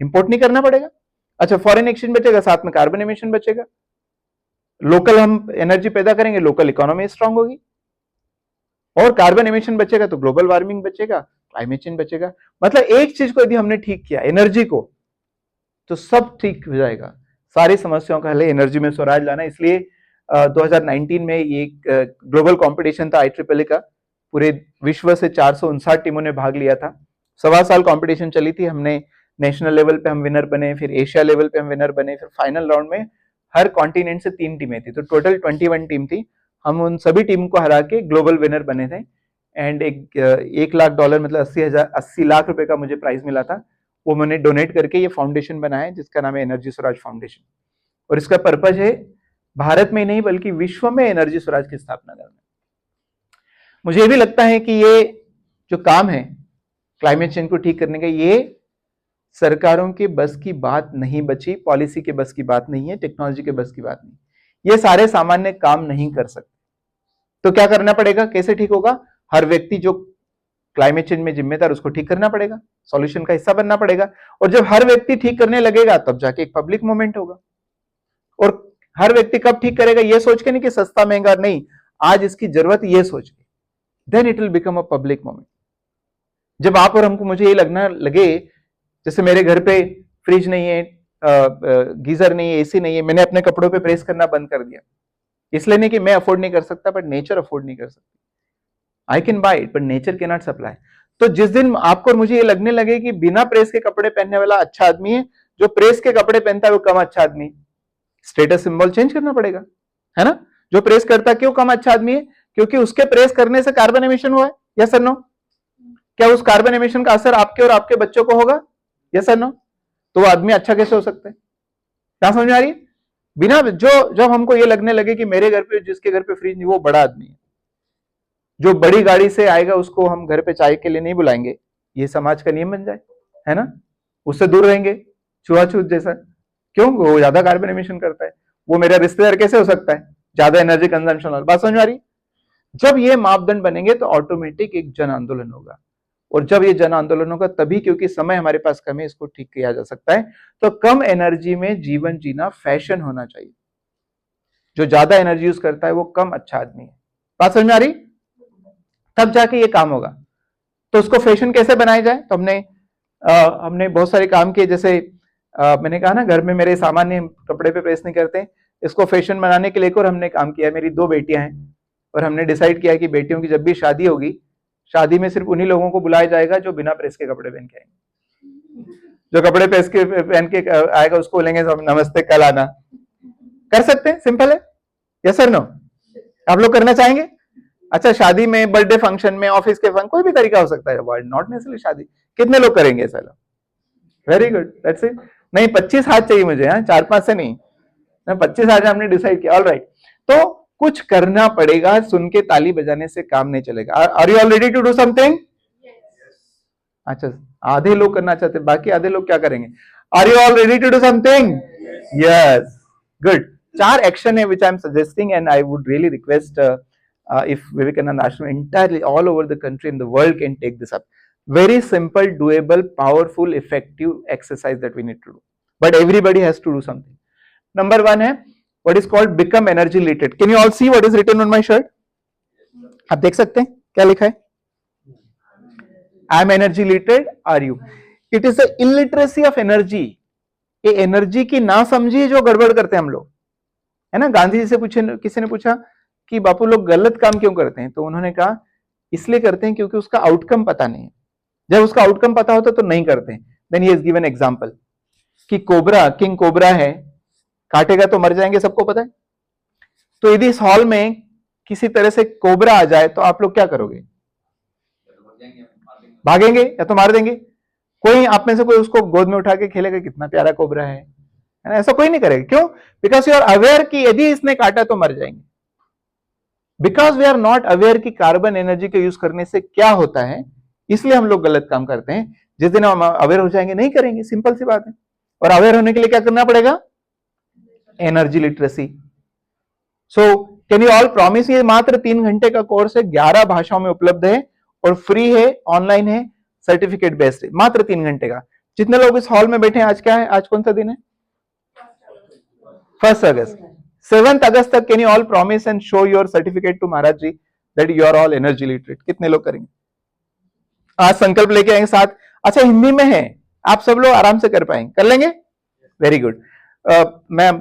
इंपोर्ट नहीं करना पड़ेगा। अच्छा, फॉरेन एक्सचेंज बचेगा, साथ में कार्बन एमिशन बचेगा। लोकल हम एनर्जी पैदा करेंगे, लोकल इकोनॉमी स्ट्रांग होगी, और कार्बन एमिशन बचेगा तो ग्लोबल वार्मिंग बचेगा, क्लाइमेट चेंज बचेगा। मतलब एक चीज को यदि हमने ठीक किया, एनर्जी को, तो सब ठीक हो जाएगा। सारी समस्याओं का हल है एनर्जी में स्वराज लाना। इसलिए 2019 में ये ग्लोबल कंपटीशन था IEEE का, पूरे विश्व से 459 टीमों ने भाग लिया था। 1.25 साल कंपटीशन चली थी। हमने नेशनल लेवल पे हम विनर बने, फिर एशिया लेवल पे हम विनर बने, फिर फाइनल राउंड में हर कॉन्टिनेंट से 3 टीमें थी, तो टोटल 21 टीम थी। हम उन सभी टीम को हरा के ग्लोबल विनर बने थे। एंड $1 लाख मतलब 80 लाख रुपए का मुझे प्राइज मिला था। वो मैंने डोनेट करके ये फाउंडेशन बनाया है जिसका नाम है एनर्जी स्वराज फाउंडेशन। और इसका पर्पज है भारत में नहीं बल्कि विश्व में एनर्जी स्वराज की स्थापना करना। मुझे ये भी लगता है कि ये जो काम है क्लाइमेट चेंज को ठीक करने का, ये सरकारों के बस की बात नहीं बची, पॉलिसी के बस की बात नहीं है, टेक्नोलॉजी के बस की बात नहीं। ये सारे सामान्य काम नहीं कर सकते। तो क्या करना पड़ेगा, कैसे ठीक होगा? हर व्यक्ति जो क्लाइमेट चेंज में जिम्मेदार उसको ठीक करना पड़ेगा, सॉल्यूशन का हिस्सा बनना पड़ेगा। और जब हर व्यक्ति ठीक करने लगेगा तब जाके एक पब्लिक मूवमेंट होगा। और हर व्यक्ति कब ठीक करेगा, ये सोच के नहीं कि सस्ता महंगा, नहीं, आज इसकी जरूरत ये सोच के, then it will become a public movement. जब आप और हमको मुझे ये लगना लगे, जैसे मेरे घर पे फ्रिज नहीं है, गीजर नहीं है, एसी नहीं है, मैंने अपने कपड़ों पे प्रेस करना बंद कर दिया, इसलिए नहीं कि मैं अफोर्ड नहीं कर सकता, बट नेचर अफोर्ड नहीं कर सकती। I can buy it but nature can not supply. तो जिस दिन आपको और मुझे ये लगने लगे कि बिना प्रेस के कपड़े पहनने वाला अच्छा आदमी है, जो प्रेस के कपड़े पहनता है वो कम अच्छा आदमी है, स्टेटस सिंबल चेंज करना पड़ेगा, है ना? जो प्रेस करता क्यों कम अच्छा आदमी है? क्योंकि उसके प्रेस करने से कार्बन एमिशन हुआ है, यस और नो? क्या उस कार्बन एमिशन का असर आपके और आपके बच्चों को होगा, यस और नो? तो वो आदमी अच्छा कैसे हो सकता है? क्या समझ में आ रही है? बिना जब हमको ये लगने लगे कि मेरे घर पे, जिसके घर पे फ्रिज नहीं, वो बड़ा आदमी है, जो बड़ी गाड़ी से आएगा उसको हम घर पे चाय के लिए नहीं बुलाएंगे, ये समाज का नियम बन जाए, है ना? उससे दूर रहेंगे, छुआछूत जैसा। क्यों? वो ज्यादा कार्बन एमिशन करता है, वो मेरा रिश्तेदार कैसे हो सकता है, ज्यादा एनर्जी कंजम्पशन वाला। बात समझ में आ रही? जब ये मापदंड बनेंगे तो ऑटोमेटिक एक जन आंदोलन होगा। और जब ये जन आंदोलन होगा तभी, क्योंकि समय हमारे पास कम है, इसको ठीक किया जा सकता है। तो कम एनर्जी में जीवन जीना फैशन होना चाहिए। जो ज्यादा एनर्जी यूज करता है वो कम अच्छा आदमी है। बात समझ में आ रही? तब जाके ये काम होगा। तो उसको फैशन कैसे बनाया जाए? तो हमने बहुत सारे काम किए। जैसे मैंने कहा ना, घर में मेरे सामान्य कपड़े पे प्रेस नहीं करते, इसको फैशन बनाने के लिए और हमने काम किया। मेरी 2 बेटियां हैं और हमने डिसाइड किया कि बेटियों की जब भी शादी होगी, शादी में सिर्फ उन्हीं लोगों को बुलाया जाएगा जो बिना प्रेस के कपड़े पहन के आएंगे। जो कपड़े प्रेस के पहन के आएगा उसको बोलेंगे नमस्ते कल आना। कर सकते हैं, सिंपल है, यस सर नो? आप लोग करना चाहेंगे? अच्छा, शादी में, बर्थडे फंक्शन में, ऑफिस के फंक्शन, कोई भी तरीका हो सकता है, नॉट नेसेसरली शादी। कितने लोग करेंगे sir? Very good, that's it. नहीं, 25 हाथ चाहिए मुझे, हाँ, 4-5 से नहीं, 25 हाथ हमने डिसाइड किया। ऑल राइट, तो कुछ करना पड़ेगा, सुन के ताली बजाने से काम नहीं चलेगा। Are you all ready to do something? अच्छा, आधे लोग करना चाहते, बाकी आधे लोग क्या करेंगे? Are you all ready to do something? Yes, good. 4 action है which I am suggesting, and I would really request if Vivekananda Ashram entirely all over the country and the world can take this up. Very simple, doable, powerful, effective exercise that we need to do. But everybody has to do something. Number 1 है what is called become energy literate. Can you all see what is written on my shirt? आप देख सकते हैं क्या लिखा है? I am energy literate. Are you? It is the illiteracy of energy. ये energy की ना समझी जो गड़बड़ करते हैं हम लोग, है ना? गांधी जी से किसी ने पूछा कि बापू लोग गलत काम क्यों करते हैं, तो उन्होंने कहा इसलिए करते हैं क्योंकि उसका आउटकम पता नहीं है। जब उसका आउटकम पता होता तो नहीं करते हैं। Then he has given example कि कोबरा, किंग कोबरा है, काटेगा तो मर जाएंगे, सबको पता है। तो यदि इस हॉल में किसी तरह से कोबरा आ जाए तो आप लोग क्या करोगे? भागेंगे या तो मार देंगे। कोई आप में से कोई उसको गोद में उठा के खेलेगा, कितना प्यारा कोबरा है ना? ऐसा कोई नहीं करेगा। क्यों? बिकॉज यू आर अवेयर कि यदि इसने काटा तो मर जाएंगे। Because we are not aware कि कार्बन एनर्जी के यूज करने से क्या होता है, इसलिए हम लोग गलत काम करते हैं। जिस दिन हम अवेयर हो जाएंगे नहीं करेंगे, सिंपल सी बात है। और अवेयर होने के लिए क्या करना पड़ेगा? Energy literacy. So can you all promise, ये मात्र 3 घंटे का कोर्स है, 11 भाषाओं में उपलब्ध है और फ्री है, ऑनलाइन है, सर्टिफिकेट बेस्ड है, मात्र 3 घंटे का। जितने लोग इस हॉल में बैठे हैं, आज क्या है? आज कौन सा दिन है? 1 अगस्त। 7 अगस्त तक can you all promise and show your certificate to Maharaj ji that you are all energy literate? कितने लोग करेंगे? आज संकल्प लेके आएंगे साथ। अच्छा, हिंदी में है, आप सब लोग आराम से कर पाएंगे, कर लेंगे? Very good. मैं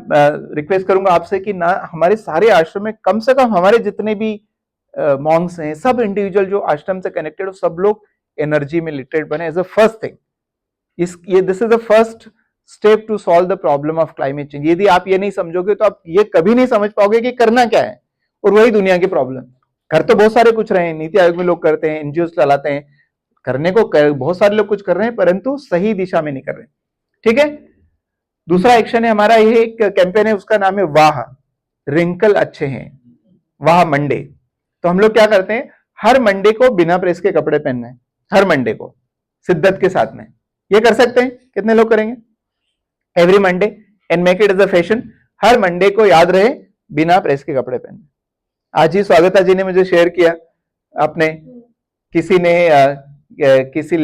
रिक्वेस्ट करूंगा आपसे कि ना, हमारे सारे आश्रम में कम से कम हमारे जितने भी मॉन्क्स हैं, सब इंडिविजुअल जो आश्रम से कनेक्टेड हो, सब लोग एनर्जी में लिटरेट बने as a first thing. This is the first step to solve the problem of climate change. यदि आप ये नहीं समझोगे तो आप ये कभी नहीं समझ पाओगे कि करना क्या है, और वही दुनिया की प्रॉब्लम। कर तो बहुत सारे कुछ रहे हैं, नीति आयोग में लोग करते हैं, एनजीओ चलाते हैं, करने को बहुत सारे लोग कुछ कर रहे हैं, परंतु सही दिशा में नहीं कर रहे। ठीक है, दूसरा एक्शन है हमारा, ये एक कैंपेन है, उसका नाम है वाह रिंकल अच्छे हैं, वाह मंडे। तो हम लोग क्या करते हैं, हर मंडे को बिना प्रेस के कपड़े पहनना है, हर मंडे को शिद्दत के साथ में। ये कर सकते हैं? कितने लोग करेंगे? Every Monday and make it as a fashion. हर मंडे को याद रहे बिना प्रेस के कपड़े पहनने। आज ही स्वागता जी ने मुझे शेयर किया, आपने किसी ने किसी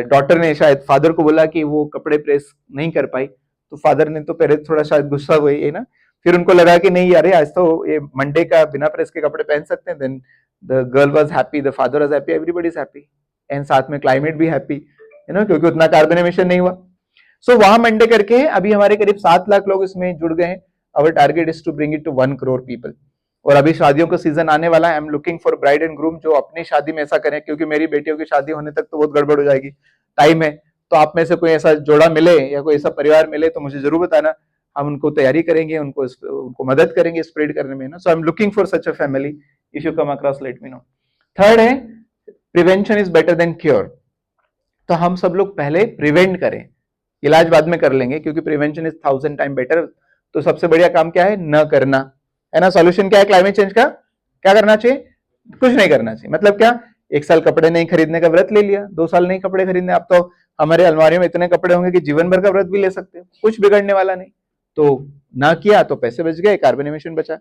डॉटर ने शायद फादर को बोला कि वो कपड़े प्रेस नहीं कर पाई, तो फादर ने तो पहले थोड़ा शायद गुस्सा हुए है ना, फिर उनको लगा कि नहीं यार आज तो ये मंडे का बिना प्रेस के कपड़े पहन सकते हैं, then the girl was happy, the father was happy, everybody is happy, and साथ में क्लाइमेट भी हैप्पी, यू नो, क्योंकि उतना कार्बन एमिशन नहीं हुआ। सो वहां मंडे करके अभी हमारे करीब 7 लाख लोग इसमें जुड़ गए हैं। Our target is to bring it to 1 crore people. और अभी शादियों का सीजन आने वाला है। I am looking for bride and groom जो अपनी शादी में ऐसा करें, क्योंकि मेरी बेटियों की शादी होने तक तो बहुत गड़बड़ हो जाएगी, टाइम है। तो आप में से कोई ऐसा जोड़ा मिले या कोई ऐसा परिवार मिले तो मुझे जरूर बताना, हम उनको तैयारी करेंगे, उनको मदद करेंगे स्प्रेड करने में ना। So I am looking for such a family, if you come across let me know. Third है prevention is better than cure. तो हम सब लोग पहले प्रिवेंट करें, इलाज बाद में कर लेंगे, क्योंकि प्रिवेंशन इज 1000 टाइम बेटर। तो सबसे बढ़िया काम क्या है, न करना, है ना। सॉल्यूशन क्या है क्लाइमेट चेंज का, क्या करना चाहिए, कुछ नहीं करना चाहिए। मतलब क्या, 1 साल कपड़े नहीं खरीदने का व्रत ले लिया, 2 साल नहीं कपड़े खरीदने, अब तो हमारे अलमारी में इतने कपड़े होंगे कि जीवन भर का व्रत भी ले सकते हो, कुछ बिगड़ने वाला नहीं। तो ना किया तो पैसे बच गए, कार्बन एमिशन बचा,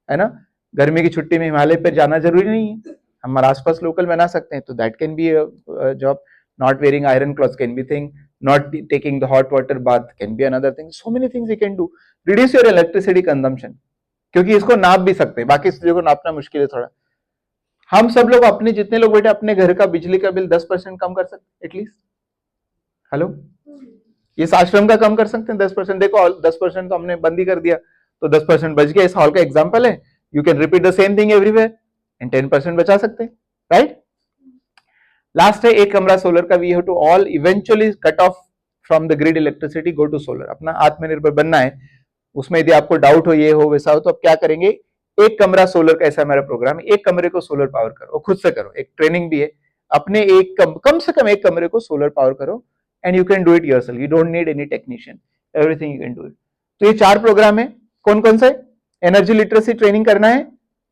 है ना। गर्मी की छुट्टी में हिमालय पर जाना जरूरी नहीं है, हमारे आसपास लोकल बना सकते हैं, तो that can be job. Not wearing iron clothes can be thing, not taking the hot water bath can be another thing. So many things you can do. Reduce your electricity consumption, क्योंकि इसको नाप भी सकते हैं, बाकी चीजों को नापना मुश्किल है थोड़ा। हम सब लोग अपने जितने लोग बेटे अपने घर का बिजली का बिल 10% कम कर सकते एटलीस्ट। हेलो, इस आश्रम का कम कर सकते हैं 10%। देखो 10% तो हमने बंद ही कर दिया, तो 10% बच गया। इस हॉल का एग्जाम्पल है, you can repeat the same thing everywhere and 10% बचा सकते हैं, राइट। लास्ट है एक कमरा सोलर का। We have to all eventually cut off from the grid electricity, go to solar. अपना आत्मनिर्भर बनना है, उसमें यदि आपको डाउट हो, ये हो वैसा हो, तो आप क्या करेंगे, एक कमरा सोलर का ऐसा हमारा प्रोग्राम है, एक कमरे को सोलर पावर करो, खुद से करो, एक ट्रेनिंग भी है। अपने एक कम से कम एक कमरे को सोलर पावर करो, and you can do it yourself, you don't need any technician, everything you can do it. तो ये 4 प्रोग्राम है। कौन कौन से, एनर्जी लिटरेसी ट्रेनिंग करना है,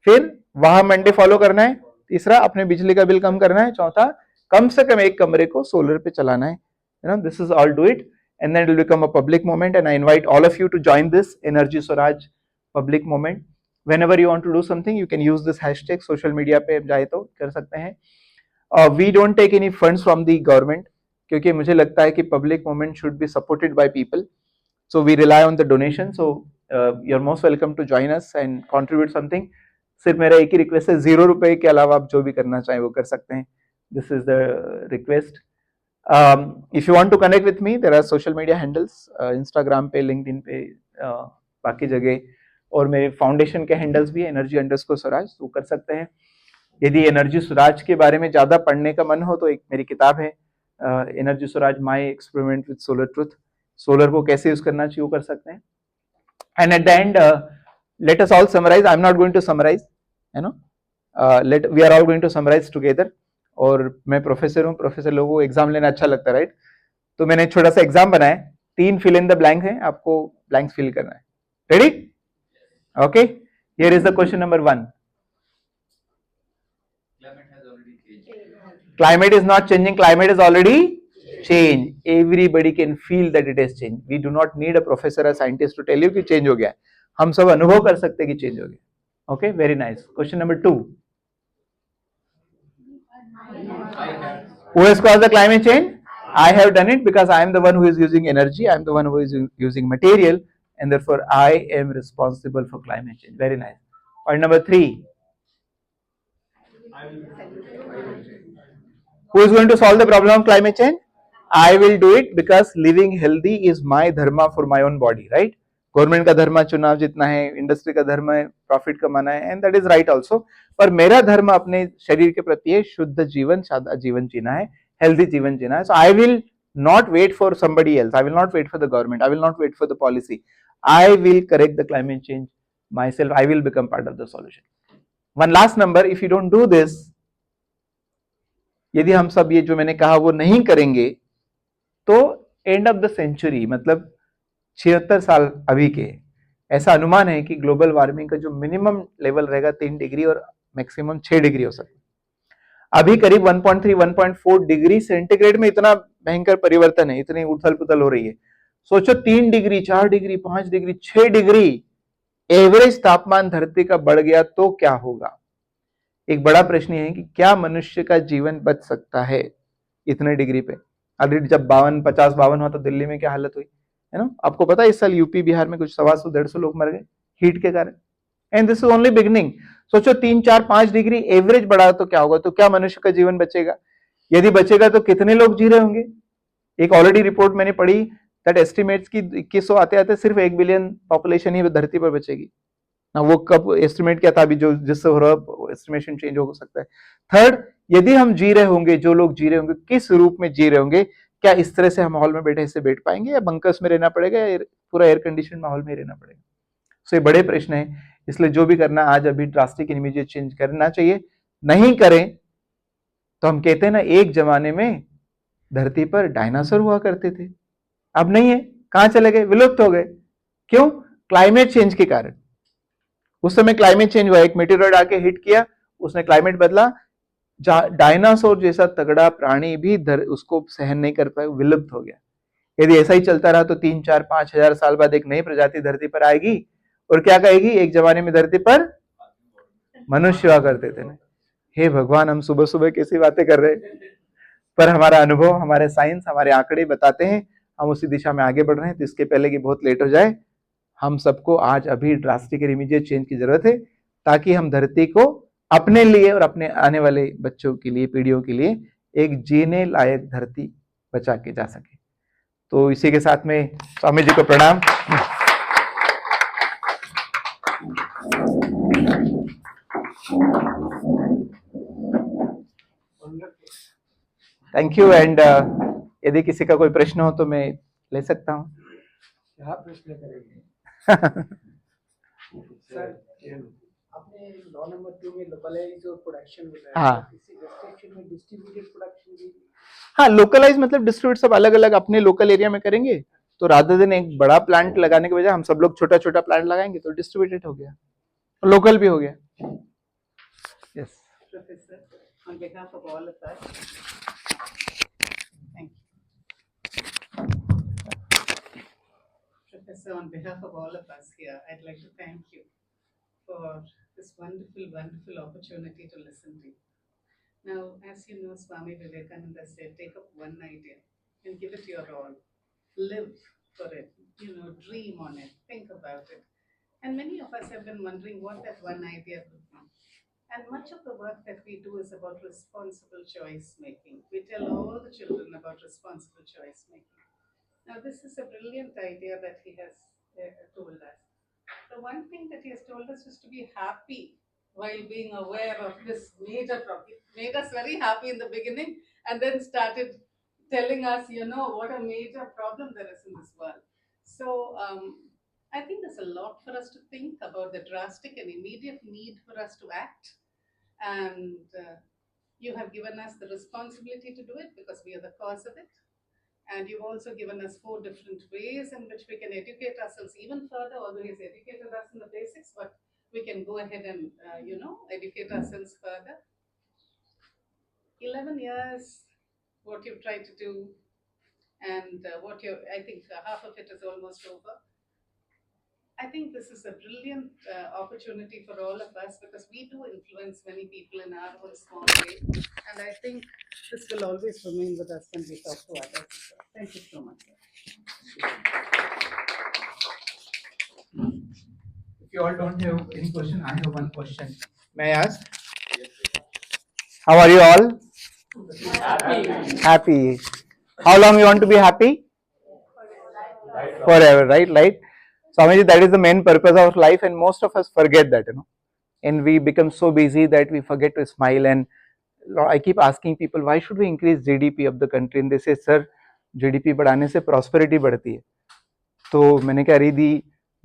फिर वहां मंडे फॉलो करना है, तीसरा अपने बिजली का बिल कम करना है, चौथा कम से कम एक कमरे को सोलर पे चलाना है, you know, this is all do it, and then it will become a public movement, and I invite all of you to join this Energy Swaraj public movement. Whenever you want to do something, you can use this hashtag, social media पे जाए तो कर सकते हैं। We don't take any funds from the government, क्योंकि मुझे लगता है कि public movement should be supported by people, so we rely on the donation. So you're most welcome to join us and contribute something. सिर्फ मेरा एक ही request है, 0 रुपए के अलावा आप जो भी करना चाहें वो कर सकते हैं। This is the request. If you want to connect with me, there are social media handles, Instagram पे, LinkedIn पे, बाकी जगह, और मेरे फाउंडेशन के हैंडल्स भी है, energy_स्वराज, तो कर सकते हैं। यदि एनर्जी स्वराज के बारे में ज्यादा पढ़ने का मन हो तो एक मेरी किताब है, energy Swaraj my experiment with solar truth, solar को कैसे यूज करना चाहिए वो कर सकते हैं। And at the end let us all summarize, I am not going to summarize, you know, we are all going to summarize together. और मैं प्रोफेसर हूँ, प्रोफेसर लोगों को एग्जाम लेना अच्छा लगता है, राइट। तो मैंने छोटा सा एग्जाम बनाया, 3 फिल इन द ब्लैंक है, आपको ब्लैंक्स फिल करना है। Ready, okay. Here is the question number 1। Climate is not changing, climate is already changed. Everybody can feel that it has changed. We do not need a professor or scientist to tell you कि change हो गया, हम सब अनुभव कर सकते हैं कि change हो गया। Okay, very nice. Question number 2. Who has caused the climate change? I have done it because I am the one who is using energy, I am the one who is using material, and therefore I am responsible for climate change. Very nice. Point number 3. Who is going to solve the problem of climate change? I will do it because living healthy is my dharma for my own body, right? Government का धर्म चुनाव जीतना है, industry का धर्म है profit कमाना है, and that is right also. पर मेरा धर्म अपने शरीर के प्रति है शुद्ध जीवन, सादा जीवन जीना है, हेल्दी जीवन जीना है। So I will not wait for somebody else, I will not wait for the government, I will not wait for the policy, I will correct the climate change myself, I will become part of the solution. One last number, if you don't do this, यदि हम सब ये जो मैंने कहा वो नहीं करेंगे तो एंड ऑफ द सेंचुरी, मतलब 76 साल अभी के, ऐसा अनुमान है कि ग्लोबल वार्मिंग का जो मिनिमम लेवल रहेगा 3 डिग्री और मैक्सिमम 6 डिग्री हो सकता है। अभी करीब 1.3 1.4 डिग्री सेंटीग्रेड में इतना भयंकर परिवर्तन है, इतनी उथल पुथल हो रही है। सोचो 3 degree 4 degree 5 degree 6 degree average तापमान धरती का बढ़ गया तो क्या होगा? एक बड़ा प्रश्न है कि क्या मनुष्य का जीवन बच सकता है इतने डिग्री पे? ऑलरेडी जब 52 50 52 हुआ तो दिल्ली में क्या हालत हुई है ना, आपको पता है इस साल यूपी बिहार में कुछ 125 150 लोग मर गए हीट के कारण। And this is only beginning. सोचो 3 4 5 डिग्री एवरेज बढ़ा तो क्या होगा, तो क्या मनुष्य का जीवन बचेगा? यदि बचेगा तो कितने लोग जी रहे होंगे? एक ऑलरेडी रिपोर्ट मैंने पढ़ी दैट एस्टिमेट्स की 2100 आते आते सिर्फ 1 बिलियन पॉपुलेशन ही धरती पर बचेगी ना। वो कब एस्टिमेट क्या था, अभी जो जिससे हो रहा एस्टिमेशन चेंज हो सकता है। थर्ड, यदि हम जी रहे होंगे, जो लोग जी रहे होंगे किस रूप में जी रहे होंगे, क्या इस तरह से हम माहौल में बैठे ऐसे बैठ पाएंगे, या बंकर्स में रहना पड़ेगा, या पूरा एयर कंडीशन माहौल में रहना पड़ेगा? सो ये बड़े प्रश्न है। इसलिए जो भी करना आज अभी ड्रास्टिक इमीडिएट चेंज करना चाहिए। नहीं करें तो हम कहते हैं ना, एक जमाने में धरती पर डायनासोर हुआ करते थे, अब नहीं है, कहां चले गए, विलुप्त हो गए। क्यों? क्लाइमेट चेंज के कारण। उस समय क्लाइमेट चेंज हुआ, एक मेटेरॉइड आके हिट किया, उसने क्लाइमेट बदला, डायनासोर जैसा तगड़ा प्राणी भी उसको सहन नहीं कर पाए, विलुप्त हो गया। यदि ऐसा ही चलता रहा तो 3 4 5 हजार साल बाद एक नई प्रजाति धरती पर आएगी और क्या कहेगी, एक जमाने में धरती पर मनुष्य हुआ करते थे। हे भगवान, हम सुबह सुबह कैसी बातें कर रहे हैं, पर हमारा अनुभव, हमारे साइंस, हमारे आंकड़े बताते हैं हम उसी दिशा में आगे बढ़ रहे हैं। तो इसके पहले कि बहुत लेट हो जाए, हम सबको आज अभी ड्रास्टिक इमीडिएट चेंज की जरूरत है, ताकि हम धरती को अपने लिए और अपने आने वाले बच्चों के लिए, पीढ़ियों के लिए एक जीने लायक धरती बचा के जा सके। तो इसी के साथ में स्वामी जी को प्रणाम। Thank you. एंड यदि किसी का कोई प्रश्न हो तो मैं ले सकता हूँ। क्या प्रश्न करेंगे? सर, आपने लॉ नंबर 2 में लोकलाइज और प्रोडक्शन बताया। हाँ, इसी डिस्ट्रिक्शन में डिस्ट्रीब्यूटेड प्रोडक्शन भी। हाँ, लोकलाइज मतलब डिस्ट्रीब्यूट सब अलग अलग अपने लोकल एरिया में करेंगे, तो रादर देन एक बड़ा प्लांट लगाने के बजाय हम सब लोग छोटा छोटा प्लांट लगाएंगे, तो डिस्ट्रीब्यूटेड हो गया, लोकल भी हो गया। Yes. Professor, on behalf of all of us, thank you. Professor, on behalf of all of us here, I'd like to thank you for this wonderful, wonderful opportunity to listen to you. Now, as you know, Swami Vivekananda said, take up one idea and give it your all. Live for it, dream on it, think about it. And many of us have been wondering what that one idea could be. And much of the work that we do is about responsible choice making. We tell all the children about responsible choice making. Now, this is a brilliant idea that he has told us. The one thing that he has told us is to be happy while being aware of this major problem. It made us very happy in the beginning and then started telling us, what a major problem there is in this world. So, I think there's a lot for us to think about, the drastic and immediate need for us to act. And you have given us the responsibility to do it because we are the cause of it. And you've also given us 4 different ways in which we can educate ourselves even further, although he's educated us in the basics, but we can go ahead and, educate ourselves further. 11 years, what you've tried to do, and I think half of it is almost over. I think this is a brilliant opportunity for all of us because we do influence many people in our own small way. And I think this will always remain with us when we talk to others. Thank you so much. If you all don't have any question, I have one question. May I ask? How are you all? Happy. How long you want to be happy? Forever, right? Swamiji, that is the main purpose of life, and most of us forget that, and we become so busy that we forget to smile. And I keep asking people, why should we increase GDP of the country? And they say, sir, GDP बढ़ाने से prosperity बढ़ती है। तो मैंने कहा, यदि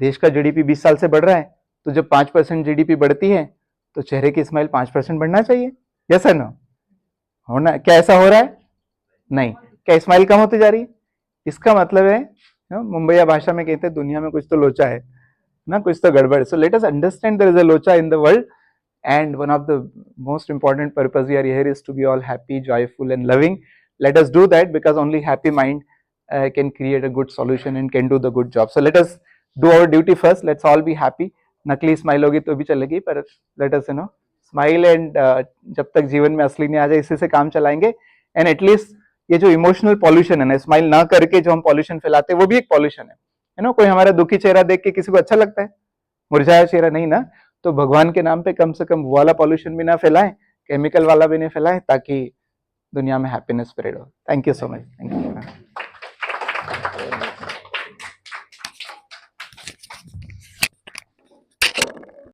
देश का GDP 20 साल से बढ़ रहा है, तो जब 5% GDP बढ़ती है, तो चेहरे की स्माइल 5% बढ़ना चाहिए। यस सर, नो होना? क्या ऐसा हो रहा है? नहीं। क्या स्माइल कम होती जा रही है? इसका मतलब है, मुंबईया भाषा में कहते हैं, दुनिया में कुछ तो लोचा है ना, कुछ तो गड़बड़। So let us understand there is a लोचा in the world, and one of the most important purpose we are here is to be all happy, joyful and loving. Let us do that because only happy mind can create a good solution and can do the good job. So let us do our duty first. Let's all be happy. नकली smile होगी तो भी चलेगी, पर let us smile and जब तक जीवन में असली नहीं आ जाए इसी से काम चलाएंगे। एंड एटलीस्ट ये जो इमोशनल पॉल्यूशन है ना, स्माइल ना करके जो हम पॉल्यूशन फैलाते हैं वो भी एक पॉल्यूशन है कोई हमारा दुखी चेहरा देख के किसी को अच्छा लगता है? मुरझाया चेहरा नहीं ना। तो भगवान के नाम पे कम से कम वो वाला पॉल्यूशन भी ना फैलाएं, केमिकल वाला भी नहीं फैलाएं, ताकि दुनिया में हैप्पीनेस स्प्रेड हो। Thank you so much. Thank you.